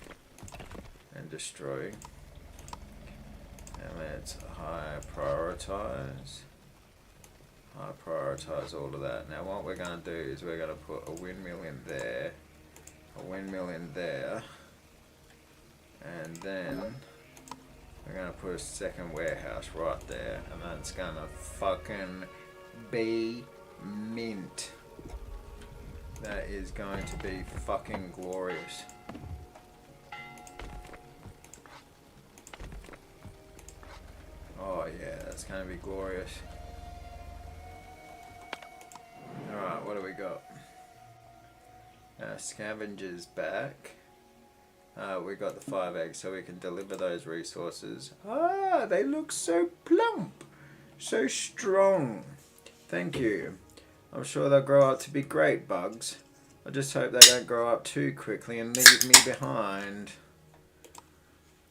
Speaker 1: and destroy. And let's high prioritize all of that. Now what we're going to do is we're going to put a windmill in there, a windmill in there, and then we're going to put a second warehouse right there, and that's going to fucking be mint. That is going to be fucking glorious. Oh yeah, that's going to be glorious. Alright, what do we got? Scavengers back. We got the 5 eggs, so we can deliver those resources. Ah, they look so plump, so strong. Thank you. I'm sure they'll grow up to be great bugs. I just hope they don't grow up too quickly and leave me behind.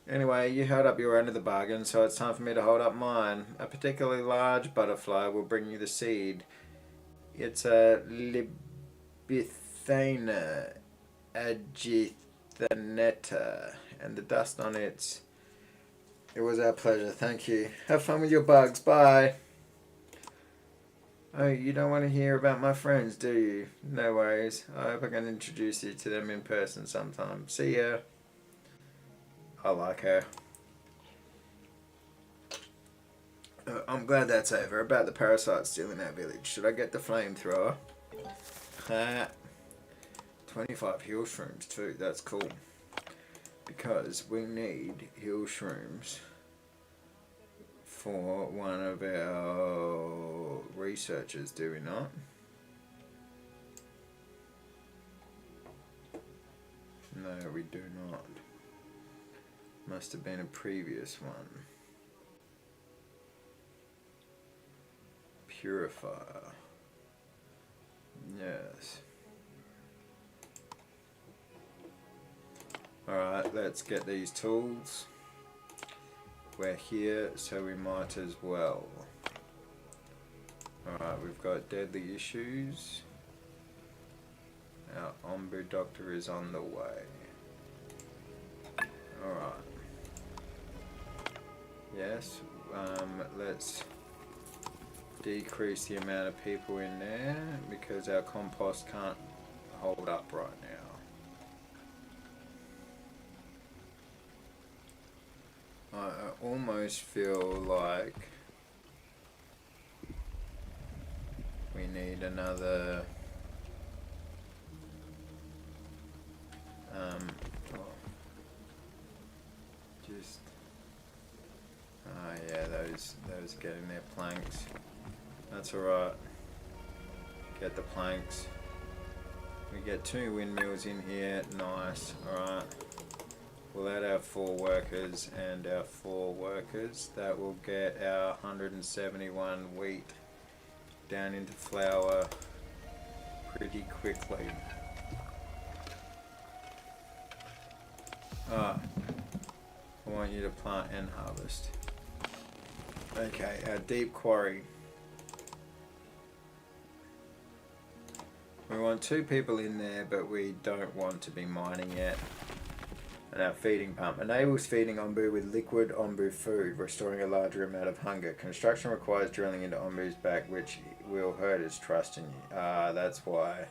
Speaker 1: Anyway, you held up your end of the bargain, so it's time for me to hold up mine. A particularly large butterfly will bring you the seed. It's a Libithana agithaneta, and the dust on it. It was our pleasure, thank you. Have fun with your bugs, bye. Oh, you don't want to hear about my friends, do you? No worries. I hope I can introduce you to them in person sometime. See ya. I like her. I'm glad that's over. About the parasites still in our village. Should I get the flamethrower? 25 hill shrooms too. That's cool. Because we need hill shrooms for one of our researchers, do we not? No, we do not. Must have been a previous one. Purifier. Yes. Alright, let's get these tools. We're here, so we might as well. Alright, we've got deadly issues. Our Ombu doctor is on the way. Alright. Yes, let's decrease the amount of people in there because our compost can't hold up right now. I almost feel like we need another yeah, those getting their planks. That's alright. Get the planks. We get 2 windmills in here. Nice. Alright. We'll add our 4 workers and our 4 workers. That will get our 171 wheat down into flour pretty quickly. I want you to plant and harvest. Okay, our deep quarry. We want 2 people in there, but we don't want to be mining yet. And our feeding pump enables feeding ombu with liquid ombu food, restoring a larger amount of hunger. Construction requires drilling into ombu's back, which will hurt its trust in you. That's why.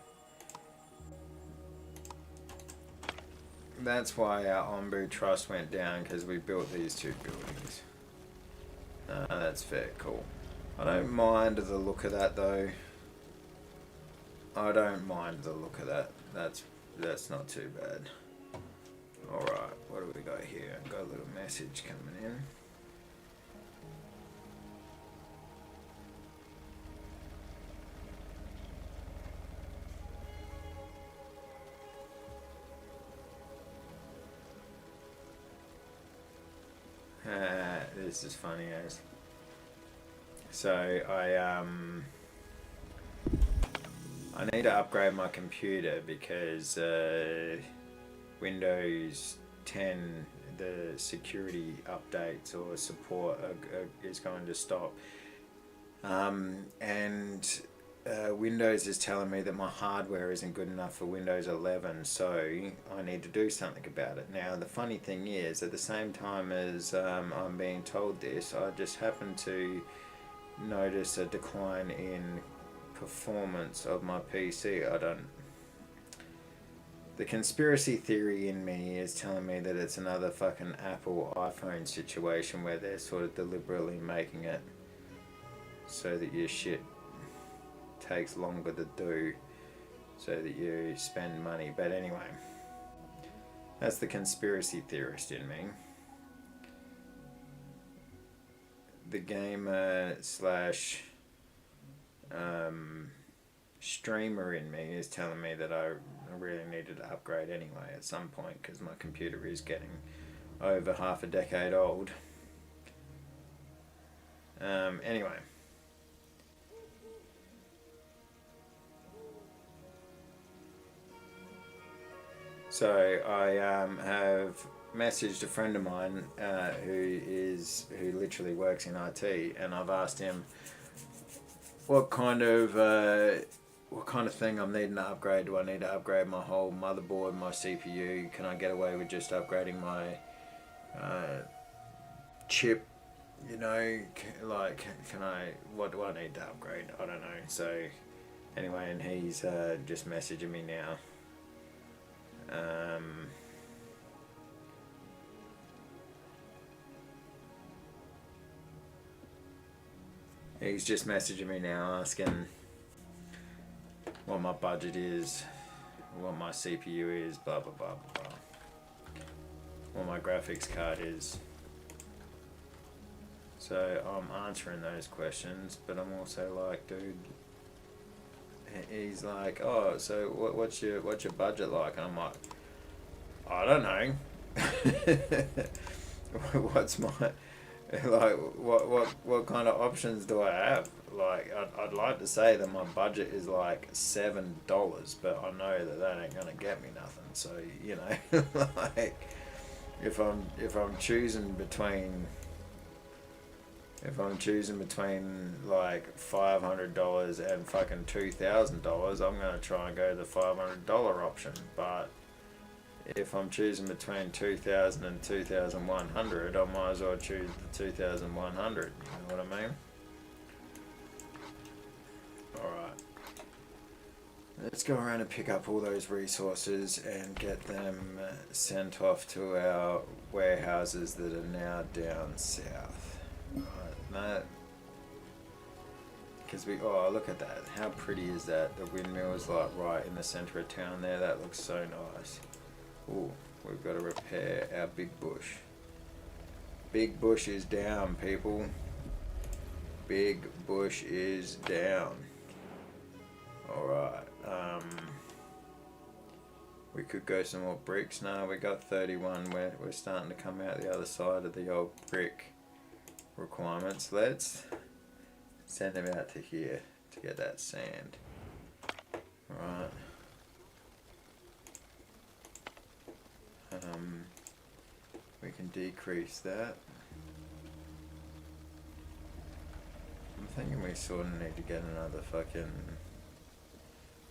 Speaker 1: That's why our ombu trust went down, because we built these two buildings. That's fair, cool. I don't mind the look of that though. I don't mind the look of that. That's not too bad. Alright, what do we got here? Got a little message coming in. This is funny as. So I need to upgrade my computer because Windows 10, the security updates or support is going to stop. Windows is telling me that my hardware isn't good enough for Windows 11, so I need to do something about it. Now, the funny thing is, at the same time as I'm being told this, I just happen to notice a decline in performance of my PC. The conspiracy theory in me is telling me that it's another fucking Apple iPhone situation where they're sort of deliberately making it so that your shit takes longer to do, so that you spend money. But anyway, that's the conspiracy theorist in me. The gamer slash streamer in me is telling me that I really needed to upgrade anyway at some point, because my computer is getting over half a decade old. Anyway. So I have messaged a friend of mine who literally works in IT, and I've asked him what kind of thing I'm needing to upgrade. Do I need to upgrade my whole motherboard, my CPU? Can I get away with just upgrading my chip? You know, what do I need to upgrade? I don't know. So anyway, and he's just messaging me now. He's just messaging me now asking what my budget is, what my CPU is, blah blah blah blah blah, what my graphics card is. So I'm answering those questions, but I'm also like, dude, he's like, oh, so what's your budget like? And I'm like, I don't know. What's my, like, what kind of options do I have? Like, I'd like to say that my budget is like $7, but I know that ain't gonna get me nothing. So, you know, like, if I'm choosing between like $500 and fucking $2,000, I'm gonna try and go the $500 option. But if I'm choosing between 2,000 and 2,100, I might as well choose the 2,100. You know what I mean? Alright. Let's go around and pick up all those resources and get them sent off to our warehouses that are now down south. Right, because oh, look at that. How pretty is that? The windmill is like right in the center of town there. That looks so nice. Ooh, we've got to repair our big bush. Big bush is down, people. Big bush is down. Alright, we could go some more bricks. No, we got 31. We're starting to come out the other side of the old brick requirements. Let's send them out to here to get that sand. Right. We can decrease that. I'm thinking we sort of need to get another fucking...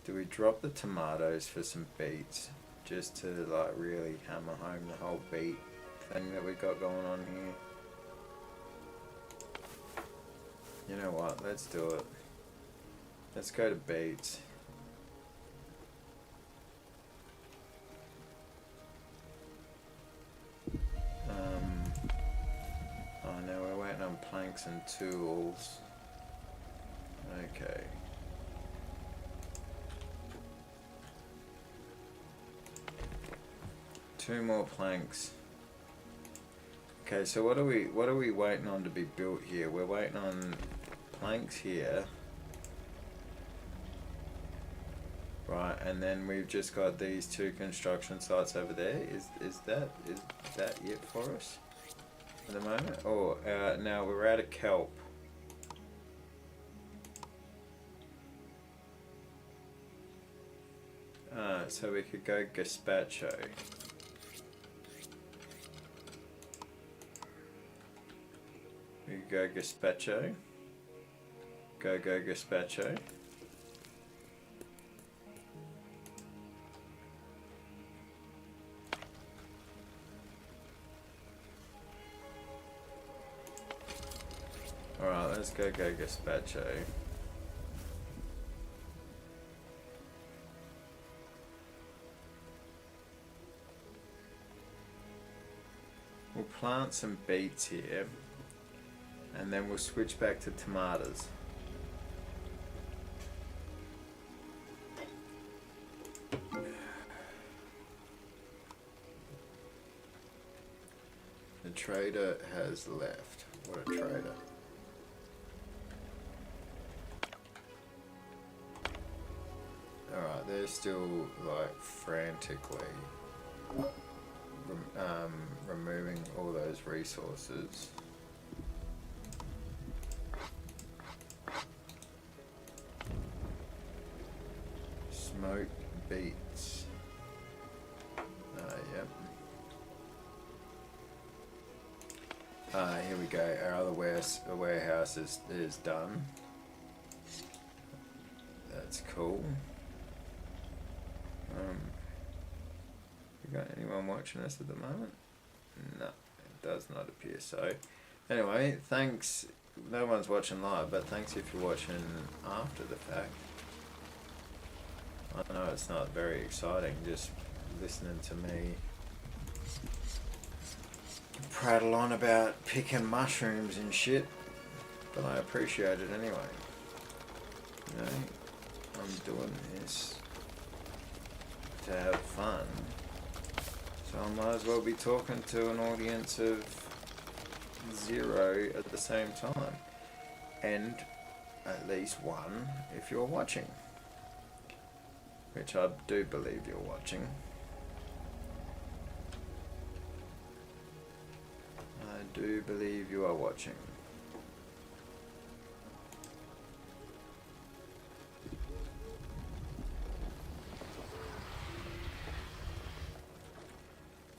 Speaker 1: Do we drop the tomatoes for some beets? just to like really hammer home the whole beat thing that we got going on here. You know what? Let's do it. Let's go to beats. Oh no, we're waiting on planks and tools. Okay. Two more planks. Okay, so what are we waiting on to be built here? We're waiting on planks here. Right, and then we've just got these two construction sites over there. Is that it for us at the moment? Oh, now we're out of kelp. So we could go gazpacho. We could go gazpacho. Go gazpacho. Alright, let's go gazpacho. We'll plant some beets here, and then we'll switch back to tomatoes. The trader has left. What a trader. Alright, they're still like frantically removing all those resources. Smoked beets. Yep. Here we go. Our other warehouse is done. That's cool. We got anyone watching us at the moment? No, it does not appear so. Anyway, thanks. No one's watching live, but thanks if you're watching after the fact. I know it's not very exciting just listening to me prattle on about picking mushrooms and shit, but I appreciate it anyway. You know, I'm doing this to have fun, so I might as well be talking to an audience of 0 at the same time, and at least 1 if you're watching, which I do believe you're watching. I do believe you are watching.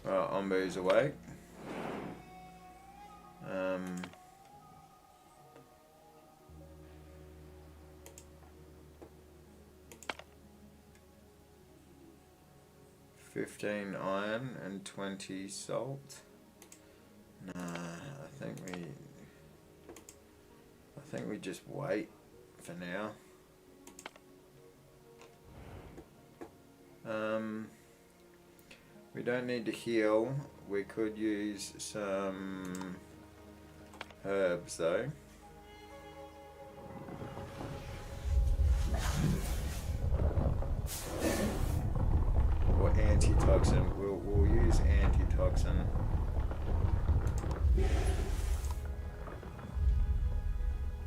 Speaker 1: Right, Ombu's awake. 15 iron and 20 salt. Nah, I think we just wait for now. We don't need to heal. We could use some herbs though. Or antitoxin. We'll use antitoxin.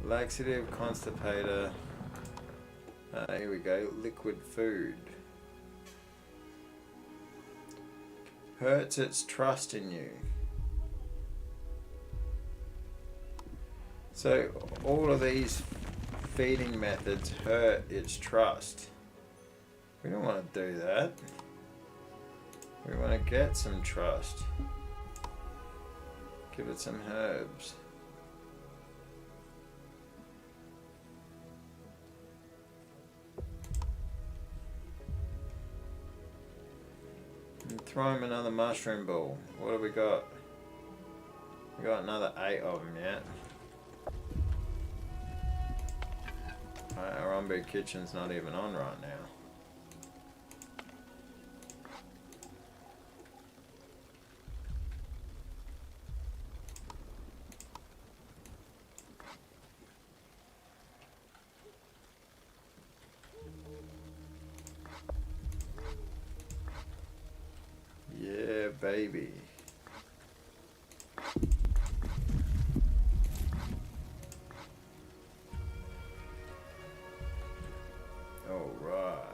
Speaker 1: Laxative, constipator. Here we go. Liquid food. Hurts its trust in you. So all of these feeding methods hurt its trust. We don't want to do that. We want to get some trust. Give it some herbs. Throw him another mushroom ball. What have we got? We got another 8 of them yet. Our Ombu kitchen's not even on right now. Yeah, baby. All right.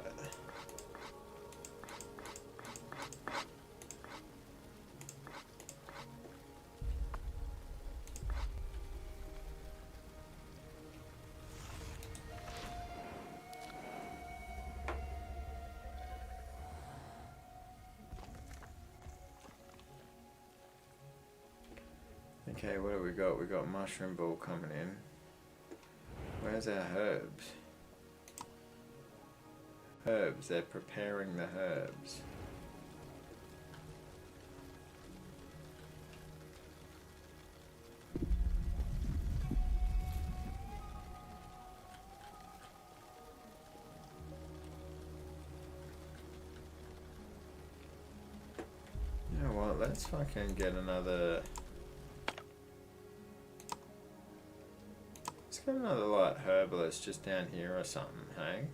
Speaker 1: Okay, what have we got? We got mushroom ball coming in. Where's our herbs? Herbs, they're preparing the herbs. You know what, let's fucking get another... Let's get another like herbalist just down here or something, hey?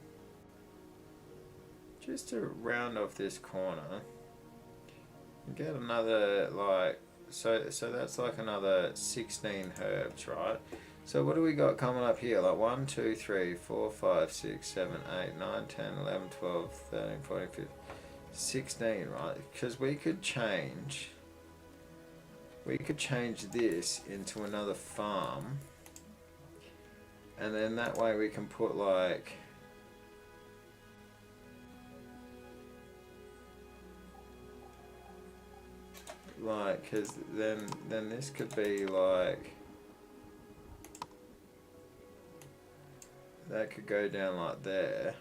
Speaker 1: Just to round off this corner. Get another like so that's like another 16 herbs, right? So what do we got coming up here? Like 1, 2, 3, 4, 5, 6, 7, 8, 9, 10, 11, 12, 13, 14, 15, 16, right? Because we could change this into another farm. And then that way we can put like cause then this could be like, that could go down like there,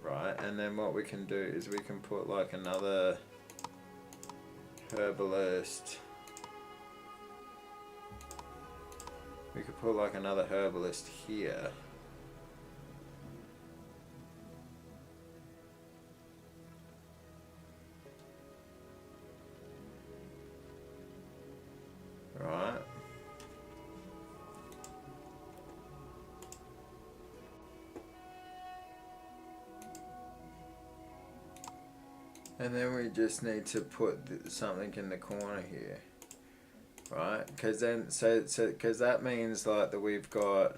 Speaker 1: right? And then what we can do is we can put like another herbalist. We could put like another herbalist here. Right. And then we just need to put something in the corner here. Right, because then because that means like that we've got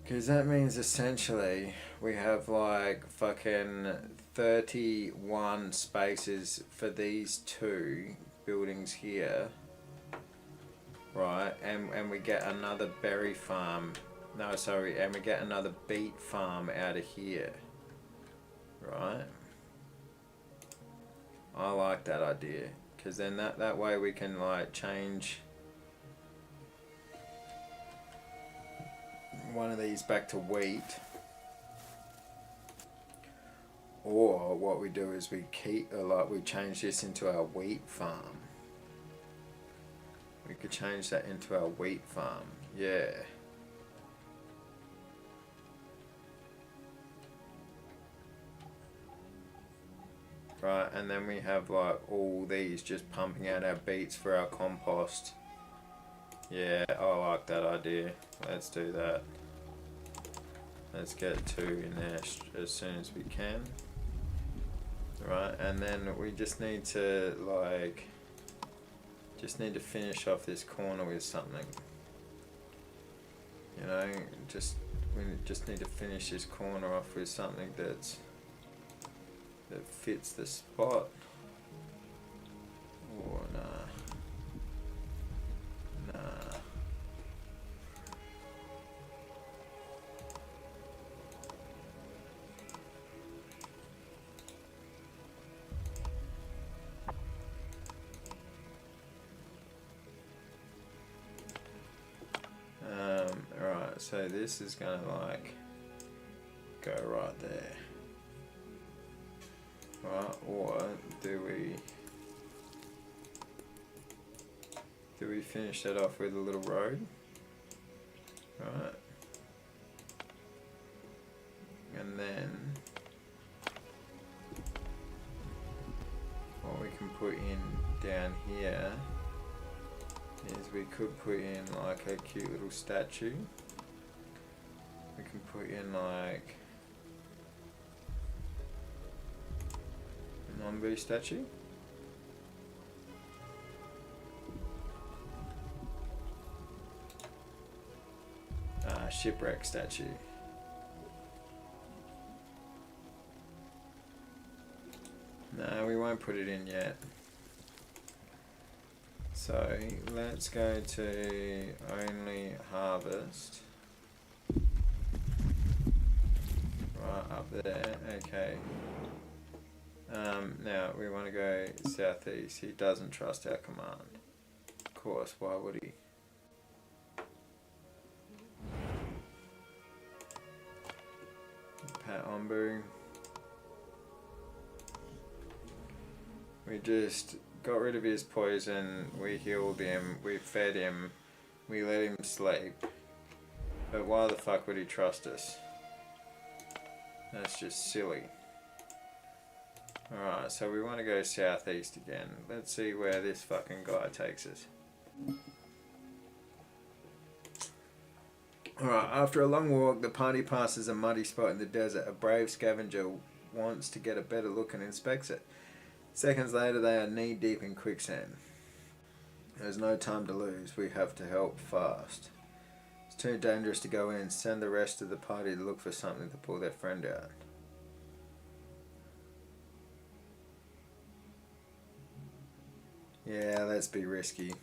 Speaker 1: because that means essentially we have like fucking 31 spaces for these 2 buildings here, right? And we get another berry farm. No, sorry, and we get another beet farm out of here, right? I like that idea, because then that way we can like change one of these back to wheat, or what we do is we keep we change this into our wheat farm. We could change that into our wheat farm, yeah. Right, and then we have like all these just pumping out our beets for our compost. Yeah, I like that idea. Let's do that. Let's get 2 in there as soon as we can. Right, and then we just need to like, finish off this corner with something. You know, we just need to finish this corner off with something that fits the spot. Oh, nah. Alright, So this is gonna like go right there. Right, or do we finish that off with a little road? Right. And then what we can put in down here is we could put in like a cute little statue. We can put in like a Nombu statue. Shipwreck statue. No, we won't put it in yet. So let's go to only harvest. Right up there, okay. Now we want to go southeast. He doesn't trust our command. Of course, why would he? Pat Ombu. We just got rid of his poison, we healed him, we fed him, we let him sleep. But why the fuck would he trust us? That's just silly. Alright, so we want to go southeast again. Let's see where this fucking guy takes us. Alright, after a long walk, the party passes a muddy spot in the desert. A brave scavenger wants to get a better look and inspects it. Seconds later, they are knee-deep in quicksand. There's no time to lose. We have to help fast. It's too dangerous to go in. Send the rest of the party to look for something to pull their friend out. Yeah, let's be risky.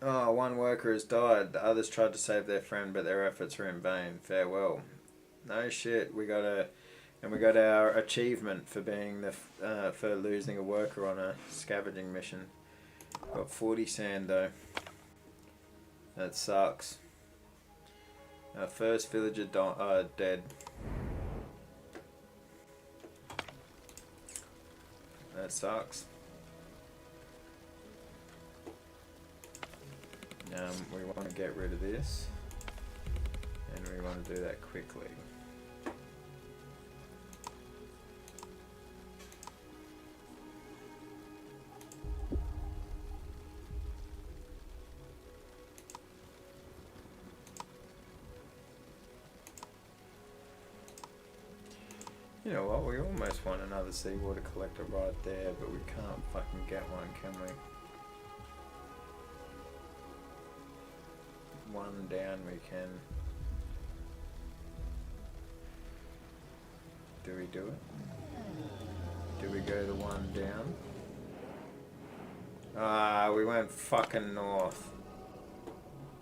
Speaker 1: Oh, one worker has died. The others tried to save their friend, but their efforts were in vain. Farewell. No shit, we got our achievement for being for losing a worker on a scavenging mission. Got 40 sand though. That sucks. Our first villager dead. That sucks. We want to get rid of this, and we want to do that quickly. You know what, we almost want another seawater collector right there, but we can't fucking get one, can we? One down we can. Do we do it? Do we go the one down? Ah, we went fucking north.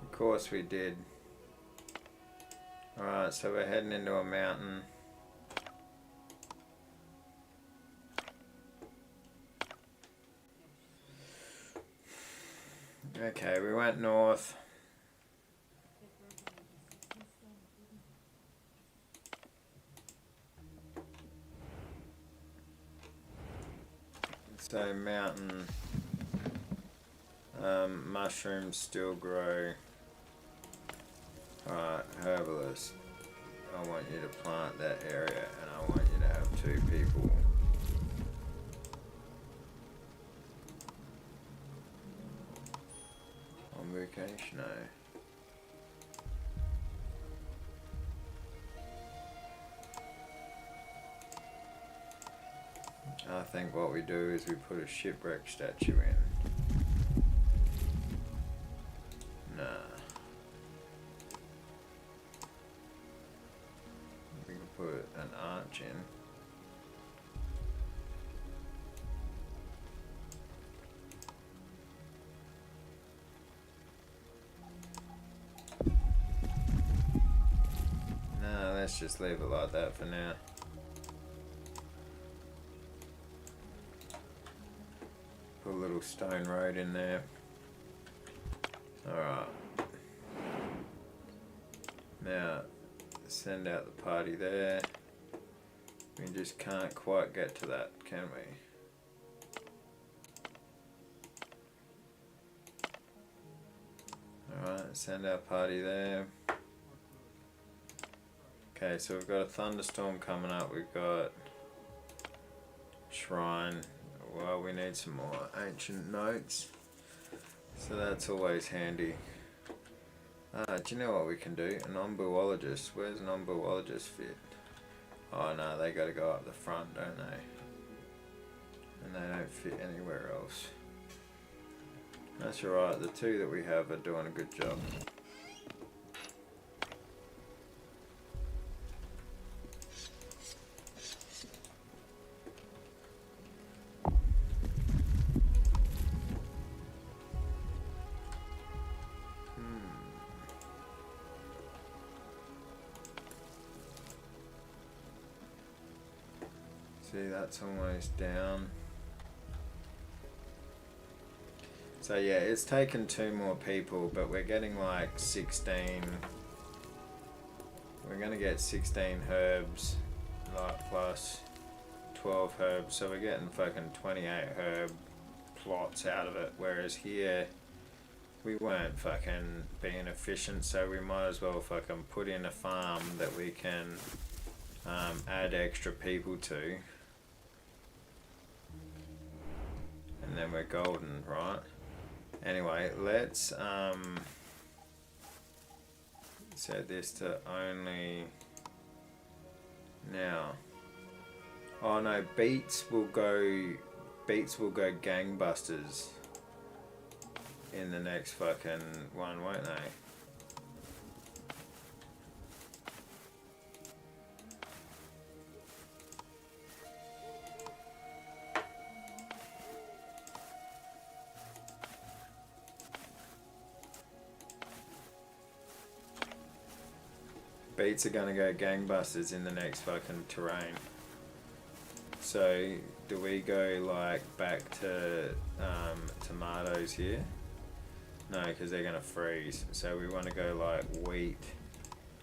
Speaker 1: Of course we did. Alright, so we're heading into a mountain. Okay, we went north. So mountain, mushrooms still grow. Alright, herbalist, I want you to plant that area and I want you to have 2 people. On vacation, I think what we do is we put a shipwreck statue in. Nah. We can put an arch in. Nah, let's just leave it like that for now. Put a little stone road in there. Alright. Now, send out the party there. We just can't quite get to that, can we? Alright, send our party there. Okay, so we've got a thunderstorm coming up. We've got shrine. Well, we need some more ancient notes. So that's always handy. Do you know what we can do? An ombuologist. Where's an ombuologist fit? Oh no, they gotta go up the front, don't they? And they don't fit anywhere else. That's alright, the two that we have are doing a good job. See, that's almost down. So yeah, it's taken 2 more people, but we're getting like 16. We're gonna get 16 herbs, like plus 12 herbs, so we're getting fucking 28 herb plots out of it, whereas here we weren't fucking being efficient, so we might as well fucking put in a farm that we can add extra people to. And then we're golden, right? Anyway, let's set this to only now. Oh no, beets will go gangbusters in the next fucking one, won't they? Beets are gonna go gangbusters in the next fucking terrain. So do we go like back to tomatoes here? No, because they're gonna freeze. So we want to go like wheat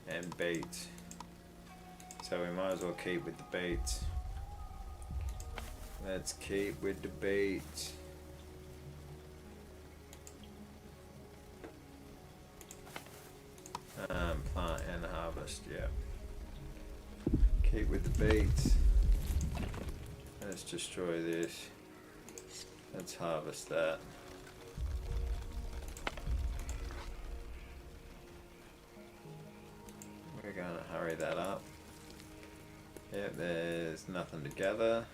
Speaker 1: and beets. So we might as well keep with the beets. Let's keep with the beets. Plant and harvest, yeah. Keep with the beets. Let's destroy this. Let's harvest that. We're gonna hurry that up. Yep, there's nothing to gather.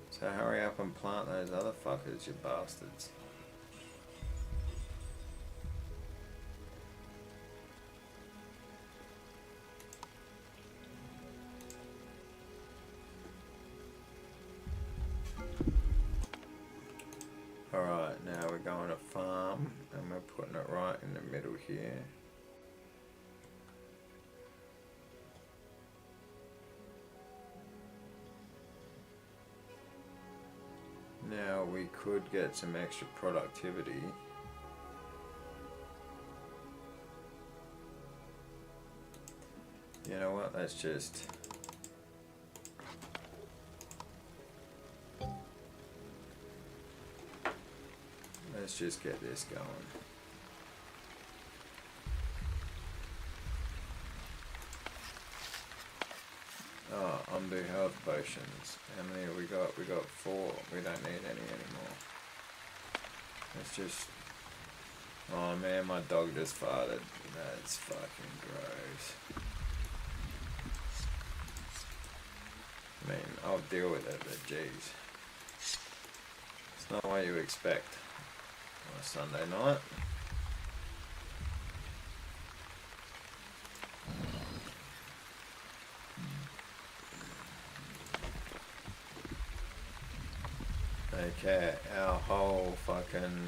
Speaker 1: So hurry up and plant those other fuckers, you bastards. Alright, now we're going to farm and we're putting it right in the middle here. Now we could get some extra productivity. You know what, let's just get this going. Oh, undo health potions. How many have we got? We got 4. We don't need any anymore. Let's just... Oh man, my dog just farted. That's fucking gross. I mean, I'll deal with it, but jeez. It's not what you expect on a Sunday night. Okay, our whole fucking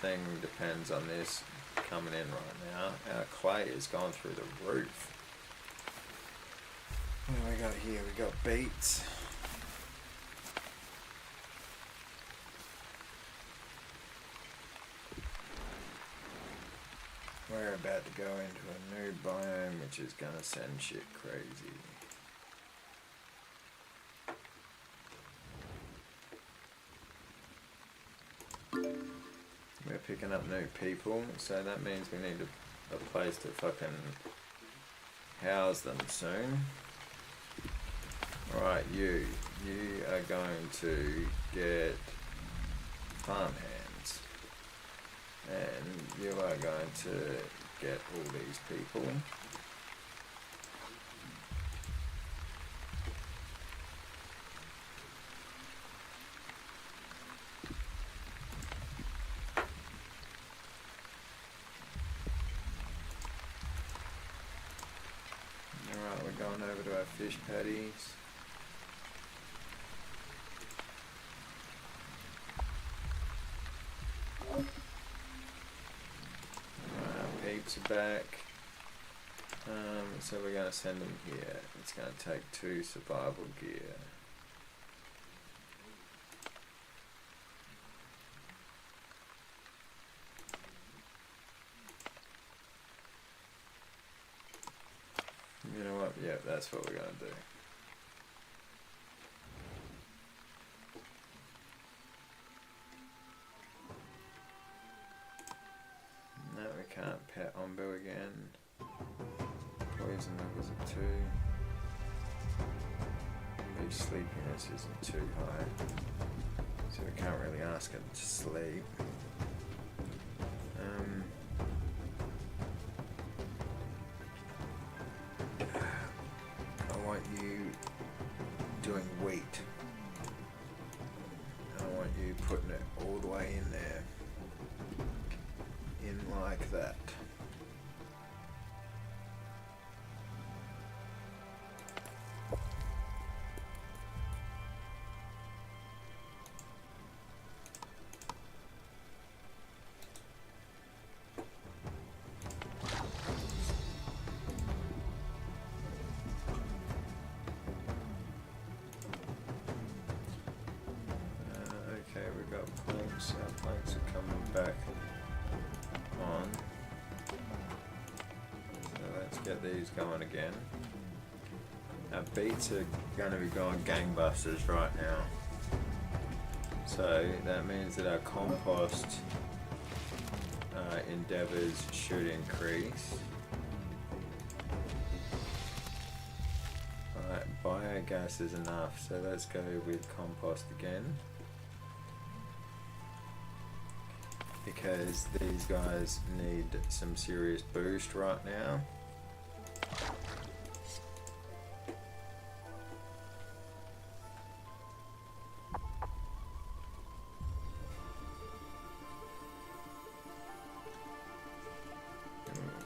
Speaker 1: thing depends on this coming in right now. Our clay is going through the roof. What do we got here? We got beets. we're about to go into a new biome which is gonna send shit crazy. We're picking up new people, so that means we need a place to fucking house them soon. Alright, you are going to get farm hands. And you are going to get all these people. Alright, we're going over to our fish patties. Peeps are back. So we're going to send them here. It's going to take 2 survival gear. You know what? Yeah, that's what we're going to do. No, we can't pet Ombu again. Poison levels are 2. Maybe sleepiness isn't too high. So we can't really ask it to sleep. I want you doing wheat. I want you putting it all the way in there. In like that. Okay, we've got planks. Our planks are coming back on. So let's get these going again. Our beets are going to be going gangbusters right now. So that means that our compost endeavours should increase. Alright, biogas is enough, so let's go with compost again. Because these guys need some serious boost right now.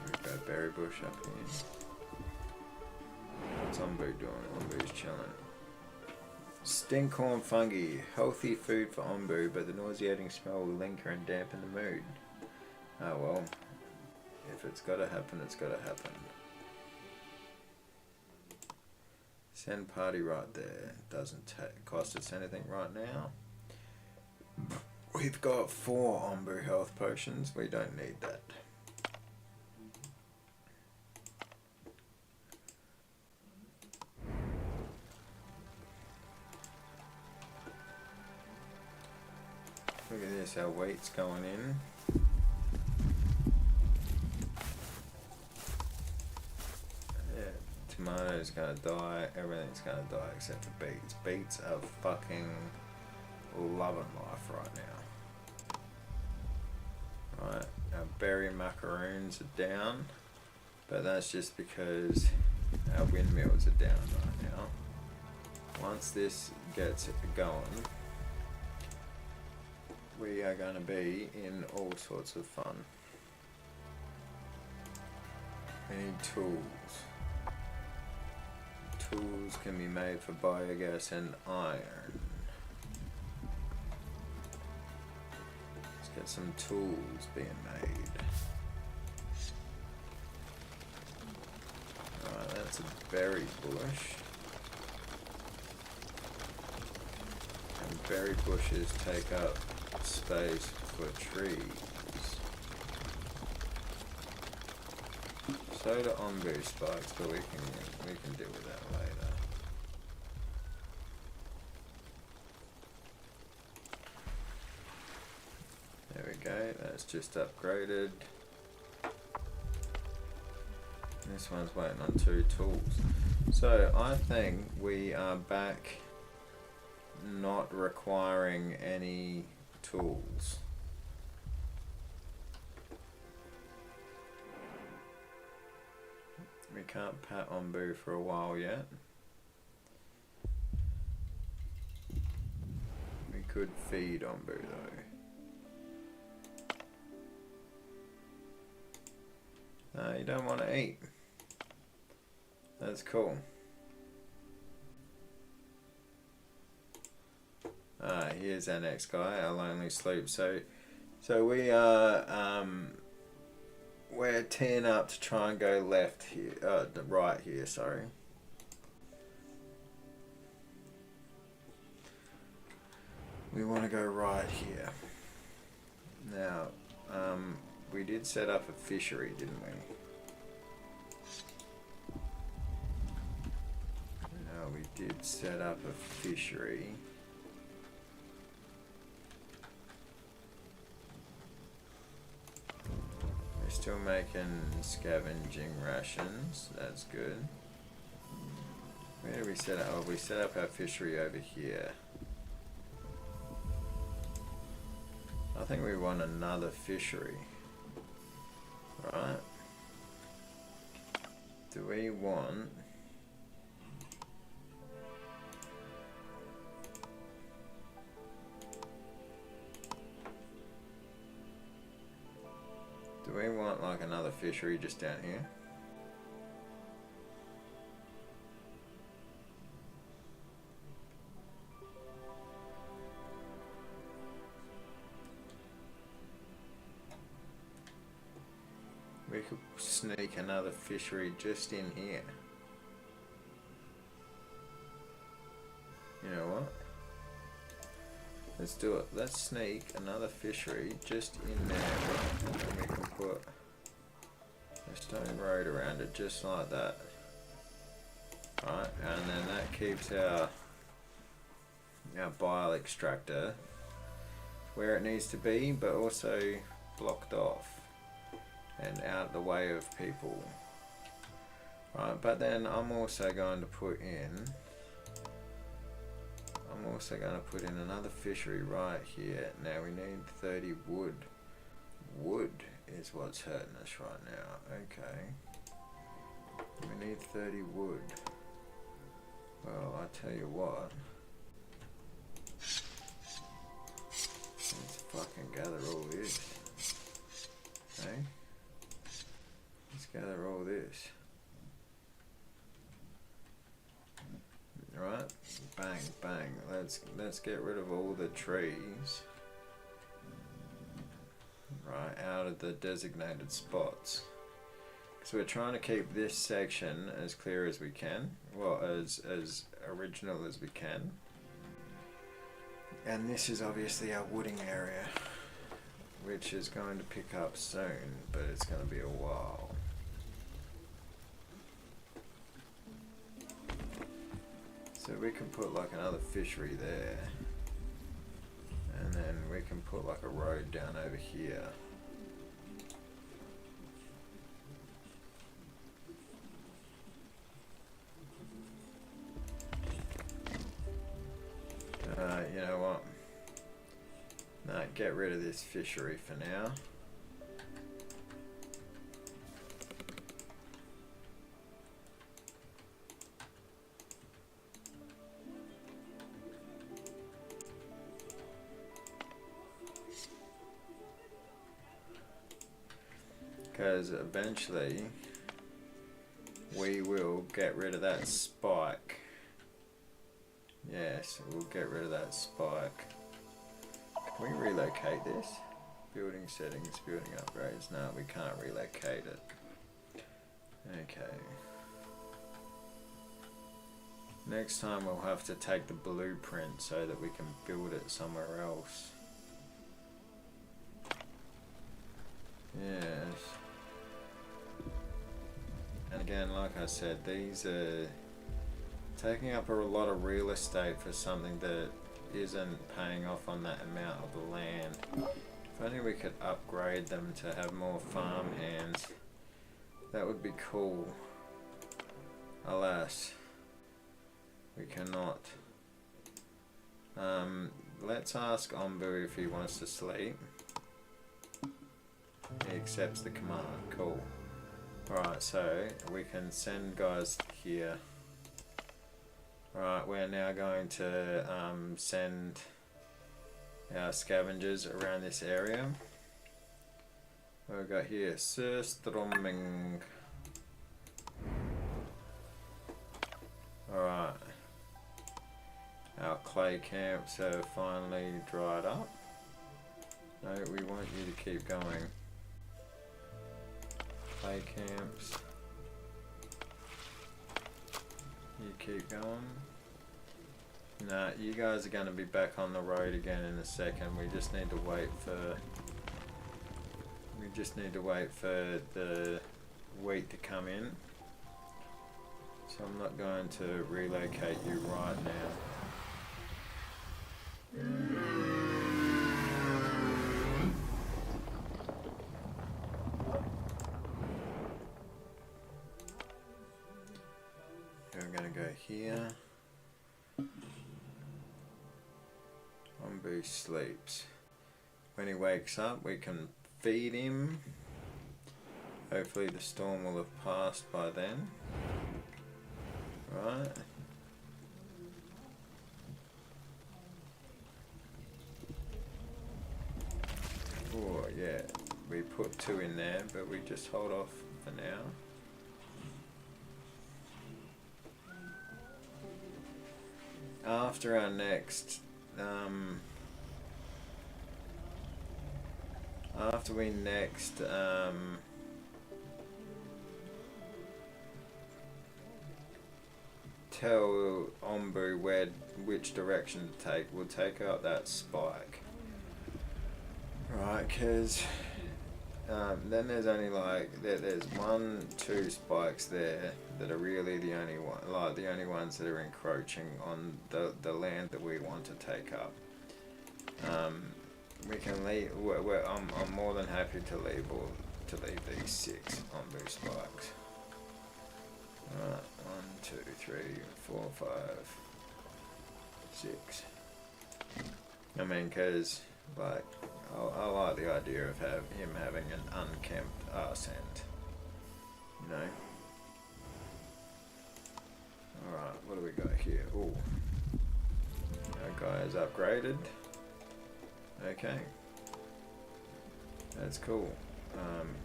Speaker 1: We've got berry bush up here. What's Ombu doing? Ombu's chilling. Stinkhorn fungi, healthy food for Ombu, but the nauseating smell will linger and dampen the mood. Oh well, if it's gotta happen, it's gotta happen. Send party right there. Doesn't cost us anything right now. We've got 4 Ombu health potions, we don't need that. Look at this, our wheat's going in. Yeah, tomatoes gonna die, everything's gonna die except for beets. Beets are fucking loving life right now. Right, our berry macaroons are down, but that's just because our windmills are down right now. Once this gets going, we are going to be in all sorts of fun. We need tools. Tools can be made for biogas and iron. Let's get some tools being made. Alright, that's a berry bush. And berry bushes take up space for trees. Soda ombu spikes, but we can deal with that later. There we go, that's just upgraded. This one's waiting on 2 tools. So I think we are back not requiring any tools. We can't pat ombu for a while yet. We could feed ombu though. No, you don't want to eat. That's cool. Here's our next guy, our lonely sleep. So we are we're teeing up to try and go left here, right here. Sorry. We want to go right here. Now, we did set up a fishery, didn't we? No, we did set up a fishery. We're still making scavenging rations. That's good. Where did we set up? Oh, we set up our fishery over here. I think we want another fishery. Right? Do we want... Do we want like another fishery just down here? We could sneak another fishery just in here. You know what? Let's do it. Let's sneak another fishery just in there. And we can put a stone road around it just like that. Right, and then that keeps our bile extractor where it needs to be, but also blocked off and out the way of people. Right, but then I'm also going to put in another fishery right here. Now we need 30 wood. Wood is what's hurting us right now. Okay. We need 30 wood. Well, I tell you what. Let's fucking gather all this. Okay? Let's gather all this. Right, bang, bang. Let's get rid of all the trees. Right, out of the designated spots. So we're trying to keep this section as clear as we can. Well, as original as we can. And this is obviously our wooding area, which is going to pick up soon, but it's going to be a while. So we can put like another fishery there, and then we can put like a road down over here. You know what? No, get rid of this fishery for now. Because eventually we will get rid of that spike. Yes, we'll get rid of that spike. Can we relocate this? Building settings, building upgrades. No, we can't relocate it. Okay. Next time we'll have to take the blueprint so that we can build it somewhere else. Yes. again, like I said, these are taking up a lot of real estate for something that isn't paying off on that amount of the land. If only we could upgrade them to have more farm hands, that would be cool. Alas, we cannot. Let's ask Ombu if he wants to sleep. He accepts the command. Cool. Alright, so we can send guys here. Alright, we're now going to send our scavengers around this area. What we've got here? Surströmming. Alright. Our clay camps have finally dried up. No, we want you to keep going. Clay camps. You keep going. Nah, you guys are going to be back on the road again in a second. We just need to wait for the wheat to come in. So I'm not going to relocate you right now. We're going to go here. Ombu sleeps. When he wakes up, we can feed him. Hopefully the storm will have passed by then. Right. Oh yeah, we put 2 in there, but we just hold off for now. After our next, after we next, tell Ombu which direction to take, we'll take out that spike. Right, because then there's only there's 1, 2 spikes there that are really the only ones that are encroaching on the land that we want to take up. We can leave. I'm more than happy to leave these 6 Ombu spikes. Alright, 1, 2, 3, 4, 5, 6. I mean, because I like the idea of him having an unkempt arse end, you know. Alright, what do we got here? Ooh, our guy is upgraded. Okay, that's cool.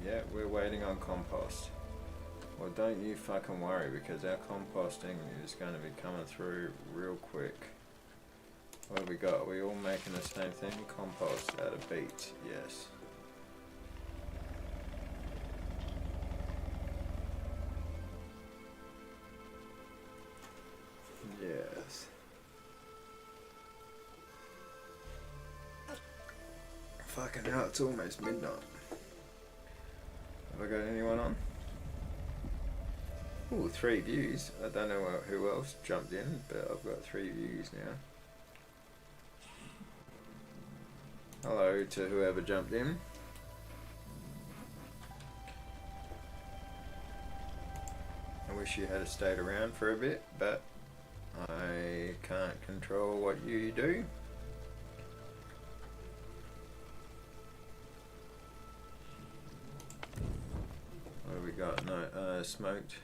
Speaker 1: Yeah, we're waiting on compost. Well, don't you fucking worry, because our composting is going to be coming through real quick. What have we got? Are we all making the same thing? Compost out of beets, yes. Yes. Fucking hell, it's almost midnight. Have I got anyone on? Ooh, 3 views. I don't know who else jumped in, but I've got 3 views now. Hello to whoever jumped in. I wish you had stayed around for a bit, but I can't control what you do. What have we got? No, smoked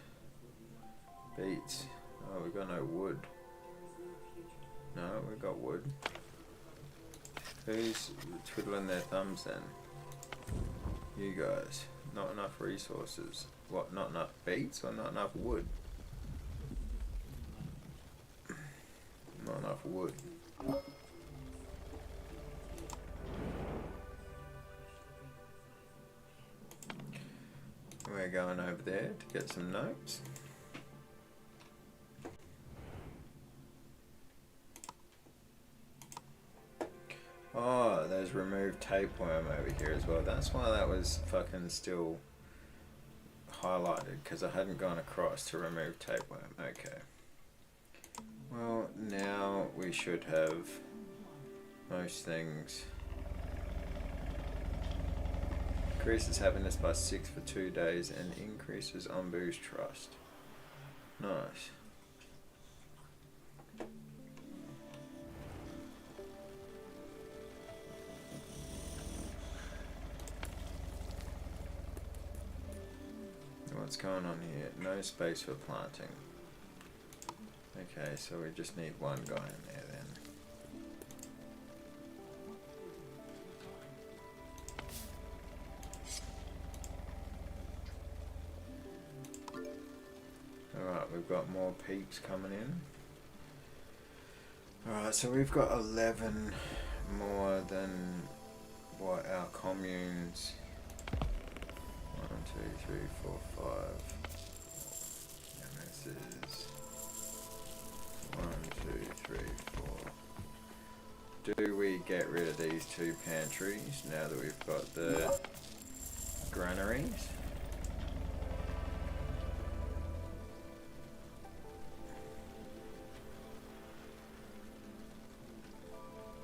Speaker 1: beets. Oh, we got no wood. No, we got wood. Who's twiddling their thumbs then? You guys. Not enough resources. What, not enough beets or not enough wood? Not enough wood. We're going over there to get some notes. Oh, there's removed tapeworm over here as well. That's why that was fucking still highlighted because I hadn't gone across to remove tapeworm. Okay. Well, now we should have most things. Increases happiness by 6 for 2 days and increases Ombu's trust. Nice. What's going on here? No space for planting. Okay, so we just need one guy in there then. Alright, we've got more peeps coming in. Alright, so we've got 11 more than what our communes. 1, 2, 3, 4, 5. And this is 1, 2, 3, 4. Do we get rid of these 2 pantries now that we've got the granaries?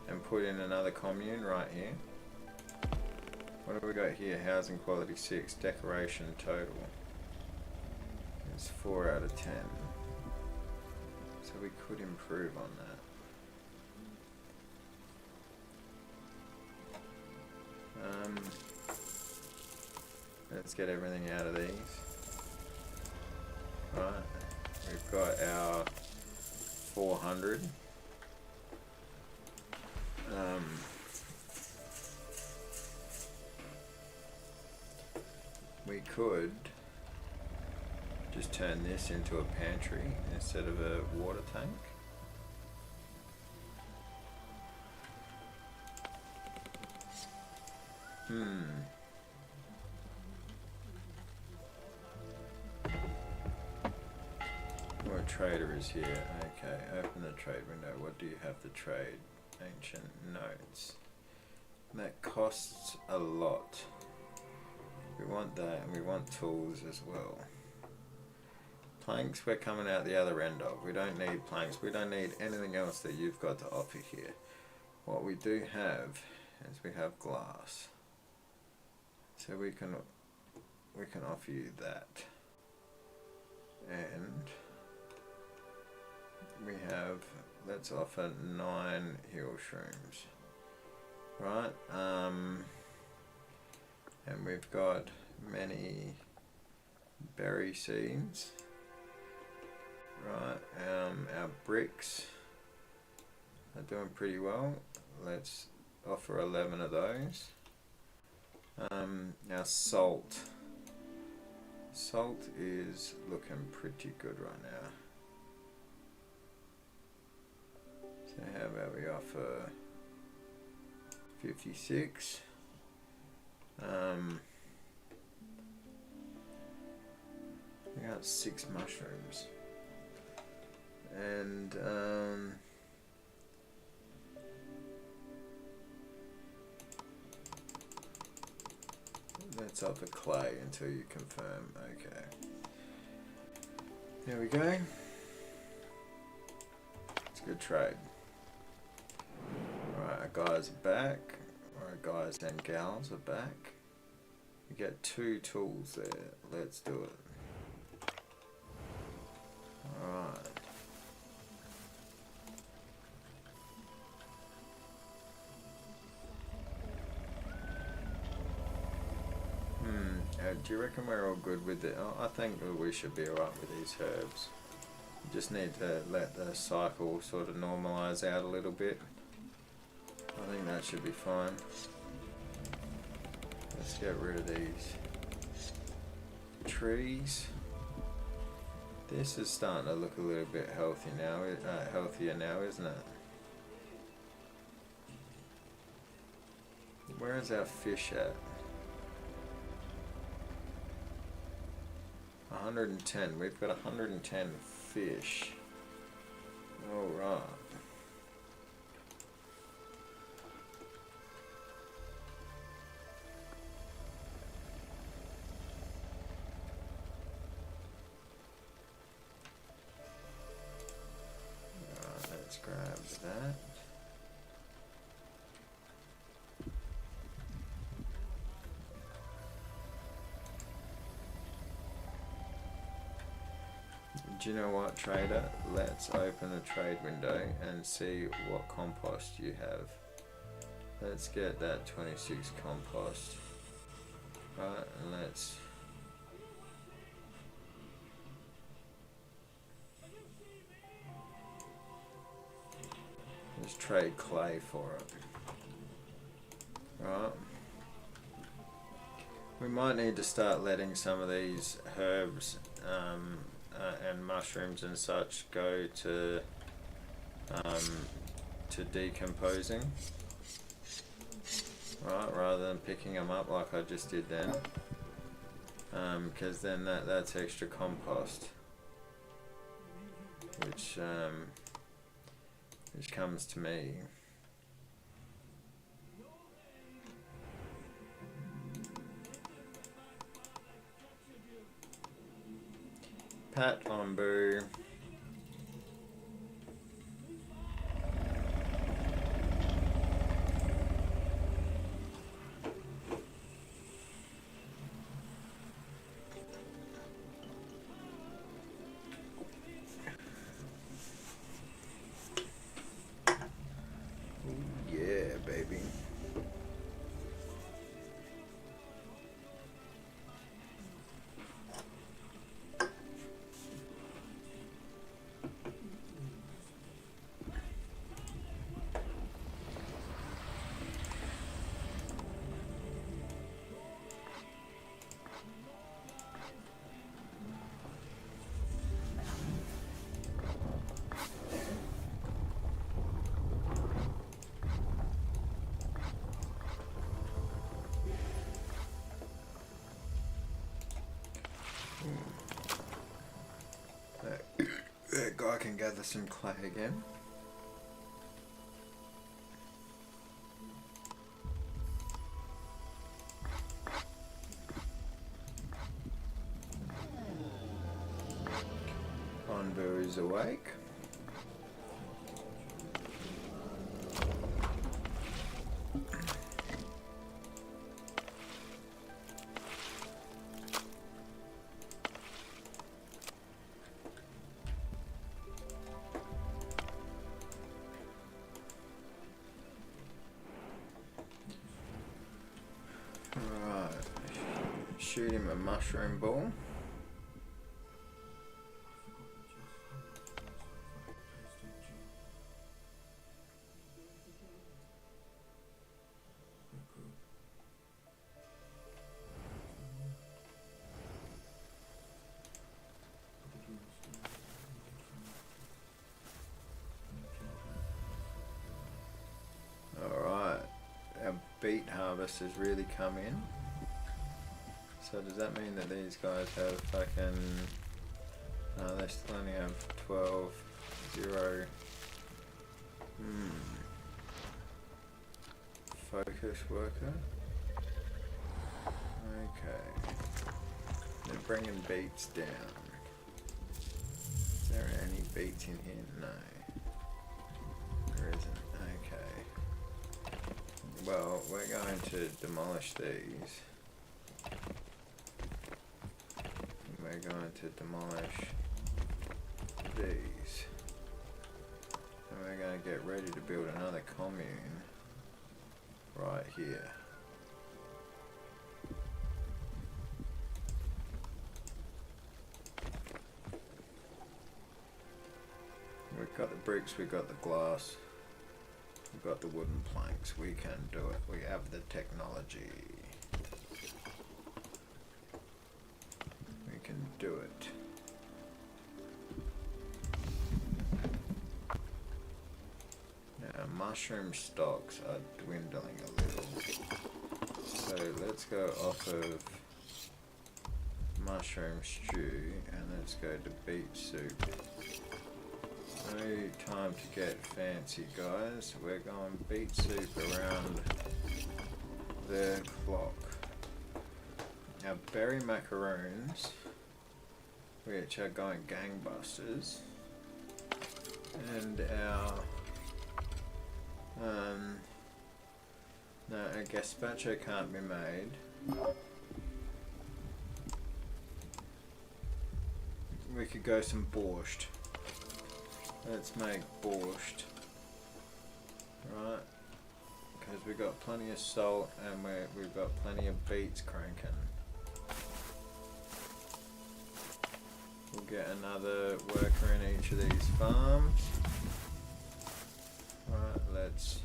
Speaker 1: And put in another commune right here. What have we got here? Housing quality 6, decoration total. It's 4 out of 10. So we could improve on that. Let's get everything out of these. Right, we've got our 400. We could just turn this into a pantry instead of a water tank. What trader is here? Okay, open the trade window. What do you have to trade? Ancient notes. That costs a lot. We want that, and we want tools as well. Planks we're coming out the other end of. We don't need planks. We don't need anything else that you've got to offer here. What we do have is we have glass. So we can offer you that. And we have, let's offer 9 heal shrooms. Right? And we've got many berry seeds. Right, our bricks are doing pretty well. Let's offer 11 of those. Our salt. Salt is looking pretty good right now. So how about we offer 56? We got 6 mushrooms. And let's offer clay until you confirm. Okay. There we go. It's a good trade. Alright, our guys are back. Our guys and gals are back. We get 2 tools there. Let's do it. Alright. Do you reckon we're all good with it? Oh, I think we should be alright with these herbs. We just need to let the cycle sort of normalise out a little bit. I think that should be fine. Let's get rid of these trees. This is starting to look a little bit healthier now, isn't it? Where is our fish at? 110. We've got 110 fish. Alright. Do you know what, trader? Let's open a trade window and see what compost you have. Let's get that 26 compost. Right, and let's... let's trade clay for it. Right. We might need to start letting some of these herbs and mushrooms and such go to decomposing, right, rather than picking them up like I just did then, because then that's extra compost, which comes to me. Pat on Boo. Yeah, baby. That guy can gather some clay again. Onbu is awake. Right, shoot him a mushroom ball. Beet harvest has really come in. So does that mean that these guys have fucking... no, they still only have 12, 0. Focus worker. Okay. They're bringing beets down. Is there any beets in here? No. There isn't. Okay. Well, we're going to demolish these. We're going to demolish these. And we're going to get ready to build another commune right here. We've got the bricks, we've got the glass. We've got the wooden planks. We can do it. We have the technology. We can do it. Now, mushroom stocks are dwindling a little. So let's go off of mushroom stew and let's go to beet soup. No time to get fancy, guys. We're going beet soup around the clock. Our berry macaroons, which are going gangbusters, and our no, our gazpacho can't be made. we could go some borscht. Let's make borscht. Right. Because we've got plenty of salt and we've got plenty of beets cranking. We'll get another worker in each of these farms. Right, let's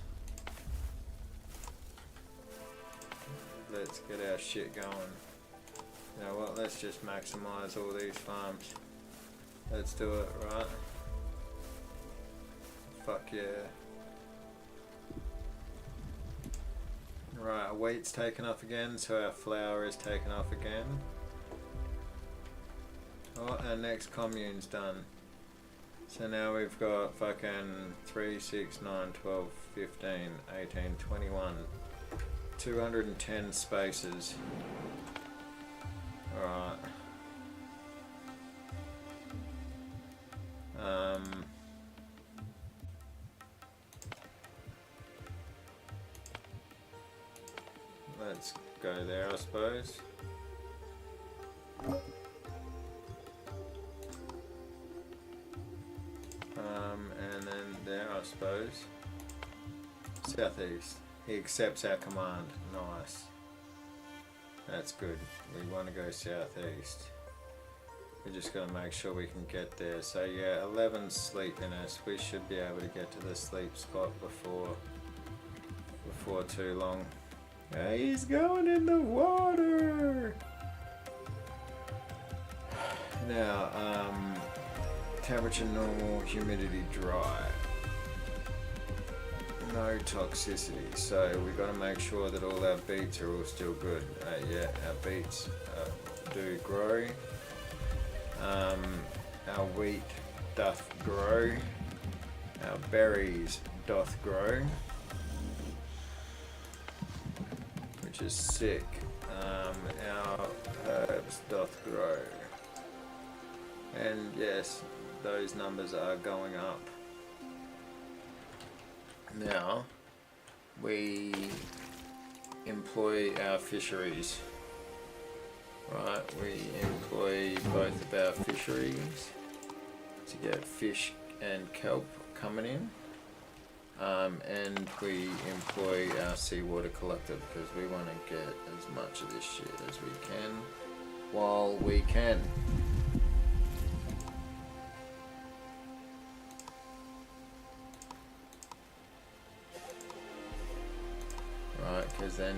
Speaker 1: get our shit going. You know what, let's just maximize all these farms. Let's do it, right? Fuck yeah. Right, our wheat's taken off again, so our flour is taken off again. Oh, our next commune's done. So now we've got fucking 3, 6, 9, 12, 15, 18, 21. 210 spaces. Alright. Let's go there, I suppose. And then there, I suppose. Southeast. He accepts our command. Nice. That's good. We want to go southeast. We just got to make sure we can get there. So yeah, 11 sleepiness. We should be able to get to the sleep spot before too long. Hey, he's going in the water. Now, temperature normal, humidity dry. No toxicity, so we've got to make sure that all our beets are all still good. Yeah, our beets do grow. Our wheat doth grow. Our berries doth grow, which is sick. Our herbs doth grow. And yes, those numbers are going up. Now, we employ our fisheries, right? We employ both of our fisheries to get fish and kelp coming in, and we employ our seawater collector because we want to get as much of this shit as we can while we can. Right, because then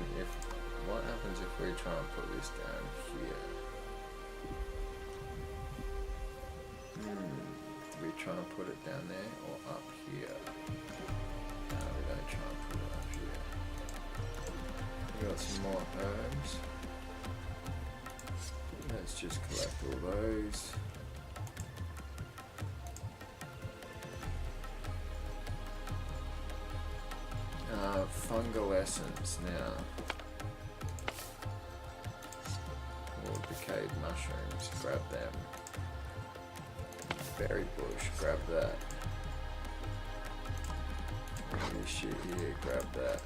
Speaker 1: what happens if we try and put this down here? Do we try and put it down there or up here? No, we don't try and put it up here. We got some more herbs. Let's just collect all those. Fungal essence now. Or decayed mushrooms, grab them. Berry bush, grab that. This shit here, grab that.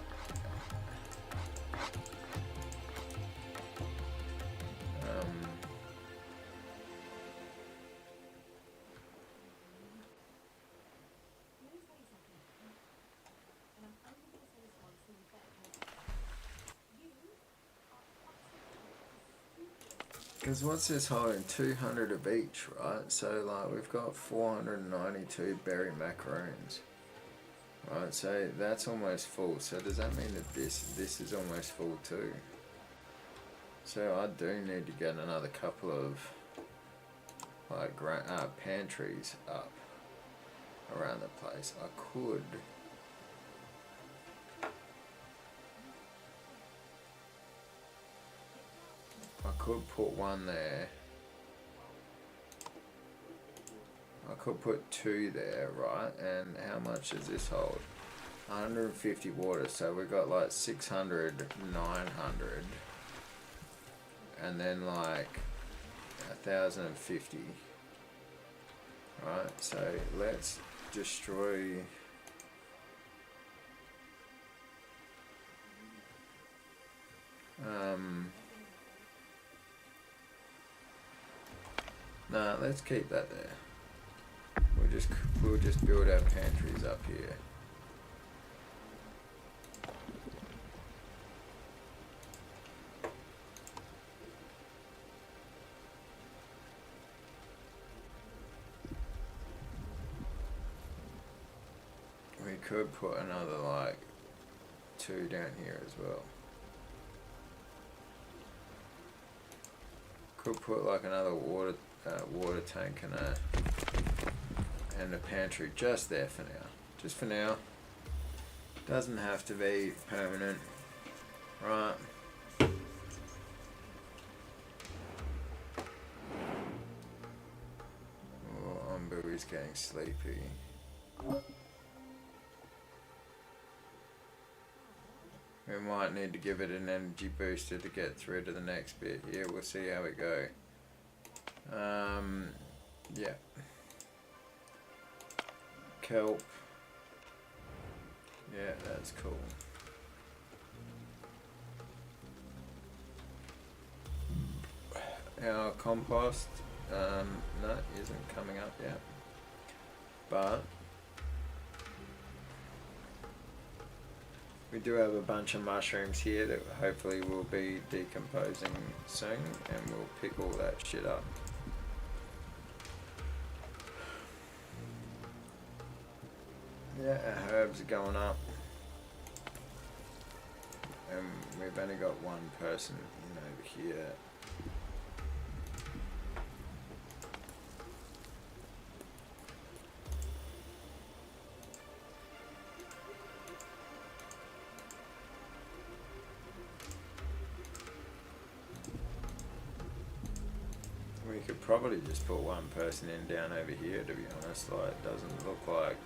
Speaker 1: Because what's this holding? 200 of each, right? So like we've got 492 berry macaroons. Right, so that's almost full. So does that mean that this is almost full too? So I do need to get another couple of like pantries up around the place. I could put one there. I could put 2 there, right? And how much does this hold? 150 water, so we got like 600, 900. And then like 1,050. Right, so let's destroy... Nah, let's keep that there. We'll just build our pantries up here. We could put another like 2 down here as well. Could put like another water tank and a pantry just there for now. Just for now. Doesn't have to be permanent, right? Oh, Umbui's getting sleepy. We might need to give it an energy booster to get through to the next bit. Yeah, we'll see how we go. Yeah. Kelp. Yeah, that's cool. Our compost, no, isn't coming up yet. But we do have a bunch of mushrooms here that hopefully will be decomposing soon, and we'll pick all that shit up. Yeah, our herbs are going up, and we've only got one person in over here. We could probably just put one person in down over here, to be honest. Like, it doesn't look like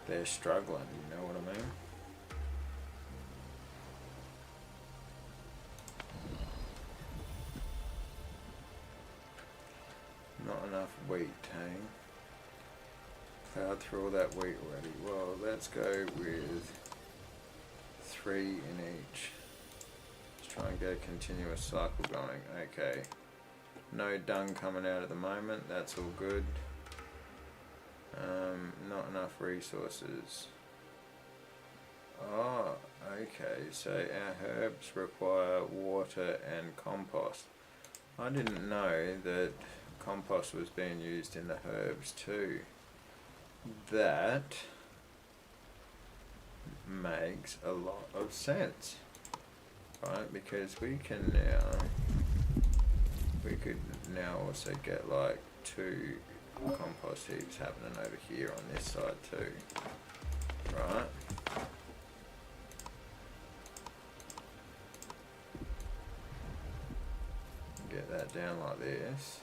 Speaker 1: they're struggling, you know what I mean? Not enough wheat, hey? Plowed through all that wheat already. Well, let's go with 3 in each. Let's try and get a continuous cycle going. Okay. No dung coming out at the moment, that's all good. Not enough resources. Oh, okay, so our herbs require water and compost. I didn't know that compost was being used in the herbs too. That makes a lot of sense, right? Because we could now also get like 2 compost heaps happening over here on this side too, right? Get that down like this,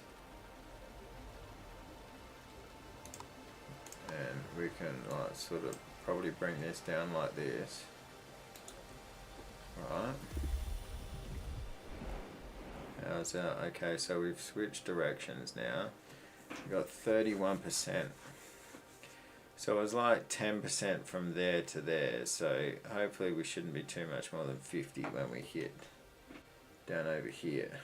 Speaker 1: and we can like sort of probably bring this down like this, right? How's that? Okay, so we've switched directions now. We've got 31%. So it was like 10% from there to there. So hopefully we shouldn't be too much more than 50 when we hit down over here.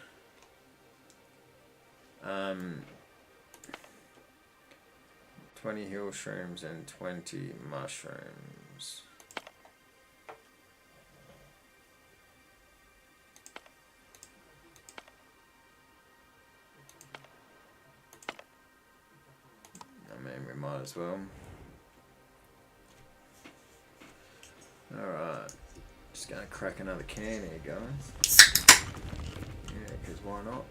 Speaker 1: 20 hill shrooms and 20 mushrooms. I mean, we might as well. Alright, just gonna crack another can here, guys. Yeah, because why not?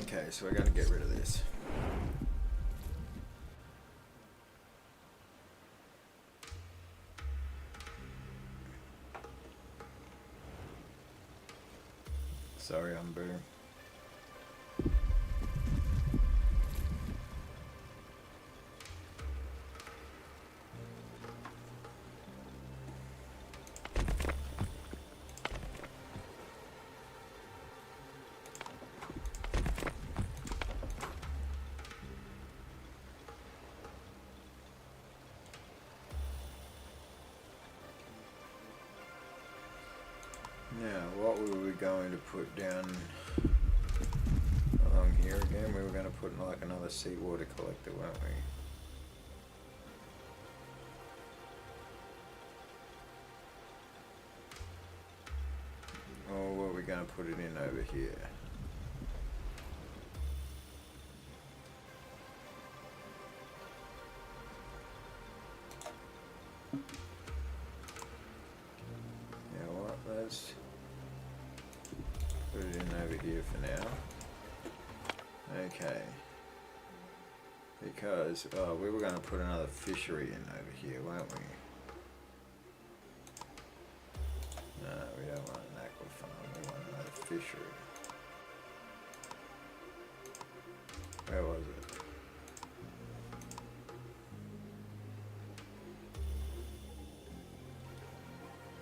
Speaker 1: Okay, so we're gonna get rid of this. Sorry, I'm Boo. Now, what were we going to put down along here again? We were going to put like another seawater collector, weren't we? Or were we going to put it in over here? You know what, let's put it in over here for now. Okay. Because we were going to put another fishery in over here, weren't we? No, we don't want an aqua farm, we want another fishery. Where was it?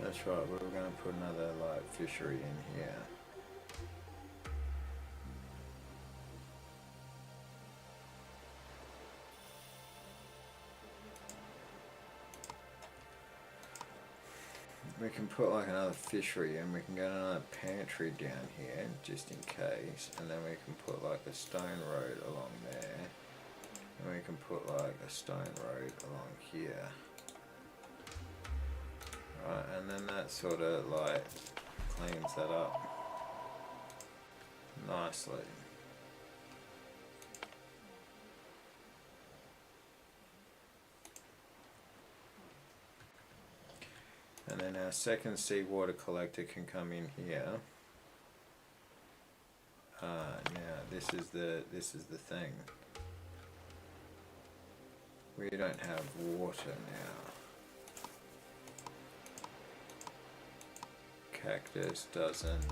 Speaker 1: That's right, we were going to put another like fishery in here. We can put like another fishery and we can get another pantry down here just in case, and then we can put like a stone road along there, and we can put like a stone road along here. Right, and then that sort of like cleans that up nicely. And then our second seawater collector can come in here. Now this is the thing. We don't have water now. Cactus doesn't.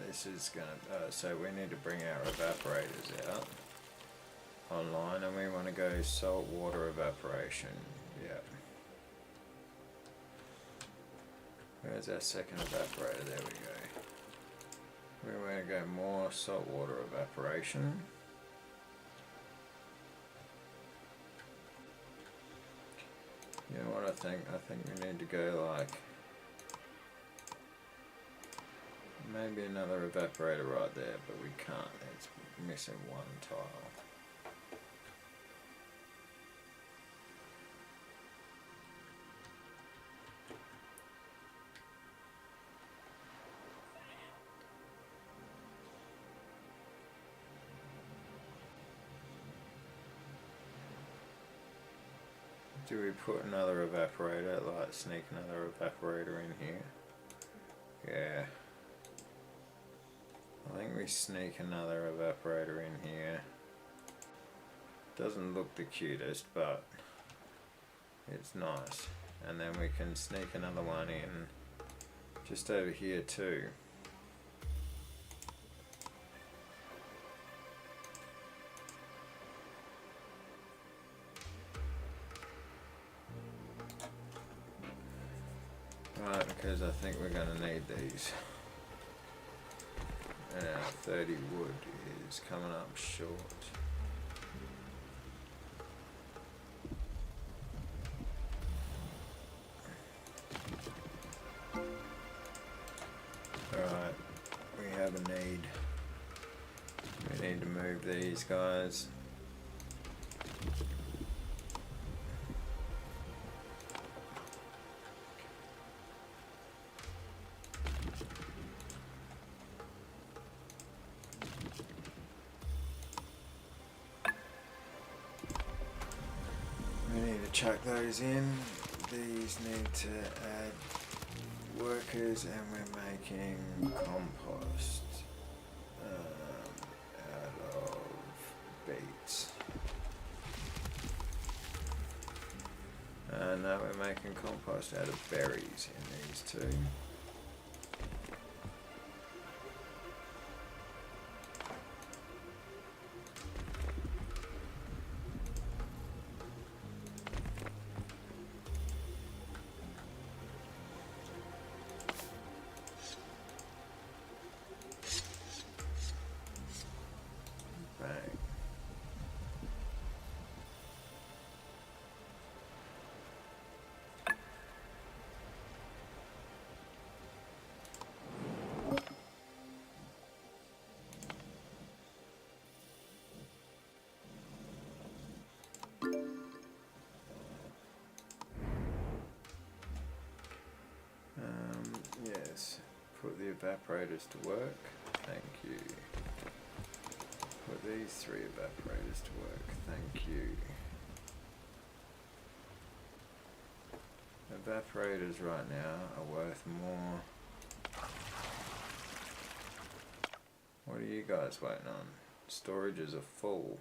Speaker 1: This is gonna, so we need to bring our evaporators out online, and we want to go salt water evaporation. Yeah. Where's our second evaporator? There we go. We want to go more salt water evaporation. You know what I think? I think we need to go like maybe another evaporator right there, but we can't. It's missing one tile. Do we put another evaporator, like sneak another evaporator in here? Yeah. I think we sneak another evaporator in here. Doesn't look the cutest, but it's nice. And then we can sneak another one in just over here too. Right, because I think we're going to need these. And our 30 wood is coming up short. Alright, we have a need. We need to move these guys. Chuck those in. These need to add workers, and we're making compost out of beets. Now we're making compost out of berries in these two. evaporators to work. Thank you. Put these 3 evaporators to work. Thank you. Evaporators right now are worth more. What are you guys waiting on? Storages are full.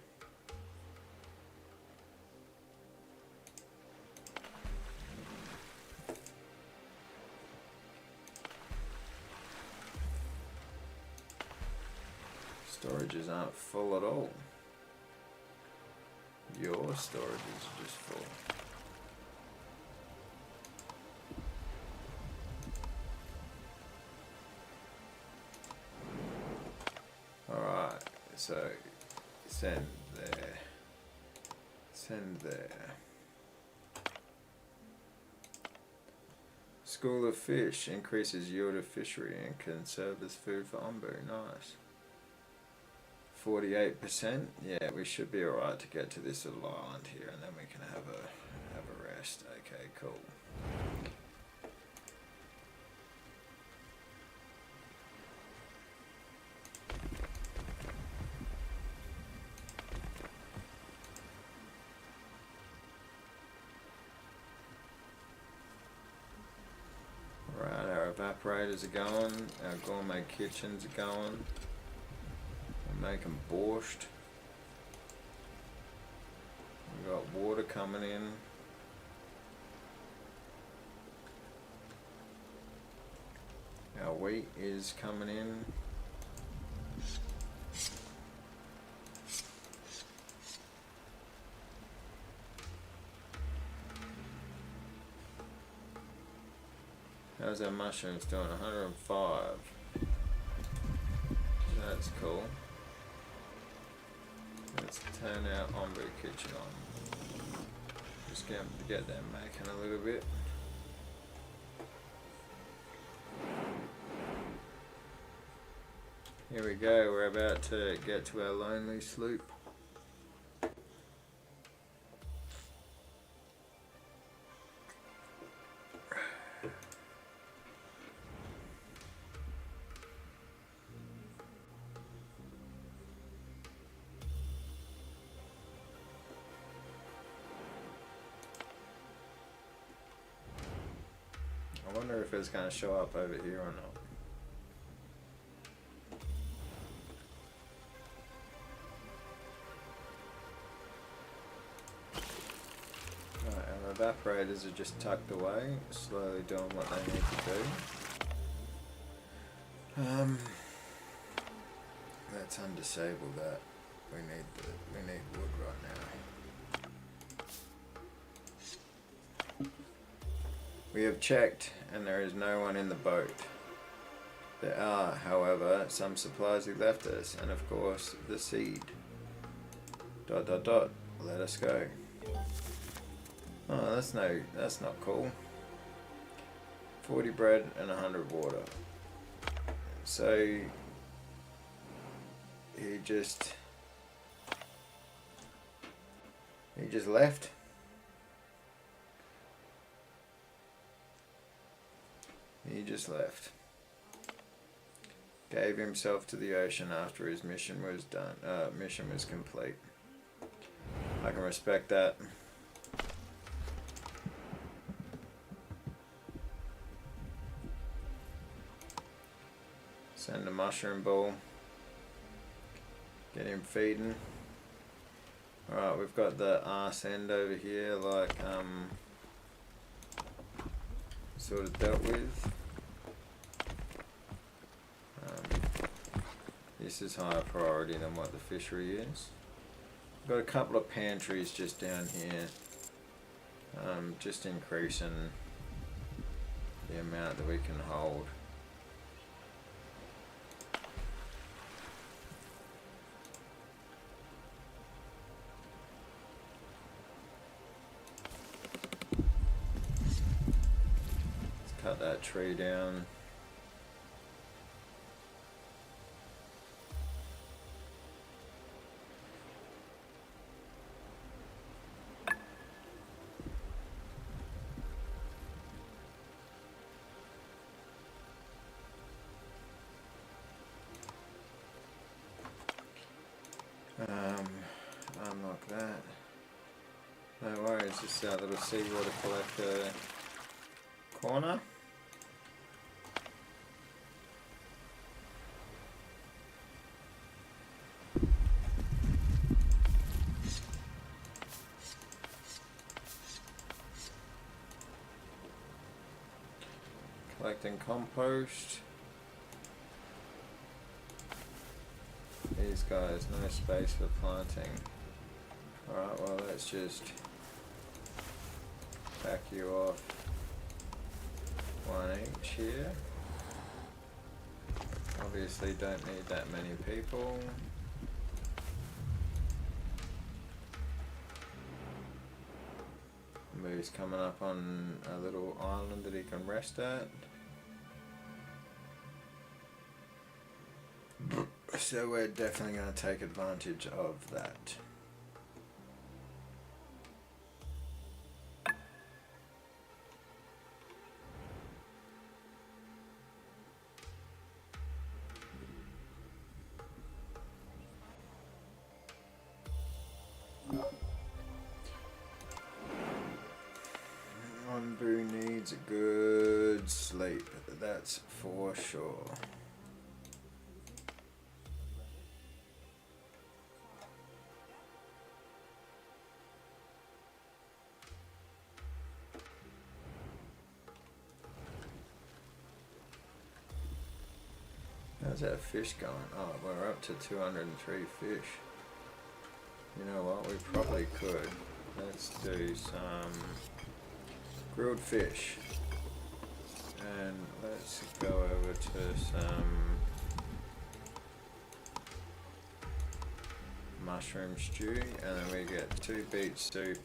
Speaker 1: Storages aren't full at all. Your storages are just full. Alright, so send there. Send there. School of Fish increases yield of fishery and can serve as food for ombu. Nice. 48%. Yeah, we should be alright to get to this little island here, and then we can have a rest. Okay, cool. Right, our evaporators are going, our gourmet kitchens are going. We're making borscht. We've got water coming in. Our wheat is coming in. How's our mushrooms doing? 105. That's cool. Let's turn our ombu kitchen on. Just get them making a little bit. Here we go, we're about to get to our lonely sloop. I wonder if it's going to show up over here or not. Right, our evaporators are just tucked away, slowly doing what they need to do. Let's undisable that. We need wood right now. We have checked, and there is no one in the boat. There are, however, some supplies he left us, and of course, the seed. ... Let us go. Oh, that's not cool. 40 bread and 100 water. So he just left. He just left. Gave himself to the ocean after his mission was done. Mission was complete. I can respect that. Send a mushroom ball. Get him feeding. Alright, we've got the arse end over here, like, sort of dealt with. This is higher priority than what the fishery is. Got a couple of pantries just down here, just increasing the amount that we can hold. Let's cut that tree down. Unlock that. No worries, just our little seawater collector corner. Collecting compost. These guys, no space for planting. Alright, well let's just back you off one each here. Obviously don't need that many people. Moo's coming up on a little island that he can rest at. So we're definitely going to take advantage of that. Boo needs a good sleep, that's for sure. How's that fish going? Oh, we're up to 203 fish. You know what, we probably could. Let's do some grilled fish. And let's go over to some mushroom stew. And then we get 2 beet soup.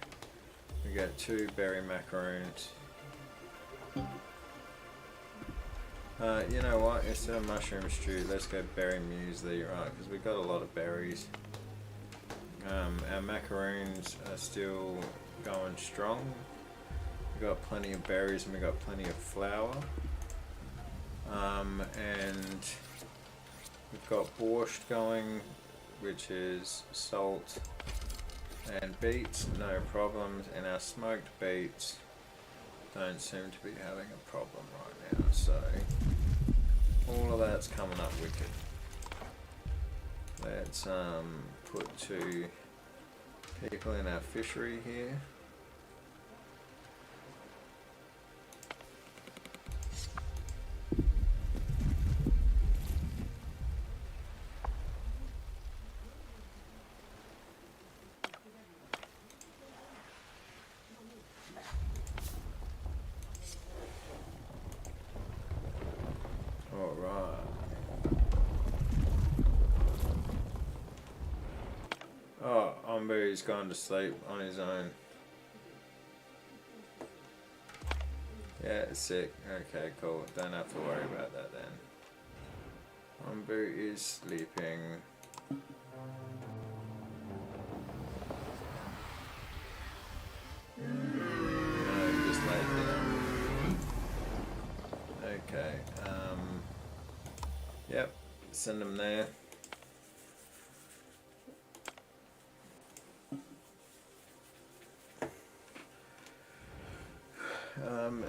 Speaker 1: We get 2 berry macaroons. You know what, instead of mushroom stew, let's go berry muesli, right, because we've got a lot of berries. Our macaroons are still going strong. We've got plenty of berries and we've got plenty of flour. And we've got borscht going, which is salt and beets, no problems, and our smoked beets don't seem to be having a problem right now, so all of that's coming up wicked. Let's put 2 people in our fishery here. He's gone to sleep on his own. Yeah, sick. Okay, cool. Don't have to worry about that then. Umbu is sleeping. No, just lay down. Okay. Yep. Send him there.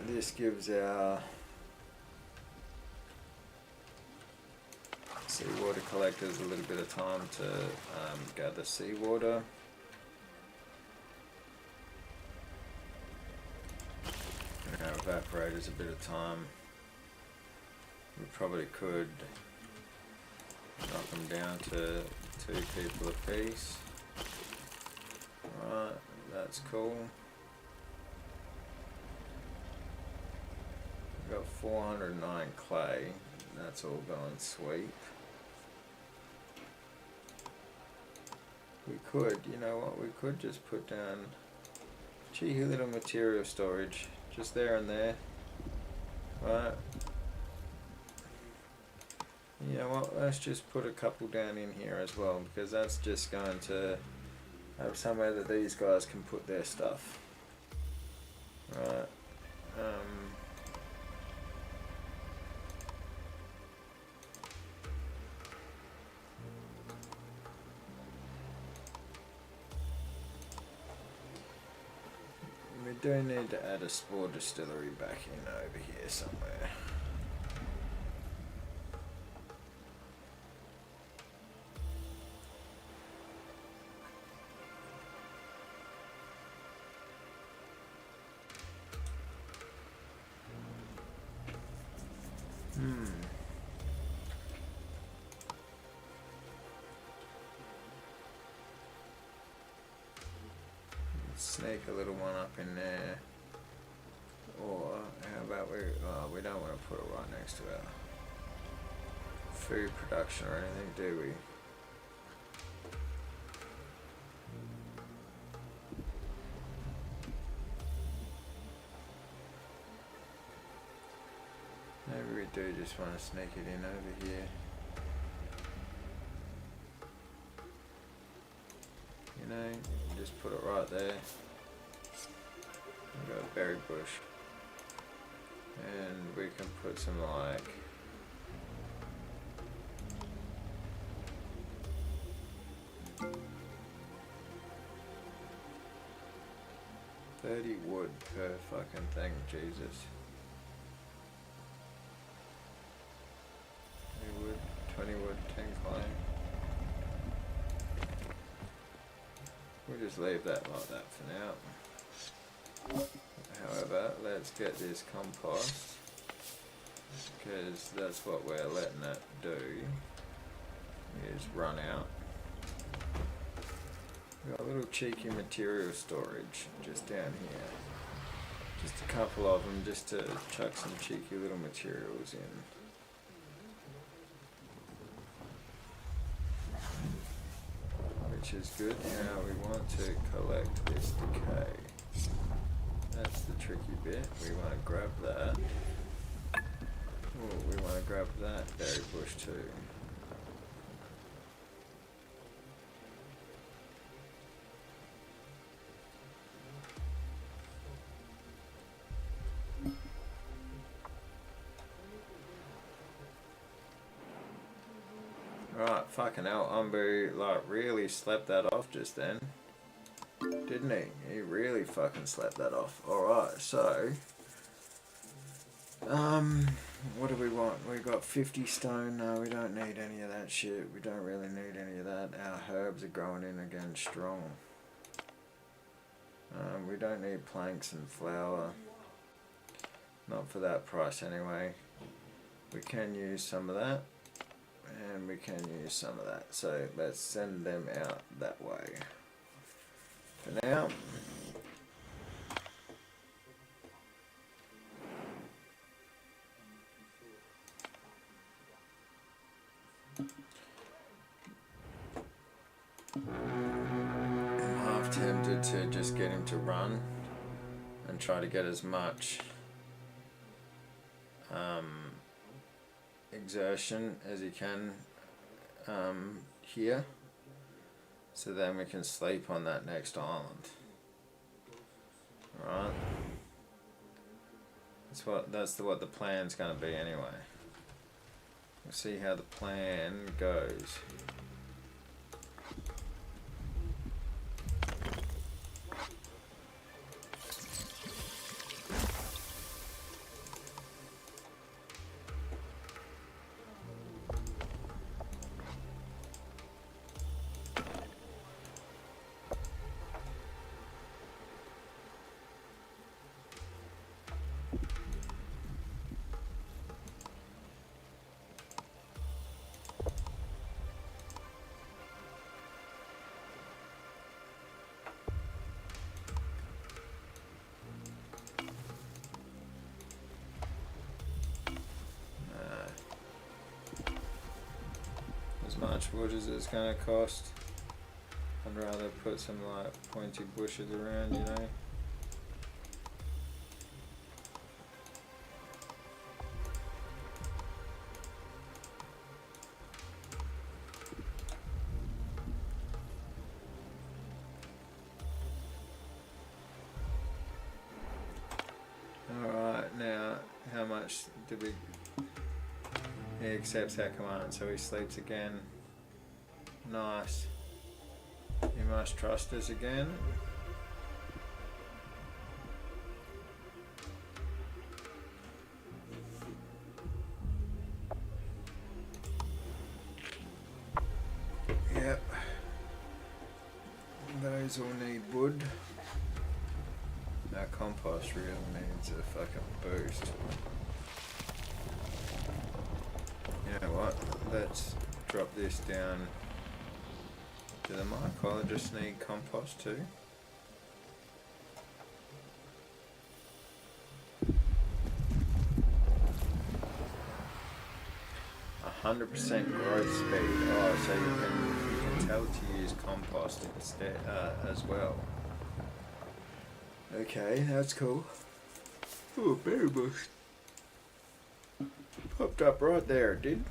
Speaker 1: This gives our seawater collectors a little bit of time to gather seawater. And our evaporators a bit of time. We probably could knock them down to 2 people apiece. Alright, that's cool. We've got 409 clay, that's all going sweet. We could, you know what, we could just put down cheeky little material storage, just there and there, right? You know what, let's just put a couple down in here as well, because that's just going to have somewhere that these guys can put their stuff, right? do need to add a spore distillery back in over here somewhere. Sneak a little one up in there. Or how about we don't want to put it right next to our food production or anything, do we? Maybe we do just want to sneak it in over here. You know, just put it right there. We've got a berry bush. And we can put some like 30 wood per fucking thing, Jesus. 20 wood, 20 wood, 10 clay. We'll just leave that like that for now. However, let's get this compost, because that's what we're letting it do, is run out. We've got a little cheeky material storage just down here. Just a couple of them just to chuck some cheeky little materials in. Which is good. Now we want to collect this decay. That's the tricky bit. We want to grab that. Oh, we want to grab that berry bush too. Right, fucking hell, Umbu like really slept that off just then. Didn't he? He really fucking slept that off. Alright, so what do we want? We got 50 stone. No, we don't need any of that shit. We don't really need any of that. Our herbs are growing in again strong. We don't need planks and flour. Not for that price anyway. We can use some of that. And we can use some of that. So let's send them out that way. For now. I'm half tempted to just get him to run and try to get as much exertion as he can here, so then we can sleep on that next island. Right? That's what the plan's going to be anyway. We'll see how the plan goes. Much wood as it's gonna cost. I'd rather put some like pointy bushes around, you know. Alright, now how much do we... He accepts our command, so he sleeps again. Nice. You must trust us again. Those all need wood. Our compost really needs a fucking boost. You know what? Let's drop this down to the mycologists need compost too. 100% growth speed. Oh, so you can tell to use compost instead as well. Okay, that's cool. Oh, berry bush popped up right there, it did.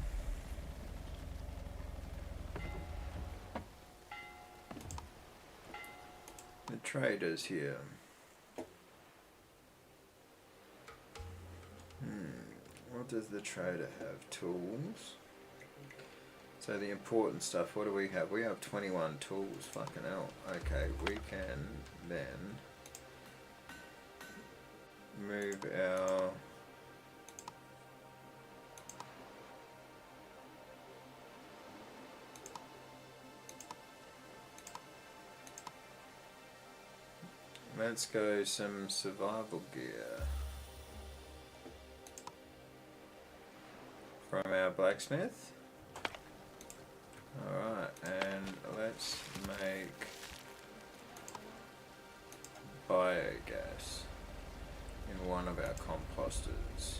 Speaker 1: The traders here. What does the trader have? Tools. So the important stuff, what do we have? We have 21 tools, fucking hell. Okay, we can then move our let's go some survival gear from our blacksmith. Alright, and let's make biogas in one of our composters.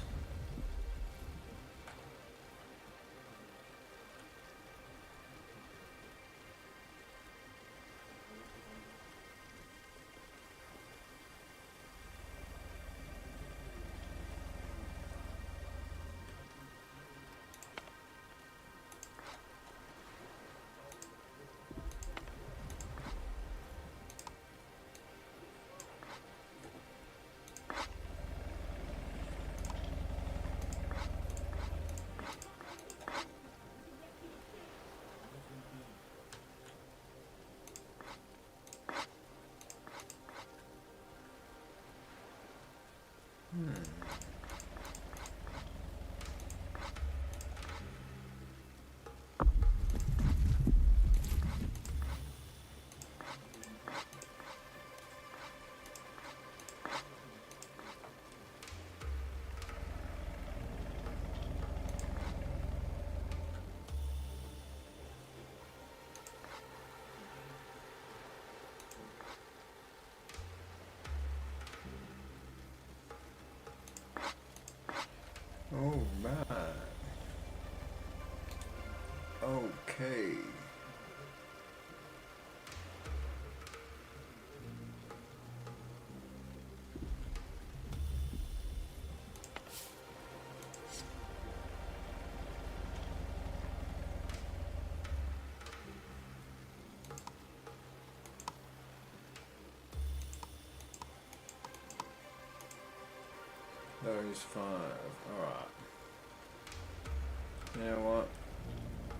Speaker 1: Oh, right. Okay. Those 5. Alright. You know what?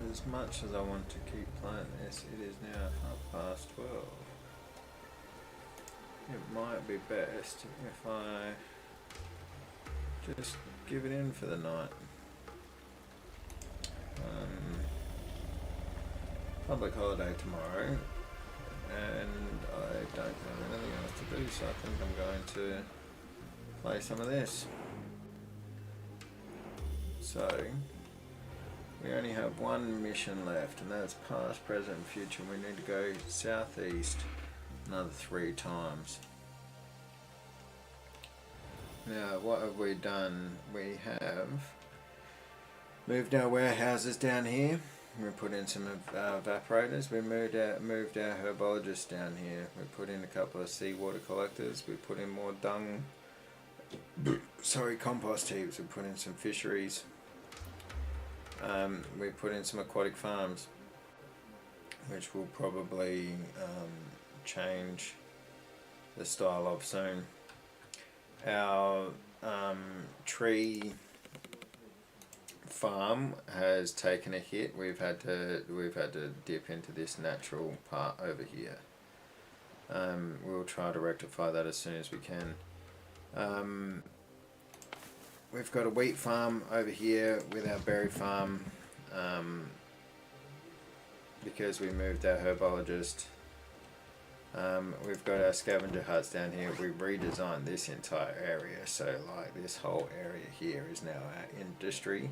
Speaker 1: As much as I want to keep playing this, it is now 12:30. It might be best if I just give it in for the night. Public holiday tomorrow, and I don't have anything else to do, so I think I'm going to play some of this. So, we only have one mission left, and that's past, present, and future. We need to go southeast another 3 times. Now, what have we done? We have moved our warehouses down here. We put in some evaporators. We moved our herbologists down here. We put in a couple of seawater collectors. We put in more compost heaps. We put in some fisheries. We put in some aquatic farms, which will probably change the style of soon. Our tree farm has taken a hit. We've had to dip into this natural part over here. We'll try to rectify that as soon as we can. We've got a wheat farm over here with our berry farm, because we moved our herbologist We've got our scavenger huts down here. We redesigned this entire area, so like this whole area here is now our industry.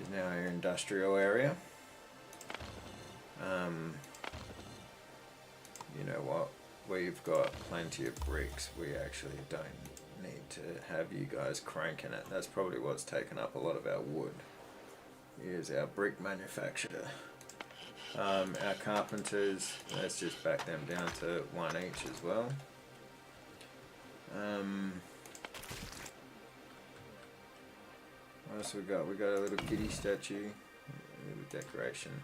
Speaker 1: Is now our industrial area. You know what? We've got plenty of bricks. We actually don't need to have you guys cranking it. That's probably what's taken up a lot of our wood. Here's our brick manufacturer. Our carpenters, let's just back them down to 1 each as well. What else we got? We got a little kitty statue, a little decoration.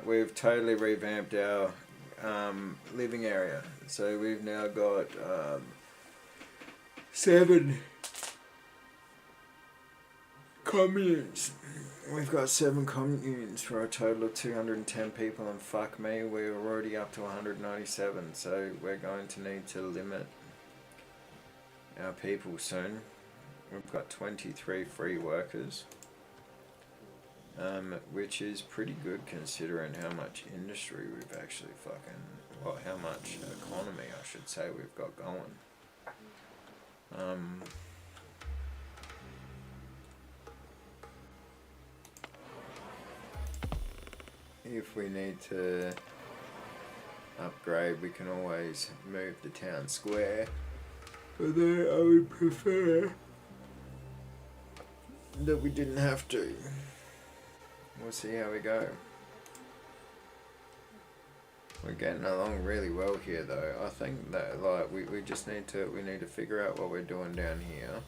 Speaker 1: We've totally revamped our living area. So we've now got 7 communes. We've got 7 communes for a total of 210 people, and fuck me, we're already up to 197, so we're going to need to limit our people soon. We've got 23 free workers, which is pretty good considering how much industry we've actually how much economy I should say we've got going. If we need to upgrade, we can always move the town square, but then I would prefer that we didn't have to. We'll see how we go. We're getting along really well here though. I think that like we just need to figure out what we're doing down here.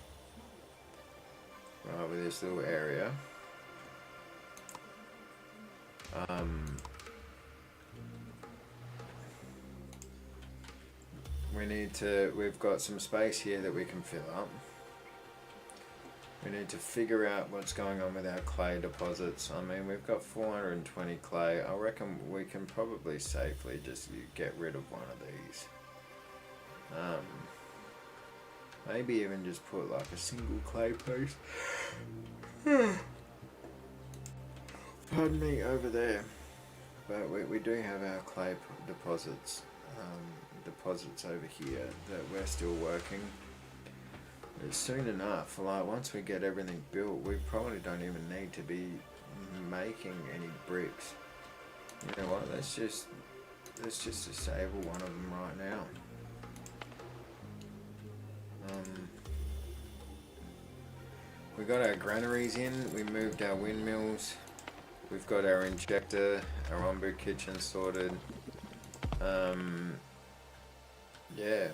Speaker 1: Right, with this little area. We've got some space here that we can fill up. We need to figure out what's going on with our clay deposits. I mean, we've got 420 clay. I reckon we can probably safely just get rid of one of these. Maybe even just put like a single clay piece. Pardon me, over there. But we do have our clay deposits over here that we're still working. But soon enough, like once we get everything built, we probably don't even need to be making any bricks. You know what? Let's just disable one of them right now. We got our granaries in. We moved our windmills. We've got our injector, our ombu kitchen sorted. Yeah.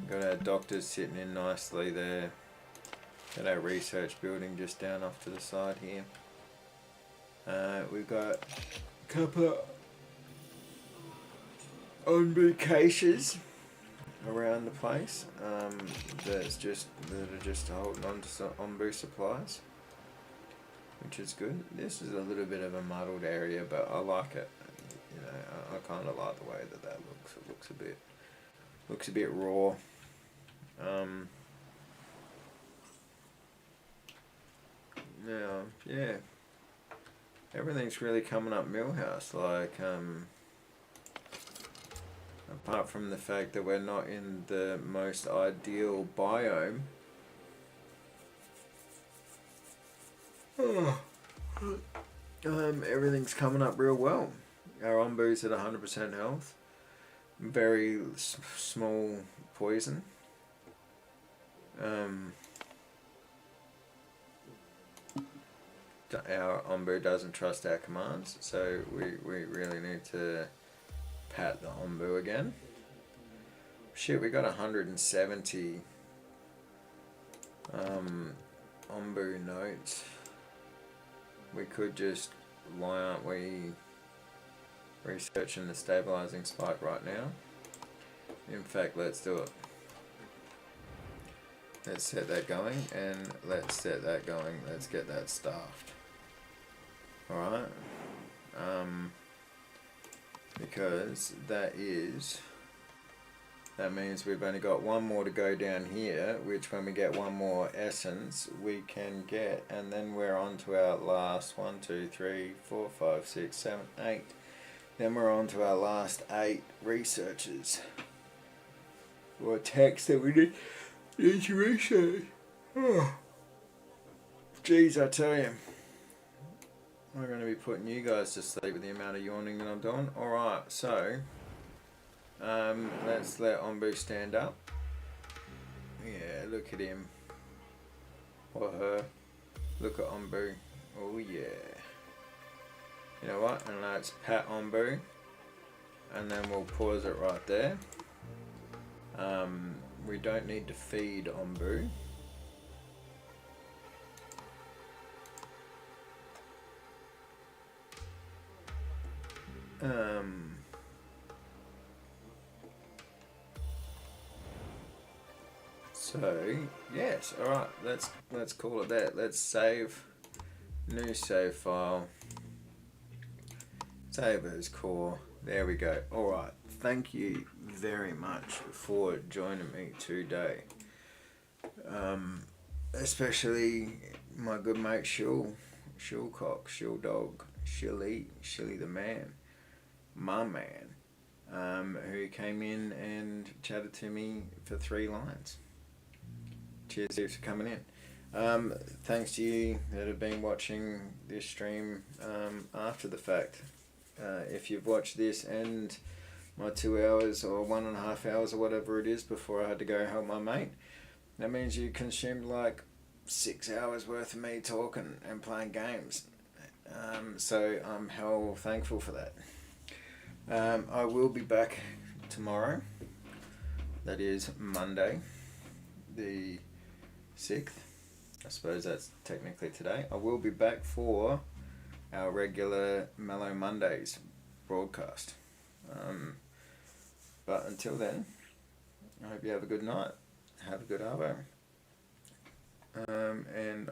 Speaker 1: Got our doctors sitting in nicely there. Got our research building just down off to the side here. We've got a couple of ombu caches around the place that are just holding on to some ombu supplies, which is good. This is a little bit of a muddled area, but I like it. You know, I kind of like the way that looks. It looks a bit raw. Now, yeah, everything's really coming up Millhouse. Like, apart from the fact that we're not in the most ideal biome. Everything's coming up real well. Our ombu's at 100% health. Very small poison. Our ombu doesn't trust our commands, so we really need to pat the ombu again. Shit, we got 170 ombu notes. We could just, why aren't we researching the stabilizing spike right now? In fact, let's do it. Let's set that going, and let's set that going. Let's get that staffed. Alright. Because that means we've only got one more to go down here, which when we get one more essence, we can get, and then we're on to our last 1, 2, 3, 4, 5, 6, 7, 8. Then we're on to our last 8 researchers. Or text that we need to research. Oh. Jeez, I tell you. I'm going to be putting you guys to sleep with the amount of yawning that I'm doing. Alright, so let's let Ombu stand up. Yeah, look at him. Or her. Look at Ombu. Oh yeah. You know what? And let's pat Ombu. And then we'll pause it right there. We don't need to feed Ombu. So yes, all right. Let's call it that. Let's save. New save file. Save as core. There we go. All right. Thank you very much for joining me today. Especially my good mate Shillcock, Shilldog, Shilly the man, my man, who came in and chatted to me for 3 lines. Cheers for coming in. Thanks to you that have been watching this stream after the fact. If you've watched this and my 2 hours or 1.5 hours or whatever it is before I had to go help my mate, that means you consumed like 6 hours worth of me talking and playing games. So I'm hell thankful for that. I will be back tomorrow. That is Monday, the 6th. I suppose that's technically today. I will be back for our regular Mellow Mondays broadcast. But until then, I hope you have a good night. Have a good arvo. And